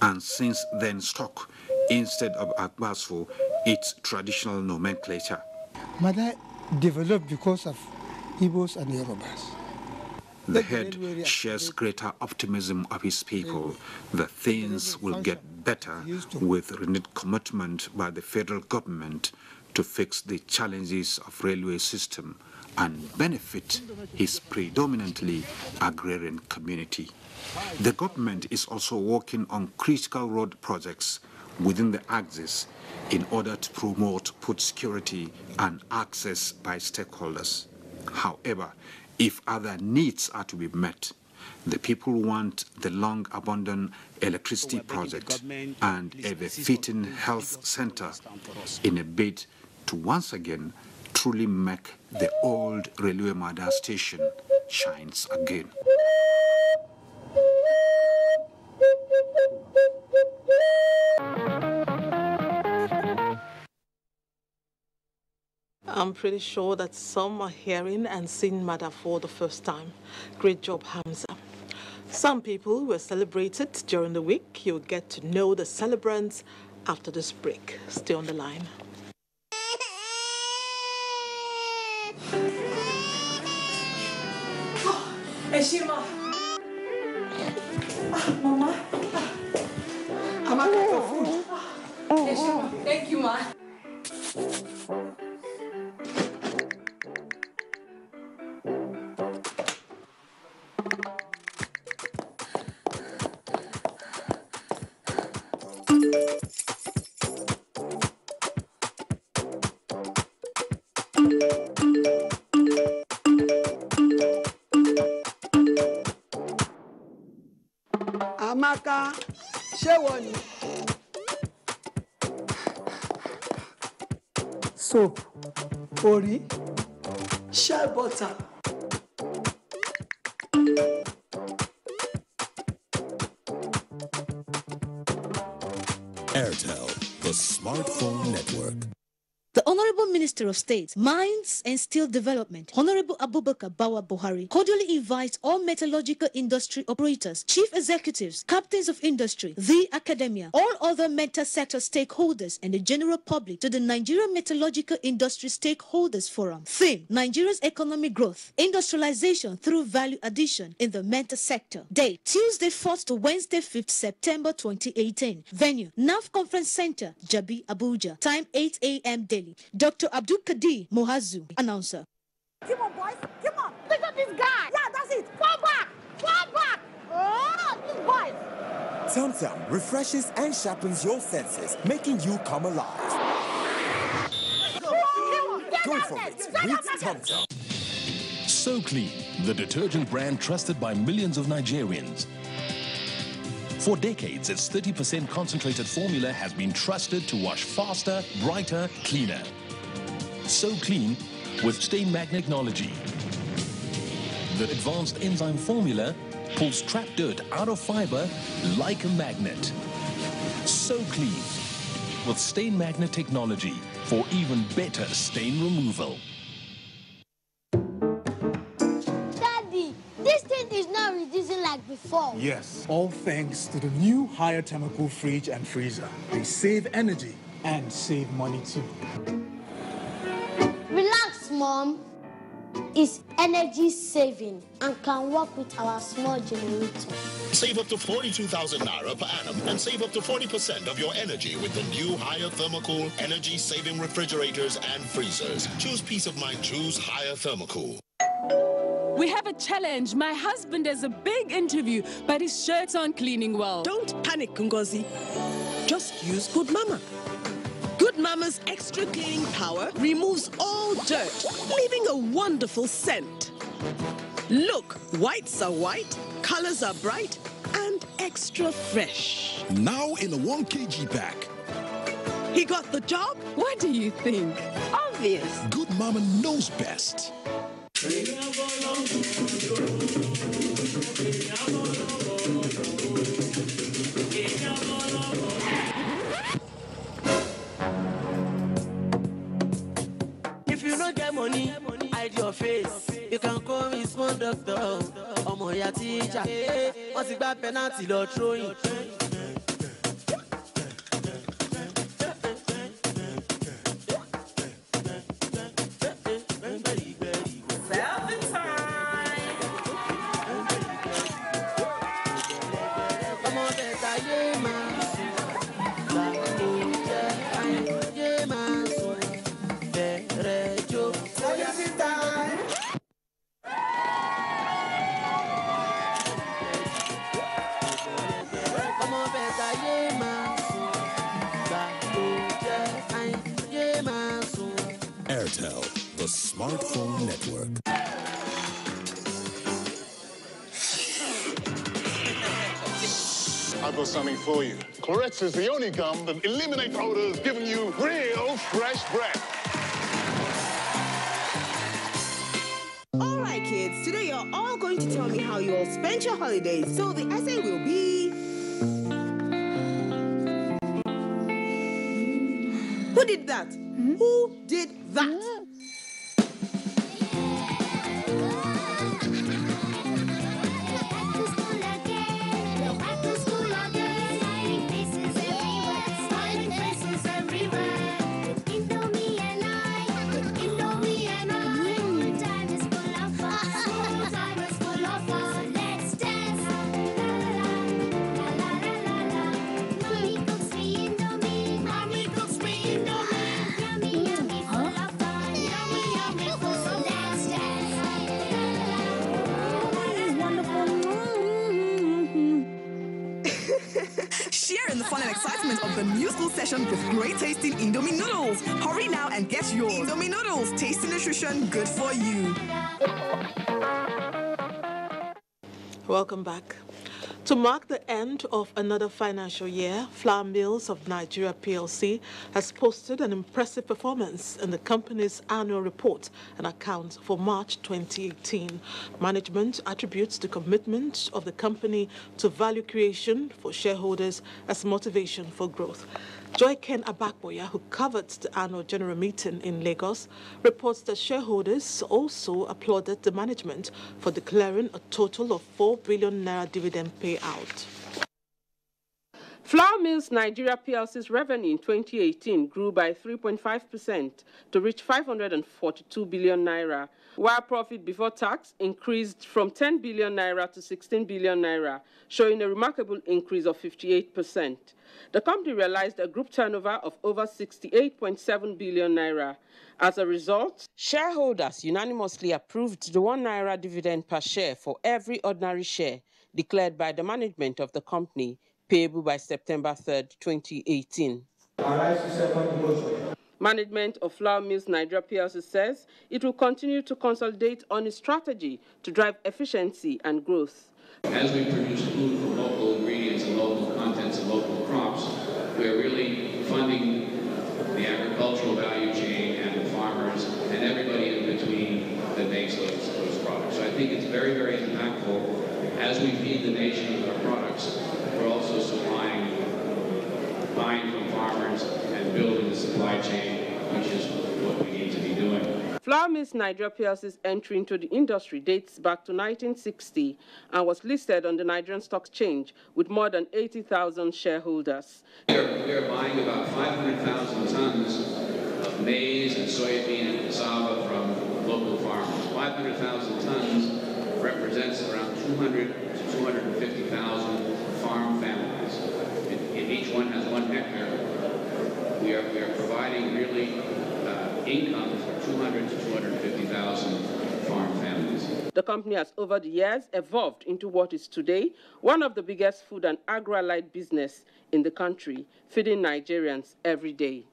and since then stuck instead of Agbasu, its traditional nomenclature. Mada developed because of Igbos and Yorubas. The head shares greater optimism of his people that things will get better with renewed commitment by the federal government to fix the challenges of railway system and benefit his predominantly agrarian community. The government is also working on critical road projects within the axis in order to promote food security and access by stakeholders. However, if other needs are to be met, the people want the long-abandoned electricity project and a befitting health center in a bid to once again truly make the old railway Mada Station shines again. I'm pretty sure that some are hearing and seeing Mada for the first time. Great job, Hamza. Some people were celebrated during the week. You'll get to know the celebrants after this break. Stay on the line. Eshima. Mama. I'm out of food. Eshima. Thank you, Ma. Amaka, ṣé wọ ni? Soap, orí, shea butter. Airtel, the smartphone network. The Honorable Minister of State, Mines and Steel Development, Honorable Abubakar Bawa Buhari, cordially invites all metallurgical industry operators, chief executives, captains of industry, the academia, all other metal sector stakeholders, and the general public to the Nigerian Metallurgical Industry Stakeholders Forum. Theme: Nigeria's economic growth, industrialization through value addition in the metal sector. Date: Tuesday 4th to Wednesday 5th September 2018. Venue: NAF Conference Center, Jabi, Abuja. Time 8 a.m. daily. Dr. Abdul Kadir Mohazu, announcer. Come on, boys. Come on. Look at this guy. Yeah, that's it. Fall back. Fall back. Oh, these boys. TomTom refreshes and sharpens your senses, making you come alive. Go for it with TomTom. So Clean, the detergent brand trusted by millions of Nigerians. For decades, its 30% concentrated formula has been trusted to wash faster, brighter, cleaner. So Clean with stain magnetechnology. The advanced enzyme formula pulls trapped dirt out of fiber like a magnet. So Clean with stain magnet technology for even better stain removal. Is not reducing like before. Yes, all thanks to the new higher thermal fridge and freezer. They save energy and save money too. Mom, is energy saving and can work with our small generator. Save up to 42,000 naira per annum and save up to 40% of your energy with the new higher thermocool energy saving refrigerators and freezers. Choose peace of mind. Choose higher thermocool. We have a challenge. My husband has a big interview, but his shirts aren't cleaning well. Don't panic, Ngozi. Just use Good Mama. Good Mama's extra cleaning power removes all dirt, leaving a wonderful scent. Look, whites are white, colors are bright, and extra fresh. Now in a 1 kg pack. He got the job? What do you think? Obvious. Good Mama knows best. If you don't get money, hide your face. You can call me small doctor. Omo ya teacher. What's the bad penalty you're throwing? Airtel, the smartphone network. I've got something for you. Clorex is the only gum that eliminates odors, giving you real fresh breath. All right, kids. Today you're all going to tell me how you all spent your holidays. So the essay will be... Who did that? Who did that? Share in the fun and excitement of the new school session with great tasting Indomie noodles. Hurry now and get yours. Indomie noodles, tasty nutrition, good for you. Welcome back. To mark the end of another financial year, Flour Mills of Nigeria PLC has posted an impressive performance in the company's annual report and accounts for March 2018. Management attributes the commitment of the company to value creation for shareholders as motivation for growth. Joy Ken Abakboya, who covered the annual general meeting in Lagos, reports that shareholders also applauded the management for declaring a total of 4 billion naira dividend payout. Flour Mills Nigeria PLC's revenue in 2018 grew by 3.5% to reach 542 billion naira, while profit before tax increased from 10 billion naira to 16 billion naira, showing a remarkable increase of 58%. The company realized a group turnover of over 68.7 billion naira. As a result, shareholders unanimously approved the 1 naira dividend per share for every ordinary share declared by the management of the company, payable by September 3rd, 2018. Management of Flour Mills Nigeria PLC says it will continue to consolidate on its strategy to drive efficiency and growth. As we produce food from local ingredients and local contents and local crops, we are really funding the agricultural value chain and the farmers and everybody in between that makes those products. So I think it's very, very impactful. As we feed the nation with our products, we're also supplying, buying from farmers and building the supply chain, which is what we need to be doing. Flour Mills Nigeria PLC's entry into the industry dates back to 1960 and was listed on the Nigerian Stock Exchange with more than 80,000 shareholders. We are buying about 500,000 tons of maize and soybean and cassava from local farmers. 500,000 tons represents around 200 to 250,000 farm families. If each one has 1 hectare, we are providing really income for 200 to 250,000 farm families. The company has over the years evolved into what is today one of the biggest food and agri-allied business in the country, feeding Nigerians every day.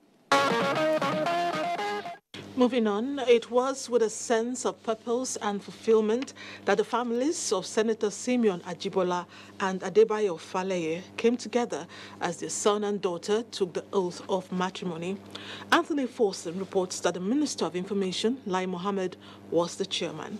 Moving on, it was with a sense of purpose and fulfillment that the families of Senator Simeon Ajibola and Adebayo Faleye came together as their son and daughter took the oath of matrimony. Anthony Forson reports that the Minister of Information, Lai Mohammed, was the chairman.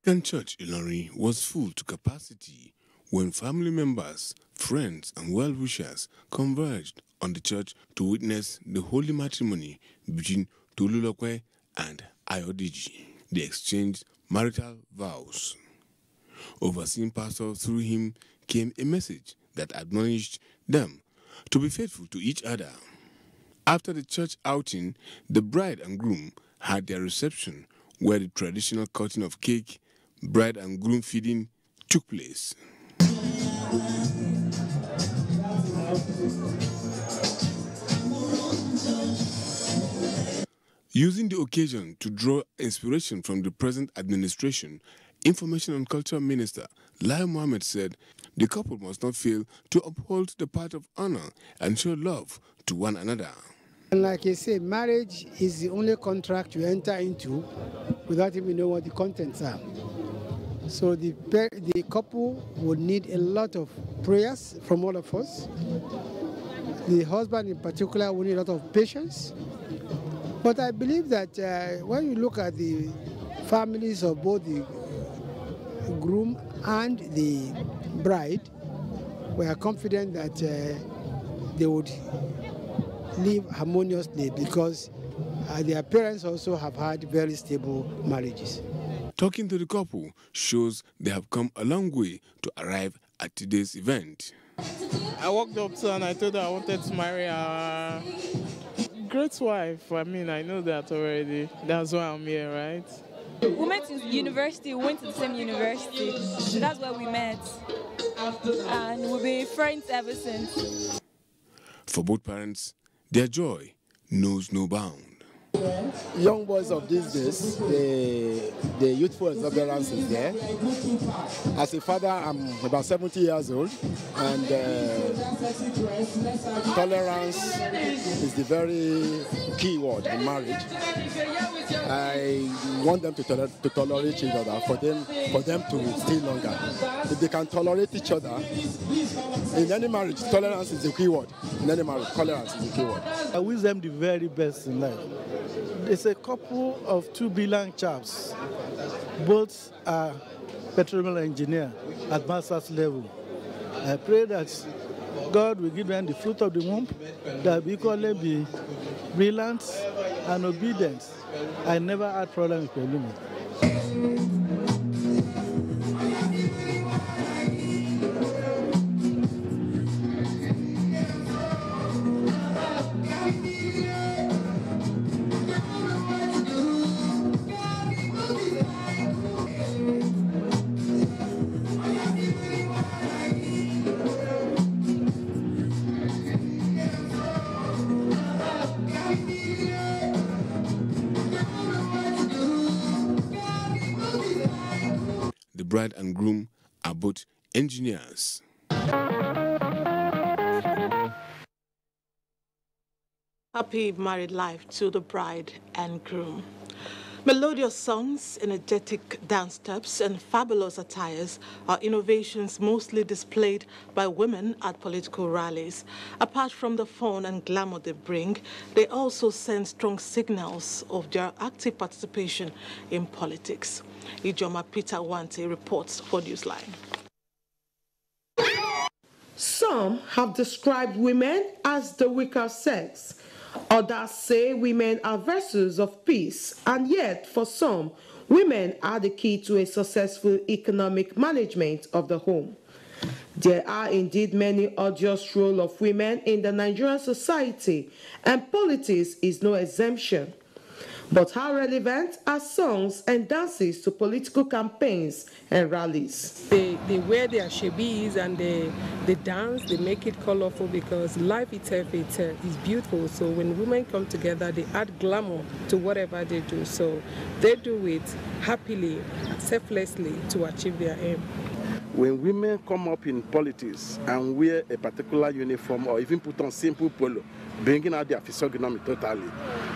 The church Ilorin was full to capacity when family members, friends and well-wishers converged on the church to witness the holy matrimony between Tululokwe and Ayodiji. They exchanged marital vows. Overseeing pastor through him came a message that admonished them to be faithful to each other. After the church outing, the bride and groom had their reception where the traditional cutting of cake, bride and groom feeding took place. Using the occasion to draw inspiration from the present administration, Information and Culture Minister Lai Mohammed said the couple must not fail to uphold the path of honor and show love to one another. And like I say, marriage is the only contract you enter into without even knowing what the contents are. So the couple would need a lot of prayers from all of us. The husband in particular will need a lot of patience. But I believe that when you look at the families of both the groom and the bride, we are confident that they would live harmoniously because their parents also have had very stable marriages. Talking to the couple shows they have come a long way to arrive at today's event. I walked up to her and I told her I wanted to marry her. Great wife. I mean, I know that already. That's why I'm here, right? We met in university. We went to the same university. So that's where we met. And we'll be friends ever since. For both parents, their joy knows no bound. Young boys of these days, the youthful exuberance is there. As a father, I'm about 70 years old, and tolerance is the very key word in marriage. I want them to tolerate each other, for them to stay longer. If they can tolerate each other, in any marriage, tolerance is the key word. In any marriage, tolerance is the key word. I wish them the very best in life. It's a couple of 2 brilliant chaps. Both are petroleum engineer at master's level. I pray that God will give them the fruit of the womb, that will equally be brilliant and obedient. I never had problems with Pelumi. The bride and groom are both engineers. Happy married life to the bride and groom. Melodious songs, energetic dance steps, and fabulous attires are innovations mostly displayed by women at political rallies. Apart from the fun and glamour they bring, they also send strong signals of their active participation in politics. Ijoma Peter Wante reports for Newsline. Some have described women as the weaker sex. Others say women are vessels of peace, and yet, for some, women are the key to a successful economic management of the home. There are indeed many odious roles of women in the Nigerian society, and politics is no exemption. But how relevant are songs and dances to political campaigns and rallies? They wear their shebis and they dance, they make it colorful because life itself is beautiful. So when women come together, they add glamour to whatever they do. So they do it happily, selflessly to achieve their aim. When women come up in politics and wear a particular uniform or even put on simple polo, bringing out their physiognomy totally,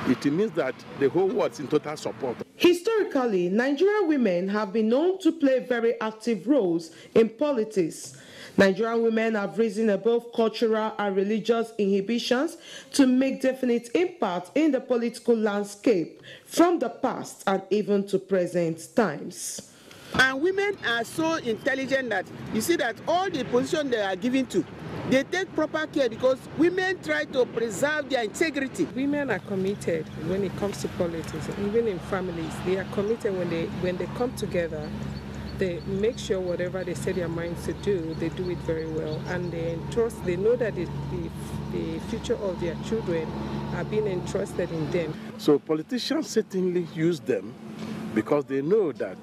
it means that the whole world is in total support. Historically, Nigerian women have been known to play very active roles in politics. Nigerian women have risen above cultural and religious inhibitions to make definite impact in the political landscape from the past and even to present times. And women are so intelligent that you see that all the positions they are given to, they take proper care because women try to preserve their integrity. Women are committed when it comes to politics, even in families. They are committed when they come together. They make sure whatever they set their minds to do, they do it very well. And they entrust, they know that the future of their children are being entrusted in them. So politicians certainly use them because they know that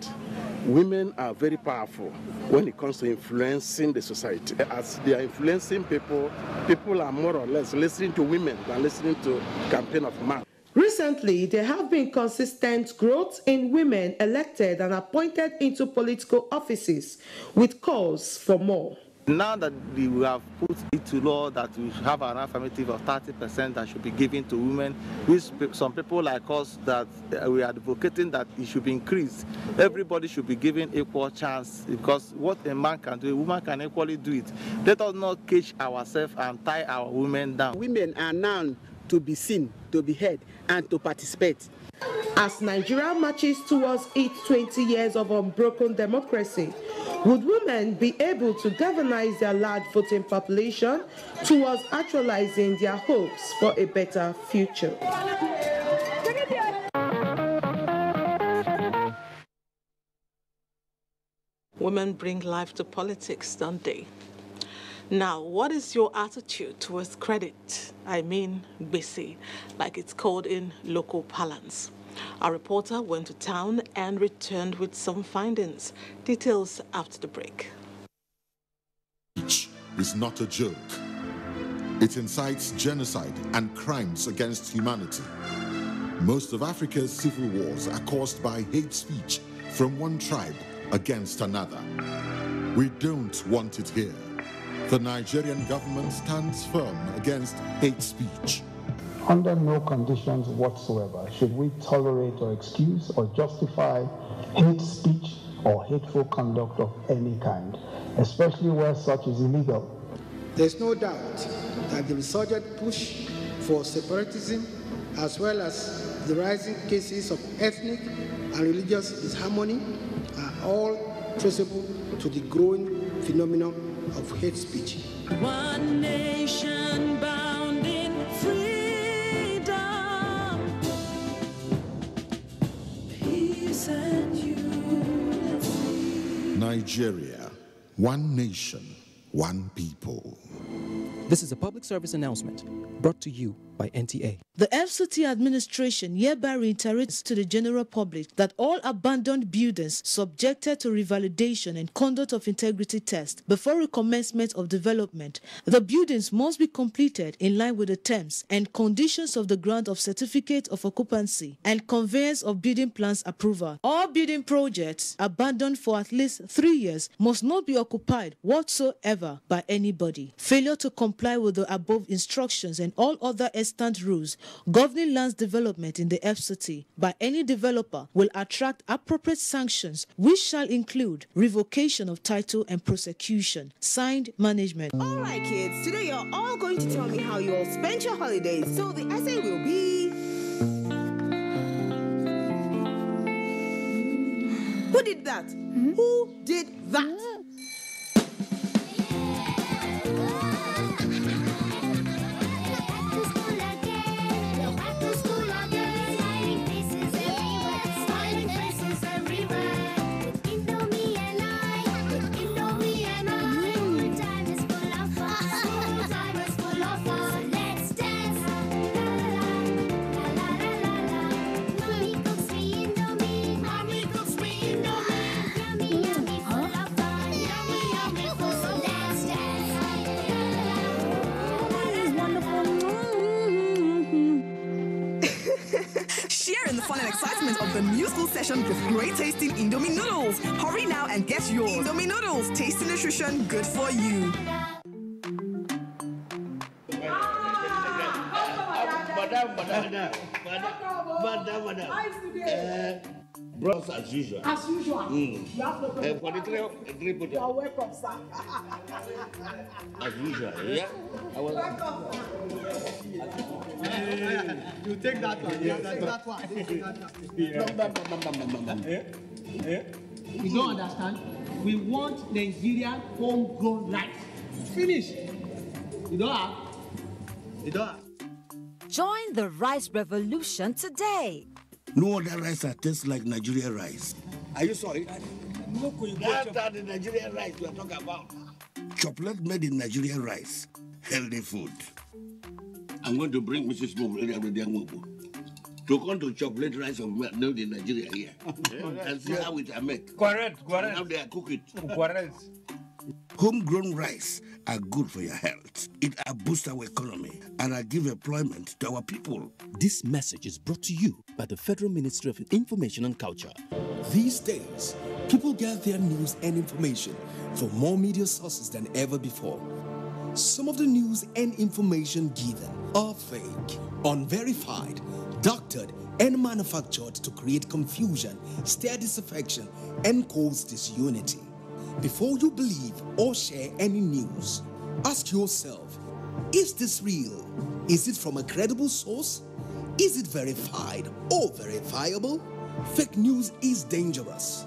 women are very powerful when it comes to influencing the society. As they are influencing people, people are more or less listening to women than listening to campaign of men. Recently, there have been consistent growth in women elected and appointed into political offices, with calls for more. Now that we have put it to law that we have an affirmative of 30% that should be given to women, which some people like us that we are advocating that it should be increased. Everybody should be given equal chance because what a man can do, a woman can equally do it. Let us not cage ourselves and tie our women down. Women are now to be seen, to be heard, and to participate. As Nigeria marches towards its 20 years of unbroken democracy, would women be able to galvanize their large voting population towards actualizing their hopes for a better future? Women bring life to politics, don't they? Now, what is your attitude towards credit? I mean, gbese, like it's called in local parlance. Our reporter went to town and returned with some findings. Details after the break. Is not a joke. It incites genocide and crimes against humanity. Most of Africa's civil wars are caused by hate speech from one tribe against another. We don't want it here. The Nigerian government stands firm against hate speech. Under no conditions whatsoever should we tolerate or excuse or justify hate speech or hateful conduct of any kind, especially where such is illegal. There's no doubt that the resurgent push for separatism, as well as the rising cases of ethnic and religious disharmony, are all traceable to the growing phenomenon of hate speech. One nation bound in freedom, peace and unity. Nigeria, one nation, one people. This is a public service announcement brought to you by NTA. The FCT administration hereby reiterates to the general public that all abandoned buildings subjected to revalidation and conduct of integrity test before recommencement of development, the buildings must be completed in line with the terms and conditions of the grant of certificate of occupancy and conveyance of building plans approval. All building projects abandoned for at least 3 years must not be occupied whatsoever by anybody. Failure to comply with the above instructions and all other extant rules governing lands development in the FCT by any developer will attract appropriate sanctions, which shall include revocation of title and prosecution. Signed, management. All right, kids, today you're all going to tell me how you all spent your holidays. So the essay will be... Who did that? Who did that? the new school session with great tasting Indomie noodles. Hurry now and get yours. Indomie noodles, tasty nutrition, good for you. Madam. Bros as usual. As usual. You have no problem. For the three put You are welcome, sir. As usual, yeah? You take that one. You take that one. You don't understand? We want Nigerian homegrown rice. Finish. You don't have? You don't have? Join the rice revolution today. No other rice that tastes like Nigerian rice. Are you sorry? That's the Nigerian rice we are talking about. Chocolate made in Nigerian rice. Healthy food. I'm going to bring Mrs. Mobo to come to chocolate rice of made in Nigeria here. And see how it are made. Correct. How they are cook it. Correct. Homegrown rice are good for your health. It boosts our economy and give employment to our people. This message is brought to you by the Federal Ministry of Information and Culture. These days, people get their news and information from more media sources than ever before. Some of the news and information given are fake, unverified, doctored, and manufactured to create confusion, stir disaffection, and cause disunity. Before you believe or share any news, ask yourself, is this real? Is it from a credible source? Is it verified or verifiable? Fake news is dangerous.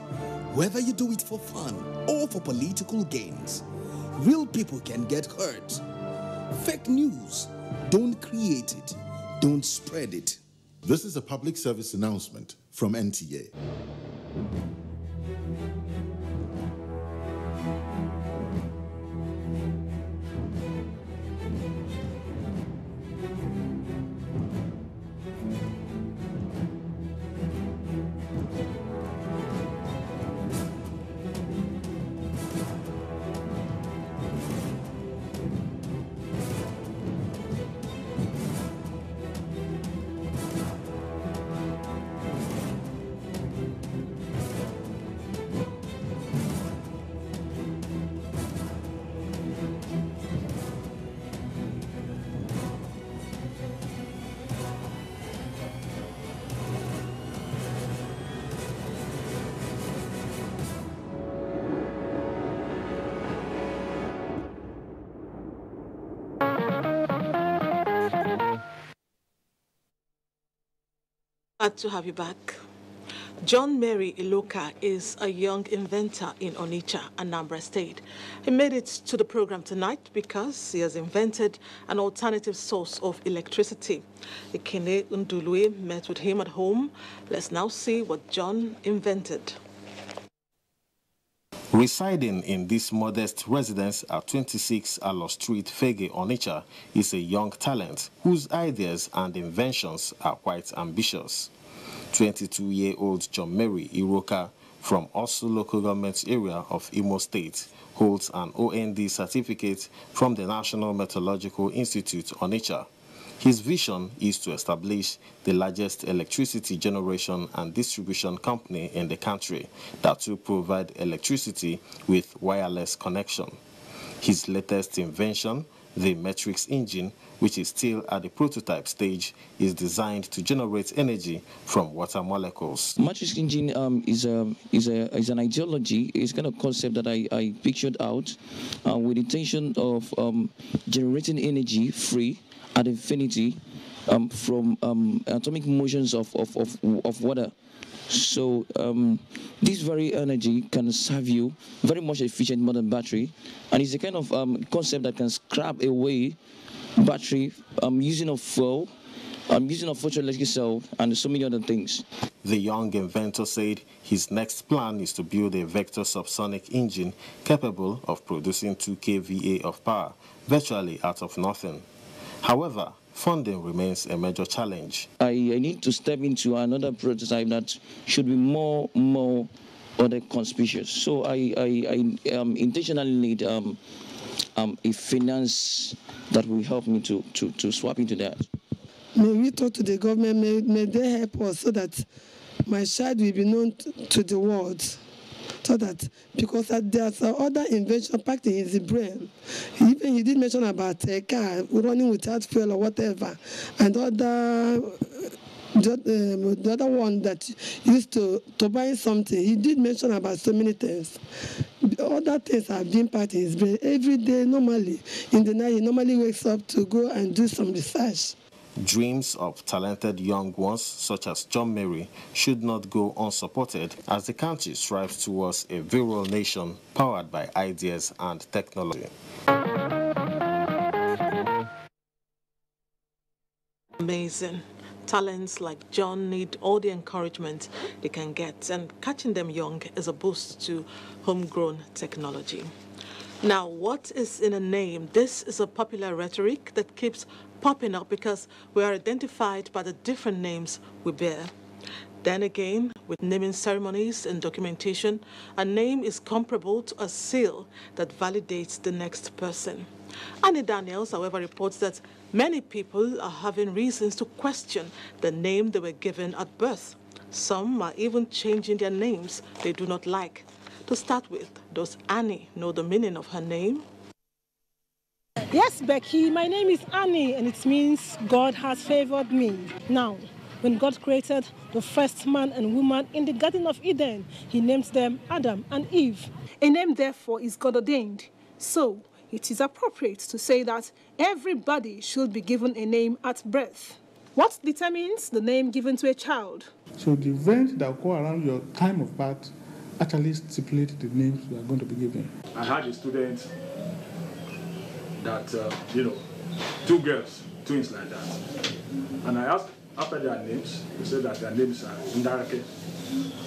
Whether you do it for fun or for political gains, real people can get hurt. Fake news, don't create it, don't spread it. This is a public service announcement from NTA. Glad to have you back. John Mary Iloka is a young inventor in Onitsha, Anambra State. He made it to the program tonight because he has invented an alternative source of electricity. Ikene Undulue met with him at home. Let's now see what John invented. Residing in this modest residence at 26 Alo Street, Fege, Onitsha, is a young talent whose ideas and inventions are quite ambitious. 22-year-old John Mary Iroka from Osu local government area of Imo State holds an OND certificate from the National Meteorological Institute, Onitsha. His vision is to establish the largest electricity generation and distribution company in the country that will provide electricity with wireless connection. His latest invention, the Matrix engine, which is still at the prototype stage, is designed to generate energy from water molecules. Matrix engine is an ideology. It's kind of concept that I pictured out with the intention of generating energy free at infinity from atomic motions of water. So this very energy can serve you very much efficient more than battery, and it's a kind of concept that can scrap away battery using of fuel, using of photoelectric cell, and so many other things. The young inventor said his next plan is to build a vector subsonic engine capable of producing 2 kVA of power virtually out of nothing. However, funding remains a major challenge. I need to step into another prototype that should be more other conspicuous. So I intentionally need a finance that will help me to swap into that. May we talk to the government, may they help us so that my child will be known to the world. So that, because there's other invention packed in his brain. Even he did mention about a car running without fuel or whatever, and the other one that used to buy something. He did mention about so many things. Other things have been part in his brain. Every day, normally, in the night, he normally wakes up to go and do some research. Dreams of talented young ones, such as John Mary, should not go unsupported as the country strives towards a virile nation powered by ideas and technology. Amazing. Talents like John need all the encouragement they can get, and catching them young is a boost to homegrown technology. Now, what is in a name? This is a popular rhetoric that keeps popping up because we are identified by the different names we bear. Then again, with naming ceremonies and documentation, a name is comparable to a seal that validates the next person. Annie Daniels, however, reports that many people are having reasons to question the name they were given at birth. Some are even changing their names they do not like. To start with, does Annie know the meaning of her name? Yes, Becky, my name is Annie, and it means God has favored me. Now, when God created the first man and woman in the Garden of Eden, he named them Adam and Eve. A name, therefore, is God ordained. So, it is appropriate to say that everybody should be given a name at birth. What determines the name given to a child? So the events that go around your time of birth actually stipulate the names you are going to be given. I had a student that, two girls, twins like that. And I asked after their names, they said that their names are Ndarake.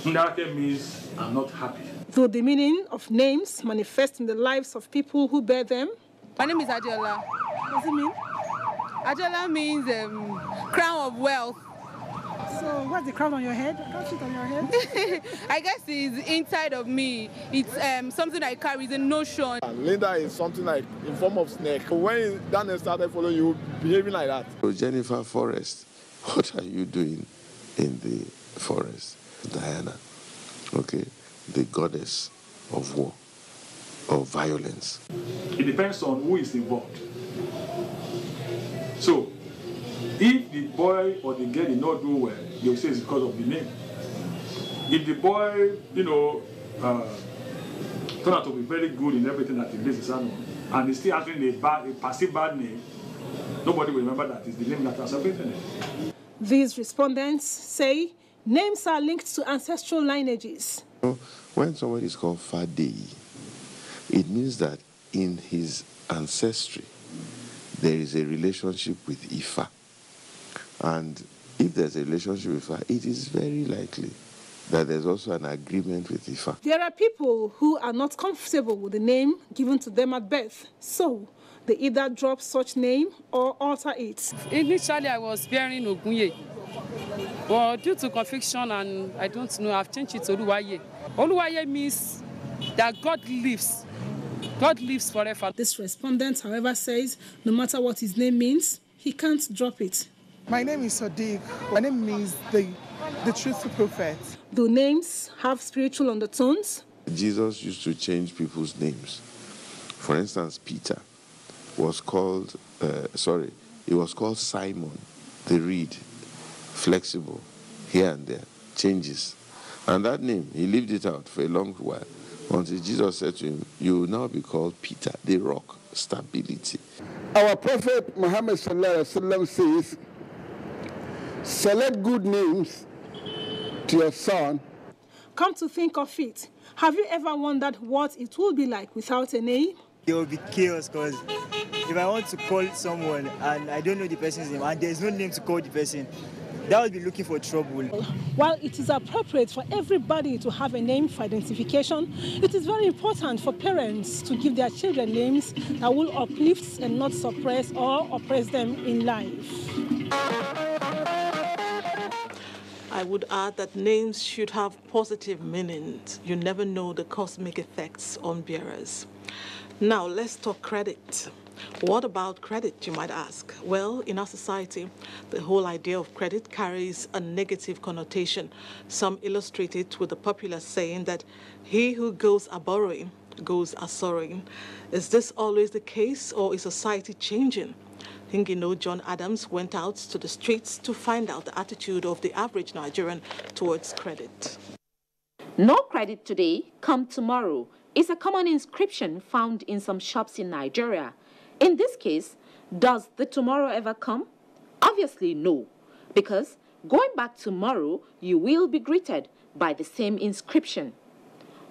Ndarake means I'm not happy. Though the meaning of names manifest in the lives of people who bear them. My name is Adiola. What does it mean? Adiola means crown of wealth. So what's the crown on your head? I can't see it on your head. I guess it's inside of me. It's something I carry, it's a notion. Linda is something like in form of snake. When Daniel started following you, behaving like that. So Jennifer Forrest, what are you doing in the forest? Diana, okay, the goddess of war, of violence. It depends on who is involved. So, if the boy or the girl did not do well, they'll say it's because of the name. If the boy, turn out to be very good in everything that he lays his hand on, and he's still having a passive bad name, nobody will remember that it's the name that has separated him. These respondents say names are linked to ancestral lineages. When somebody is called Fadei, it means that in his ancestry, there is a relationship with Ifa. And if there's a relationship with Ifa, it is very likely that there's also an agreement with Ifa. There are people who are not comfortable with the name given to them at birth. So they either drop such name or alter it. Initially, I was bearing Ogunye. But due to conviction and I don't know, I've changed it to Oluwaye. Oluwaye means that God lives. God lives forever. This respondent, however, says no matter what his name means, he can't drop it. My name is Sadiq. My name means the truthful prophet. Do names have spiritual undertones? Jesus used to change people's names. For instance, Peter was called, he was called Simon, the reed, flexible, here and there, changes. And that name, he lived it out for a long while until Jesus said to him, you will now be called Peter, the rock, stability. Our Prophet Muhammad says, select good names to your son. Come to think of it, have you ever wondered what it would be like without a name? There will be chaos because if I want to call someone and I don't know the person's name and there's no name to call the person, that would be looking for trouble. While it is appropriate for everybody to have a name for identification, it is very important for parents to give their children names that will uplift and not suppress or oppress them in life. I would add that names should have positive meanings. You never know the cosmic effects on bearers. Now, let's talk credit. What about credit, you might ask? Well, in our society, the whole idea of credit carries a negative connotation. Some illustrate it with the popular saying that he who goes a-borrowing goes a-sorrowing. Is this always the case, or is society changing? John Adams went out to the streets to find out the attitude of the average Nigerian towards credit. No credit today, come tomorrow is a common inscription found in some shops in Nigeria. In this case, does the tomorrow ever come? Obviously no, because going back tomorrow, you will be greeted by the same inscription.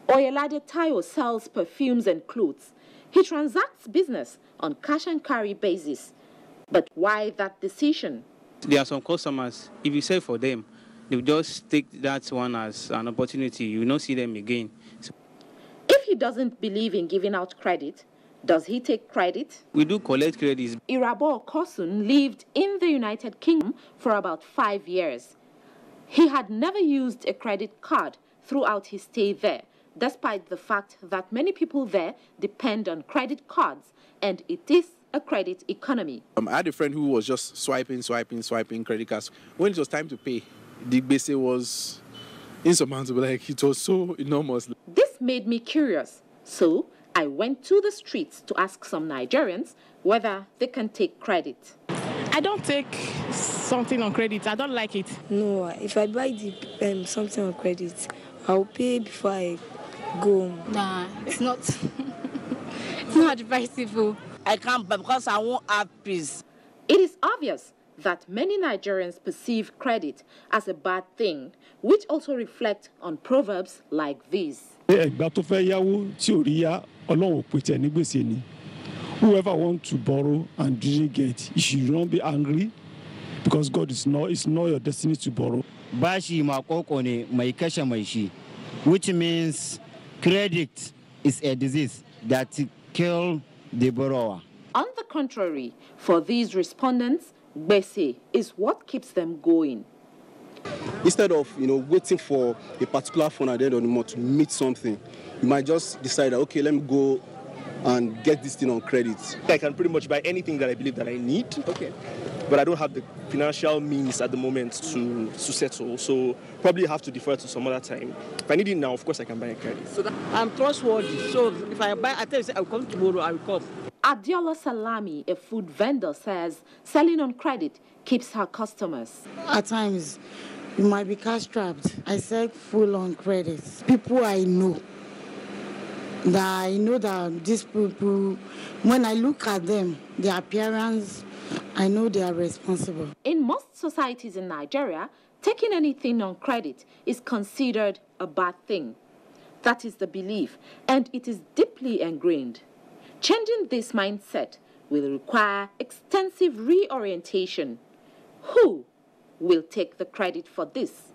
Oyelade Tayo sells perfumes and clothes. He transacts business on cash and carry basis. But why that decision? There are some customers, if you sell for them, they will just take that one as an opportunity. You will not see them again. If he doesn't believe in giving out credit, does he take credit? We do collect credits. Irabo Kosun lived in the United Kingdom for about 5 years. He had never used a credit card throughout his stay there, despite the fact that many people there depend on credit cards, and it is a credit economy. I had a friend who was just swiping credit cards. When it was time to pay, the base was insurmountable. Like, it was so enormous. This made me curious, so I went to the streets to ask some Nigerians whether they can take credit. I don't take something on credit. I don't like it. No, if I buy something on credit, I'll pay before I go. Nah, it's not. It's not advisable. I can't buy because I won't have peace. It is obvious that many Nigerians perceive credit as a bad thing, which also reflect on proverbs like these. Whoever wants to borrow and didn't get, you should not be angry, because God it's not your destiny to borrow. Which means credit is a disease that kills the borrower. On the contrary, for these respondents, Bese is what keeps them going. Instead of waiting for a particular phone at the end of the month to meet something, you might just decide, okay, let me go and get this thing on credit. I can pretty much buy anything that I believe that I need. Okay. But I don't have the financial means at the moment to settle, so probably have to defer to some other time. If I need it now, of course I can buy a credit. So I'm trustworthy, so if I buy, I tell you, I'll come tomorrow, I will come. Adiola Salami, a food vendor, says selling on credit keeps her customers. At times, you might be cash-strapped. I sell full on credit. People I know, that these people, when I look at them, their appearance, I know they are responsible. In most societies in Nigeria, taking anything on credit is considered a bad thing. That is the belief, and it is deeply ingrained. Changing this mindset will require extensive reorientation. Who will take the credit for this?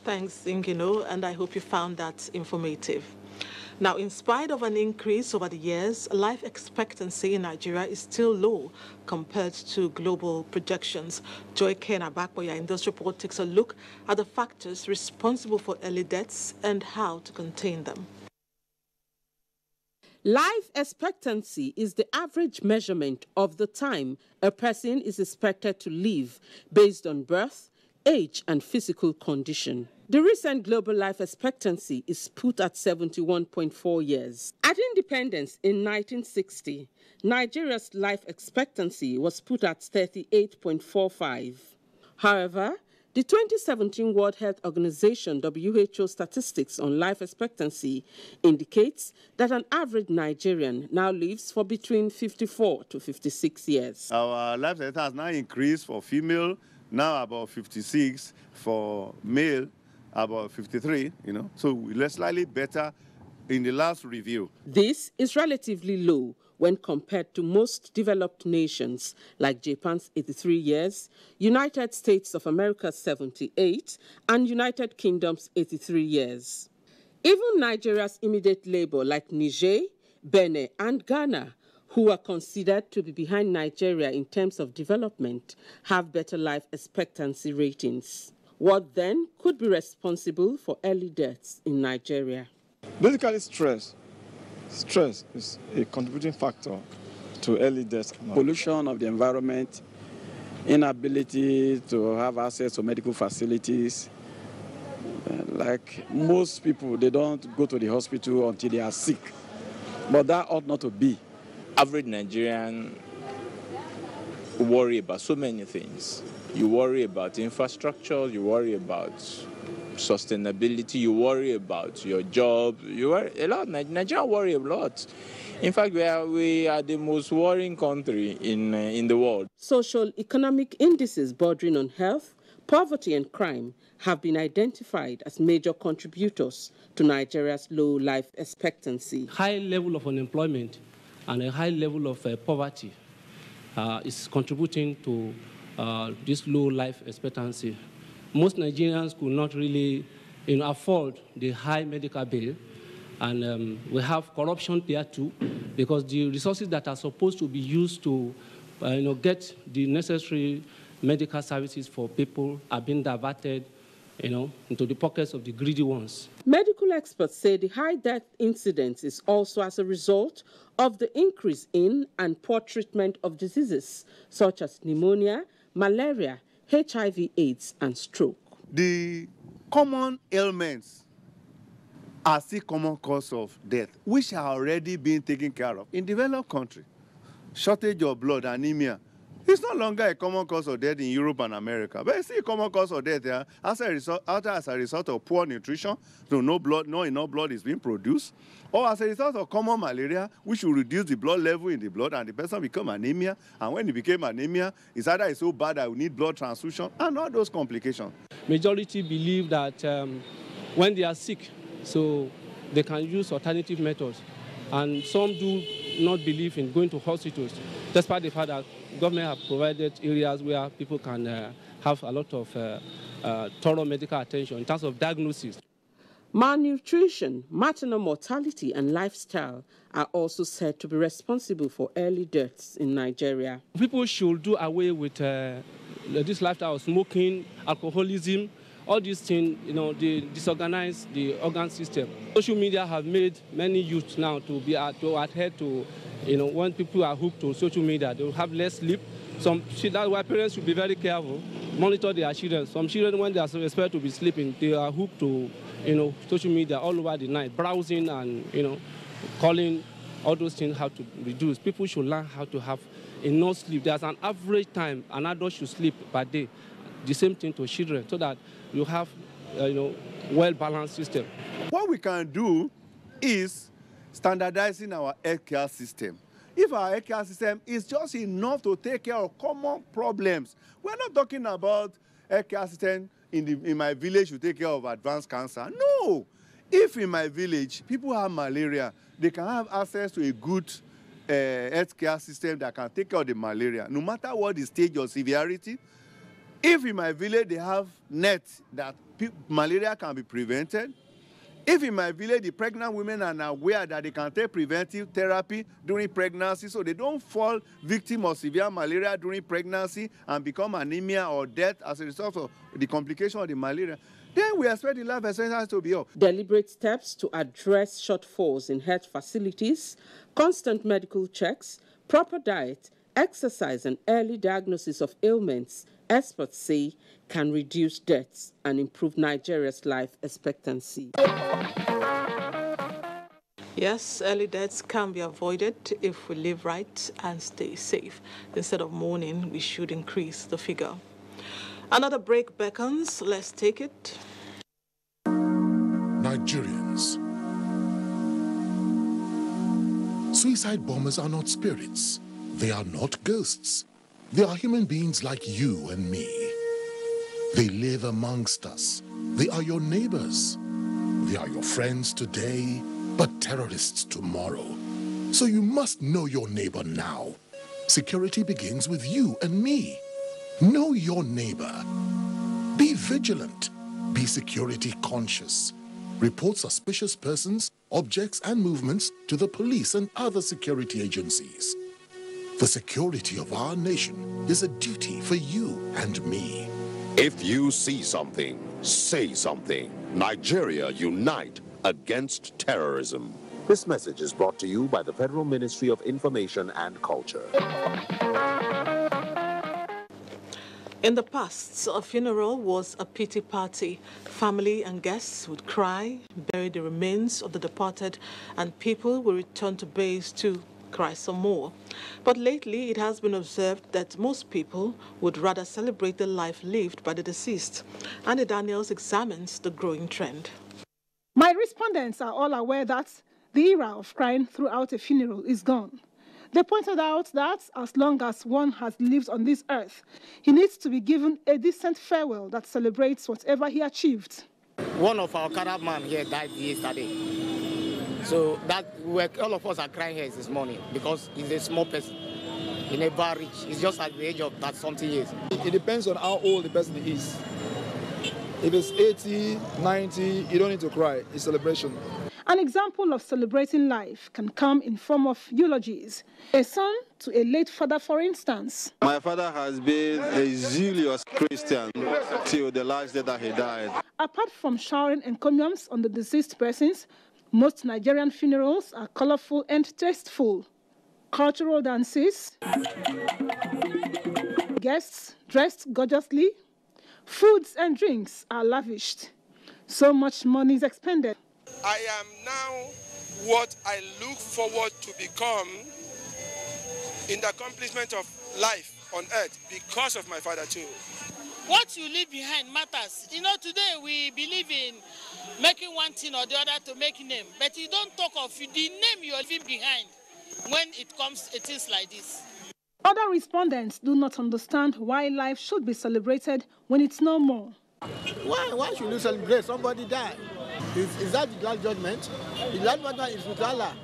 Thanks, Ingino, and I hope you found that informative. Now, in spite of an increase over the years, life expectancy in Nigeria is still low compared to global projections. Joy Ken Abakboya in this report takes a look at the factors responsible for early deaths and how to contain them. Life expectancy is the average measurement of the time a person is expected to live based on birth, age, and physical condition. The recent global life expectancy is put at 71.4 years. At independence in 1960, Nigeria's life expectancy was put at 38.45. However, the 2017 World Health Organization WHO statistics on life expectancy indicates that an average Nigerian now lives for between 54 to 56 years. Our life expectancy has now increased for female, now about 56, for male, about 53, So we're slightly better in the last review. This is relatively low when compared to most developed nations like Japan's 83 years, United States of America's 78, and United Kingdom's 83 years. Even Nigeria's immediate neighbor like Niger, Benin, and Ghana, who are considered to be behind Nigeria in terms of development, have better life expectancy ratings. What then could be responsible for early deaths in Nigeria? Basically stress. Stress is a contributing factor to early death. Pollution of the environment, inability to have access to medical facilities. Like most people, they don't go to the hospital until they are sick. But that ought not to be. Average Nigerian worry about so many things. You worry about infrastructure, you worry about sustainability, you worry about your job, you worry a lot. Nigerians worry a lot. In fact, we are the most worrying country in the world. Social economic indices bordering on health, poverty and crime have been identified as major contributors to Nigeria's low life expectancy. High level of unemployment and a high level of poverty is contributing to this low life expectancy. Most Nigerians could not really afford the high medical bill, and we have corruption there too, because the resources that are supposed to be used to get the necessary medical services for people are being diverted into the pockets of the greedy ones. Medical experts say the high death incidence is also as a result of the increase in and poor treatment of diseases such as pneumonia, malaria, HIV/AIDS, and stroke. The common ailments are still common cause of death, which are already being taken care of in developed countries. Shortage of blood, anemia. It's no longer a common cause of death in Europe and America, but it's still a common cause of death there as a result of poor nutrition, so no enough blood is being produced, or as a result of common malaria, which will reduce the blood level in the blood and the person become anemia, and when it became anemia, it's either it's so bad that we need blood transfusion and all those complications. Majority believe that when they are sick, so they can use alternative methods, and some do not believe in going to hospitals, despite the fact that government have provided areas where people can have a lot of thorough medical attention in terms of diagnosis. Malnutrition, maternal mortality, and lifestyle are also said to be responsible for early deaths in Nigeria. People should do away with this lifestyle of smoking, alcoholism, all these things, they disorganize the organ system. Social media have made many youths now to adhere to, when people are hooked to social media, they will have less sleep. That's why parents should be very careful, monitor their children. Some children, when they are expected to be sleeping, they are hooked to, social media all over the night, browsing and, calling. All those things have to reduce. People should learn how to have enough sleep. There's an average time an adult should sleep per day. The same thing to children, so that you have, well-balanced system. What we can do is standardizing our healthcare system. If our healthcare system is just enough to take care of common problems, we're not talking about healthcare system in my village to take care of advanced cancer. No! If in my village people have malaria, they can have access to a good healthcare system that can take care of the malaria, no matter what the stage or severity. If in my village they have nets that malaria can be prevented, if in my village the pregnant women are aware that they can take preventive therapy during pregnancy so they don't fall victim of severe malaria during pregnancy and become anemia or death as a result of the complication of the malaria, then we expect the life expectancy to be up. Deliberate steps to address shortfalls in health facilities, constant medical checks, proper diet, exercise, and early diagnosis of ailments, experts say, can reduce deaths and improve Nigeria's life expectancy. Yes, early deaths can be avoided if we live right and stay safe. Instead of mourning, we should increase the figure. Another break beckons. Let's take it. Nigerians. Suicide bombers are not spirits. They are not ghosts. They are human beings like you and me. They live amongst us. They are your neighbors. They are your friends today, but terrorists tomorrow. So you must know your neighbor now. Security begins with you and me. Know your neighbor. Be vigilant. Be security conscious. Report suspicious persons, objects, and movements to the police and other security agencies. The security of our nation is a duty for you and me. If you see something, say something. Nigeria unite against terrorism. This message is brought to you by the Federal Ministry of Information and Culture. In the past, a funeral was a pity party. Family and guests would cry, bury the remains of the departed, and people would return to base to cry some more. But lately, it has been observed that most people would rather celebrate the life lived by the deceased. Andy Daniels examines the growing trend. My respondents are all aware that the era of crying throughout a funeral is gone. They pointed out that as long as one has lived on this earth, he needs to be given a decent farewell that celebrates whatever he achieved. One of our caravan here died yesterday. So that all of us are crying here this morning because he's a small person. He never rich. He's just at the age of that something years. It depends on how old the person is. If it's 80, 90, you don't need to cry. It's celebration. An example of celebrating life can come in form of eulogies. A son to a late father, for instance. My father has been a zealous Christian till the last day that he died. Apart from showering encomiums on the deceased persons, most Nigerian funerals are colorful and tasteful. Cultural dances, guests dressed gorgeously, foods and drinks are lavished. So much money is expended. I am now what I look forward to become in the accomplishment of life on earth because of my father too. What you leave behind matters. You know, today we believe in making one thing or the other to make a name, but you don't talk of the name you are leaving behind when it comes to things like this. Other respondents do not understand why life should be celebrated when it's no more. Why should you celebrate? Somebody died. Is that the last judgment? The last judgment is with Allah.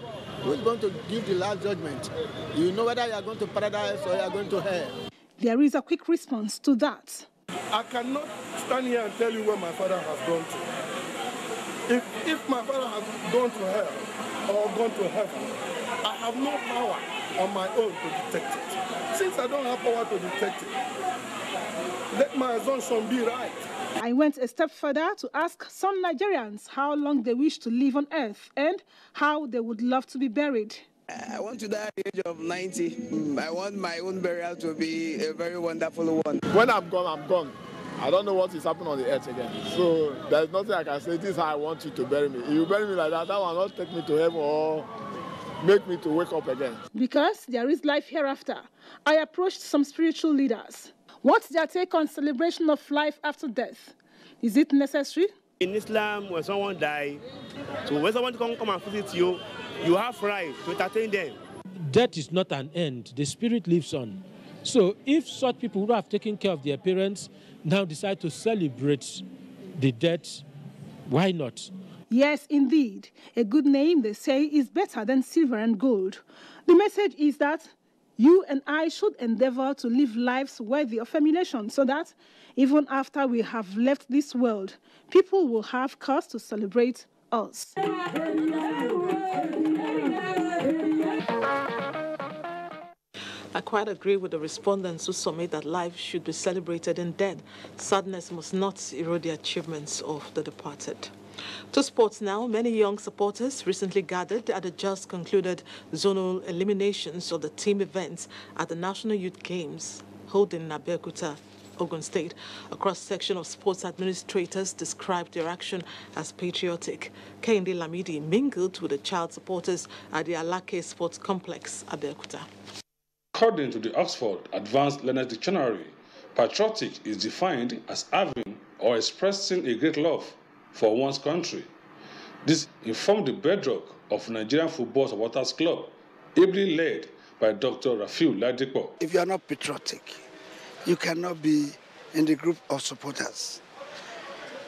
Who is going to give the last judgment? You know whether you are going to paradise or you are going to hell. There is a quick response to that. I cannot stand here and tell you where my father has gone to. If my father has gone to hell or gone to heaven, I have no power on my own to detect it. Since I don't have power to detect it, let my assumption be right. I went a step further to ask some Nigerians how long they wish to live on earth and how they would love to be buried. I want to die at the age of 90. I want my own burial to be a very wonderful one. When I'm gone, I'm gone. I don't know what is happening on the earth again. So there's nothing I can say, this is how I want you to bury me. If you bury me like that, that will not take me to heaven or make me to wake up again. Because there is life hereafter, I approached some spiritual leaders. What's their take on celebration of life after death? Is it necessary? In Islam, when someone dies, so when someone come and visit you, you have right to entertain them. Death is not an end. The spirit lives on. So if such people who have taken care of their parents now decide to celebrate the death, why not? Yes, indeed. A good name, they say, is better than silver and gold. The message is that you and I should endeavor to live lives worthy of emulation so that even after we have left this world, people will have cause to celebrate us. I quite agree with the respondents who submit that life should be celebrated in death. Sadness must not erode the achievements of the departed. To sports now, many young supporters recently gathered at the just concluded zonal eliminations of the team events at the National Youth Games held in Abuja, Ogun State. A cross-section of sports administrators described their action as patriotic. Kehinde Lamidi mingled with the child supporters at the Alake Sports Complex, Abuja. According to the Oxford Advanced Learners Dictionary, patriotic is defined as having or expressing a great love for one's country. This informed the bedrock of Nigerian Football Supporters Club, ably led by Dr. Rafiu Ladipo. If you are not patriotic, you cannot be in the group of supporters.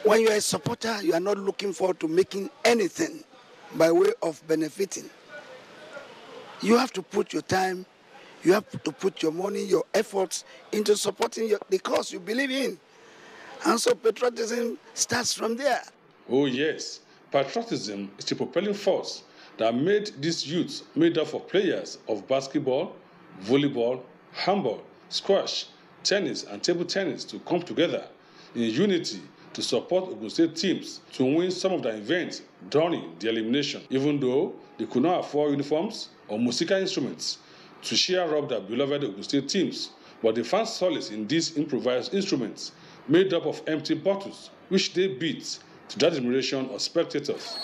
When you are a supporter, you are not looking forward to making anything by way of benefiting. You have to put your time, you have to put your money, your efforts into supporting the cause you believe in. And so patriotism starts from there. Oh yes, patriotism is the propelling force that made these youths made up of players of basketball, volleyball, handball, squash, tennis and table tennis to come together in unity to support Ogun State teams to win some of the events during the elimination, even though they could not afford uniforms or musical instruments to cheer up their beloved Ogun State teams. But they found solace in these improvised instruments made up of empty bottles, which they beat to the admiration of spectators.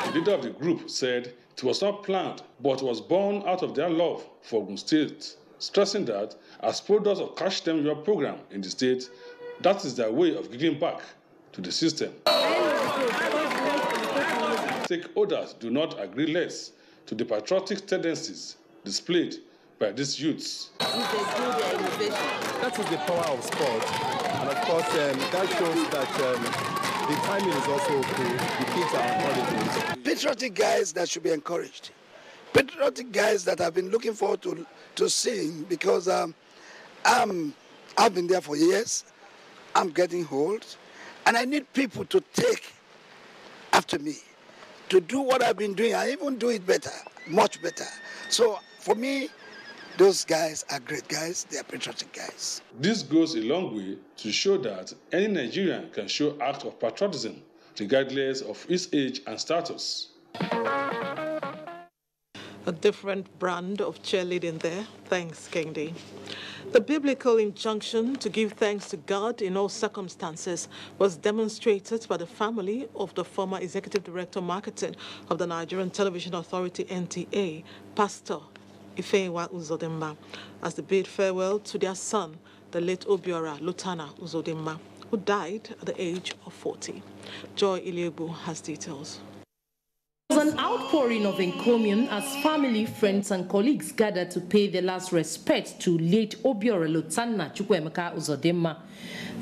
The leader of the group said it was not planned, but was born out of their love for Ogun State, stressing that as products of Cash Them Your program in the state, that is their way of giving back to the system. Stakeholders do not agree less to the patriotic tendencies displayed by these youths. That is the power of sport, and of course that shows that the timing is also okay. The kids are encouraged. Patriotic guys that should be encouraged. Patriotic guys that I've been looking forward to seeing, because I've been there for years. I'm getting old, and I need people to take after me, to do what I've been doing. I even do it better, much better. So for me, those guys are great guys. They are patriotic guys. This goes a long way to show that any Nigerian can show acts of patriotism, regardless of his age and status. A different brand of cheerleading there. Thanks, Kendi. The biblical injunction to give thanks to God in all circumstances was demonstrated by the family of the former Executive Director Marketing of the Nigerian Television Authority, NTA, Pastor Ifeanyi Uzodimma, as they bid farewell to their son, the late Obiora Lutana Uzodimma, who died at the age of 40. Joy Iliebu has details. It was an outpouring of encomium as family, friends, and colleagues gathered to pay their last respect to late Obiora Lutana Chukwuemeka Uzodimma.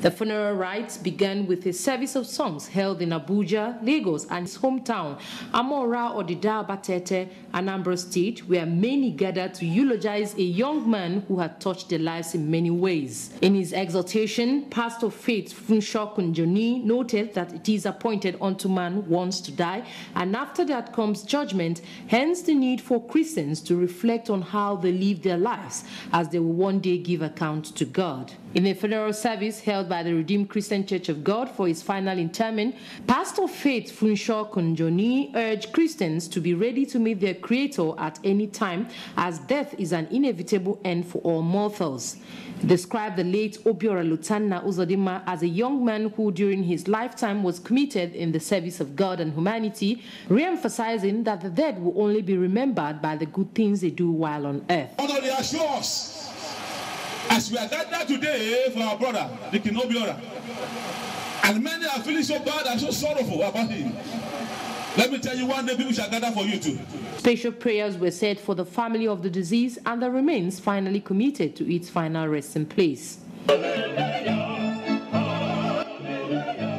The funeral rites began with a service of songs held in Abuja, Lagos, and his hometown, Amora Odida Batete, Anambra State, where many gathered to eulogize a young man who had touched their lives in many ways. In his exhortation, Pastor Faith Funsho Kunjoni noted that it is appointed unto man once to die, and after that comes judgment, hence the need for Christians to reflect on how they live their lives, as they will one day give account to God. In a funeral service held by the Redeemed Christian Church of God for his final interment, Pastor Faith Funsho Kunjoni urged Christians to be ready to meet their Creator at any time, as death is an inevitable end for all mortals. He described the late Obiora Lutana Uzodimma as a young man who during his lifetime was committed in the service of God and humanity, re-emphasizing that the dead will only be remembered by the good things they do while on earth. As we are gathered today for our brother, the King Obiora, and many are feeling so bad and so sorrowful about him. Let me tell you, one day people shall gather for you too. Special prayers were said for the family of the deceased, and the remains finally committed to its final resting place.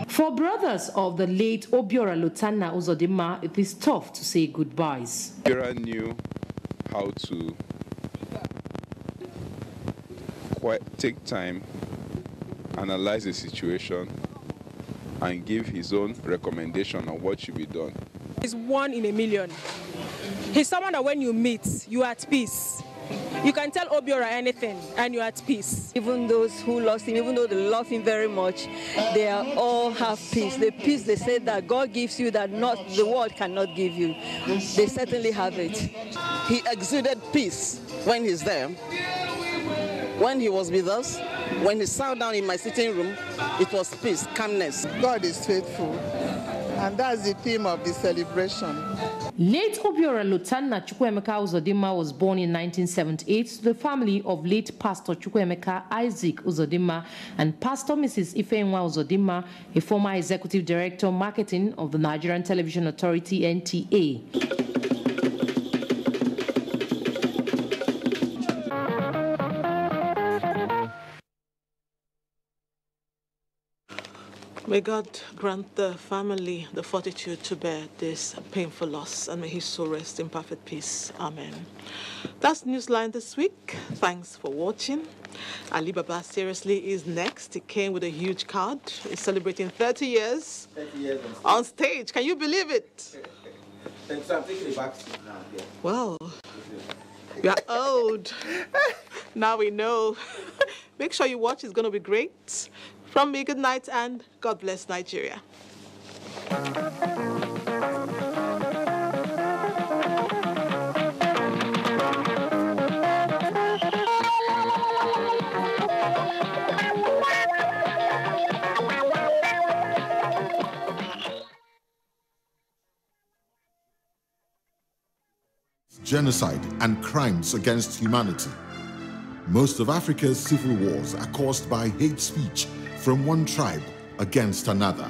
For brothers of the late Obiora Lutana Uzodimma, it is tough to say goodbyes. Obiora knew how to take time, analyze the situation, and give his own recommendation on what should be done. He's one in a million. He's someone that when you meet, you are at peace. You can tell Obiora anything and you're at peace. Even those who lost him, even though they love him very much, they are all have peace. The peace they say that God gives you that not the world cannot give you. They certainly have it. He exuded peace when he's there. When he was with us, when he sat down in my sitting room, it was peace, calmness. God is faithful, and that's the theme of the celebration. Late Obiora Lutana Chukwuemeka Uzodimma was born in 1978 to the family of late Pastor Chukwuemeka Isaac Uzodimma and Pastor Mrs. Ifeanyi Uzodimma, a former Executive Director Marketing of the Nigerian Television Authority, NTA. May God grant the family the fortitude to bear this painful loss, and may his soul rest in perfect peace. Amen. That's Newsline this week. Thanks for watching. Ali Baba Seriously is next. He came with a huge card. He's celebrating 30 years, on stage. Can you believe it? So I'm taking it back to now. Yeah. Well. You are old. Now we know. Make sure you watch. It's going to be great. From me, good night and God bless Nigeria. Genocide and crimes against humanity. Most of Africa's civil wars are caused by hate speech from one tribe against another.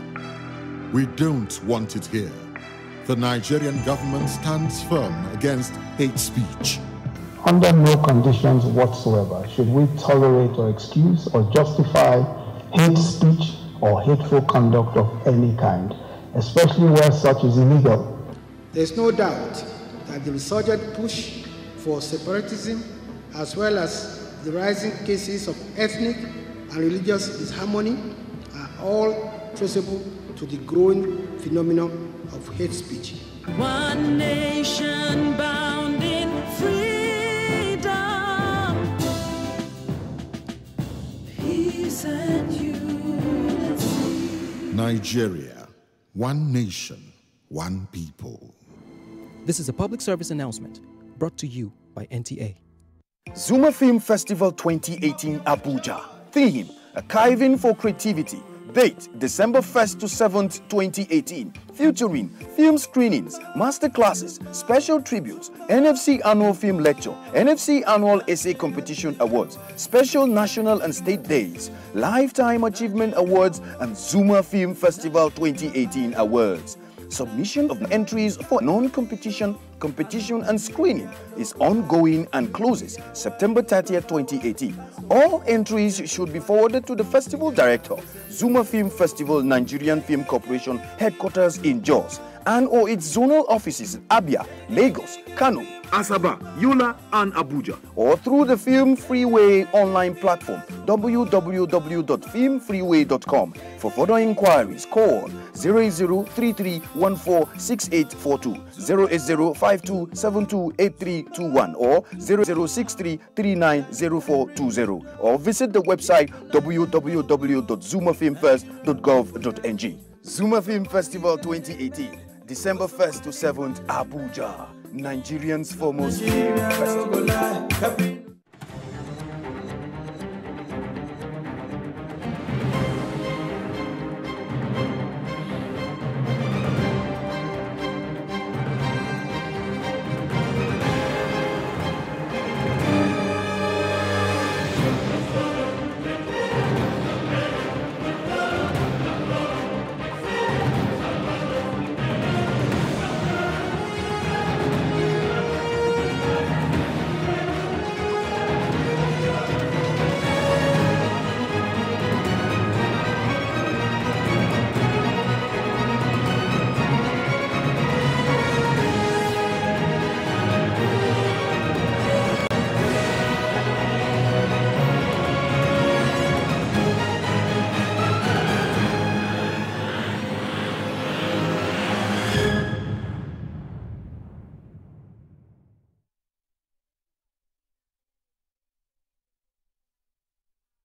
We don't want it here. The Nigerian government stands firm against hate speech. Under no conditions whatsoever should we tolerate or excuse or justify hate speech or hateful conduct of any kind, especially where such is illegal. There's no doubt that the resurgent push for separatism, as well as the rising cases of ethnic and religious disharmony, are all traceable to the growing phenomenon of hate speech. One nation bound in freedom, peace and unity. Nigeria, one nation, one people. This is a public service announcement brought to you by NTA. Zuma Film Festival 2018 Abuja. Theme: Archiving for Creativity. Date: December 1st to 7th, 2018. Featuring film screenings, masterclasses, special tributes, NFC Annual Film Lecture, NFC Annual Essay Competition Awards, special national and state days, Lifetime Achievement Awards, and Zuma Film Festival 2018 Awards. Submission of entries for non-competition, competition and screening is ongoing and closes September 30th, 2018. All entries should be forwarded to the festival director, Zuma Film Festival Nigerian Film Corporation, headquarters in Jos, and/or its zonal offices in Abia, Lagos, Kano, Asaba, Yola, and Abuja, or through the Film Freeway online platform, www.filmfreeway.com. For further inquiries, call 0033146842, 08052728321, or 0063390420, or visit the website www.zumafilmfest.gov.ng. Zuma Film Festival 2018, December 1st to 7th, Abuja, Nigerian's foremost film festival.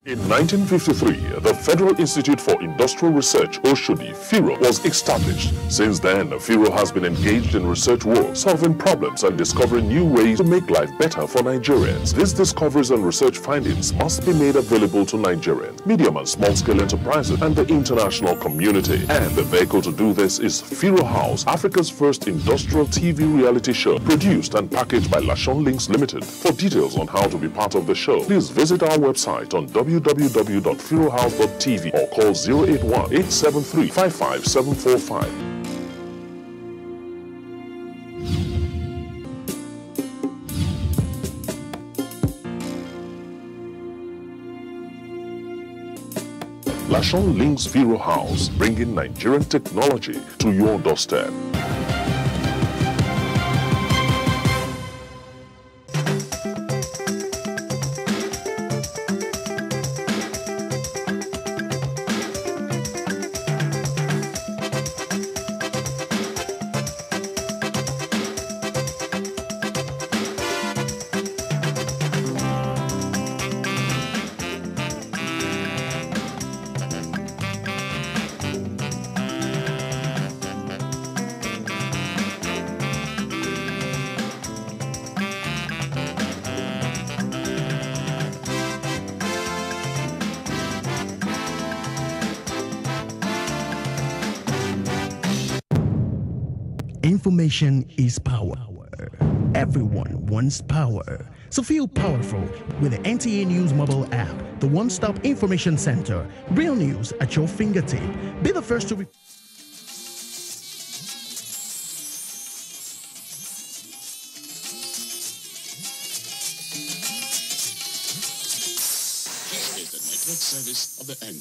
In 1953, the Federal Institute for Industrial Research, Oshodi, FIRO, was established. Since then, FIRO has been engaged in research work, solving problems and discovering new ways to make life better for Nigerians. These discoveries and research findings must be made available to Nigerians, medium and small-scale enterprises, and the international community. And the vehicle to do this is FIRO House, Africa's first industrial TV reality show, produced and packaged by Lashon Links Limited. For details on how to be part of the show, please visit our website on www.firohouse.tv or call 081-873-55745. Lashon Links FIRO House, bringing Nigerian technology to your doorstep. Information is power. Everyone wants power. So feel powerful with the NTA News mobile app, the one-stop information center. Real news at your fingertip. Be the first to... This is the network service of the NTA.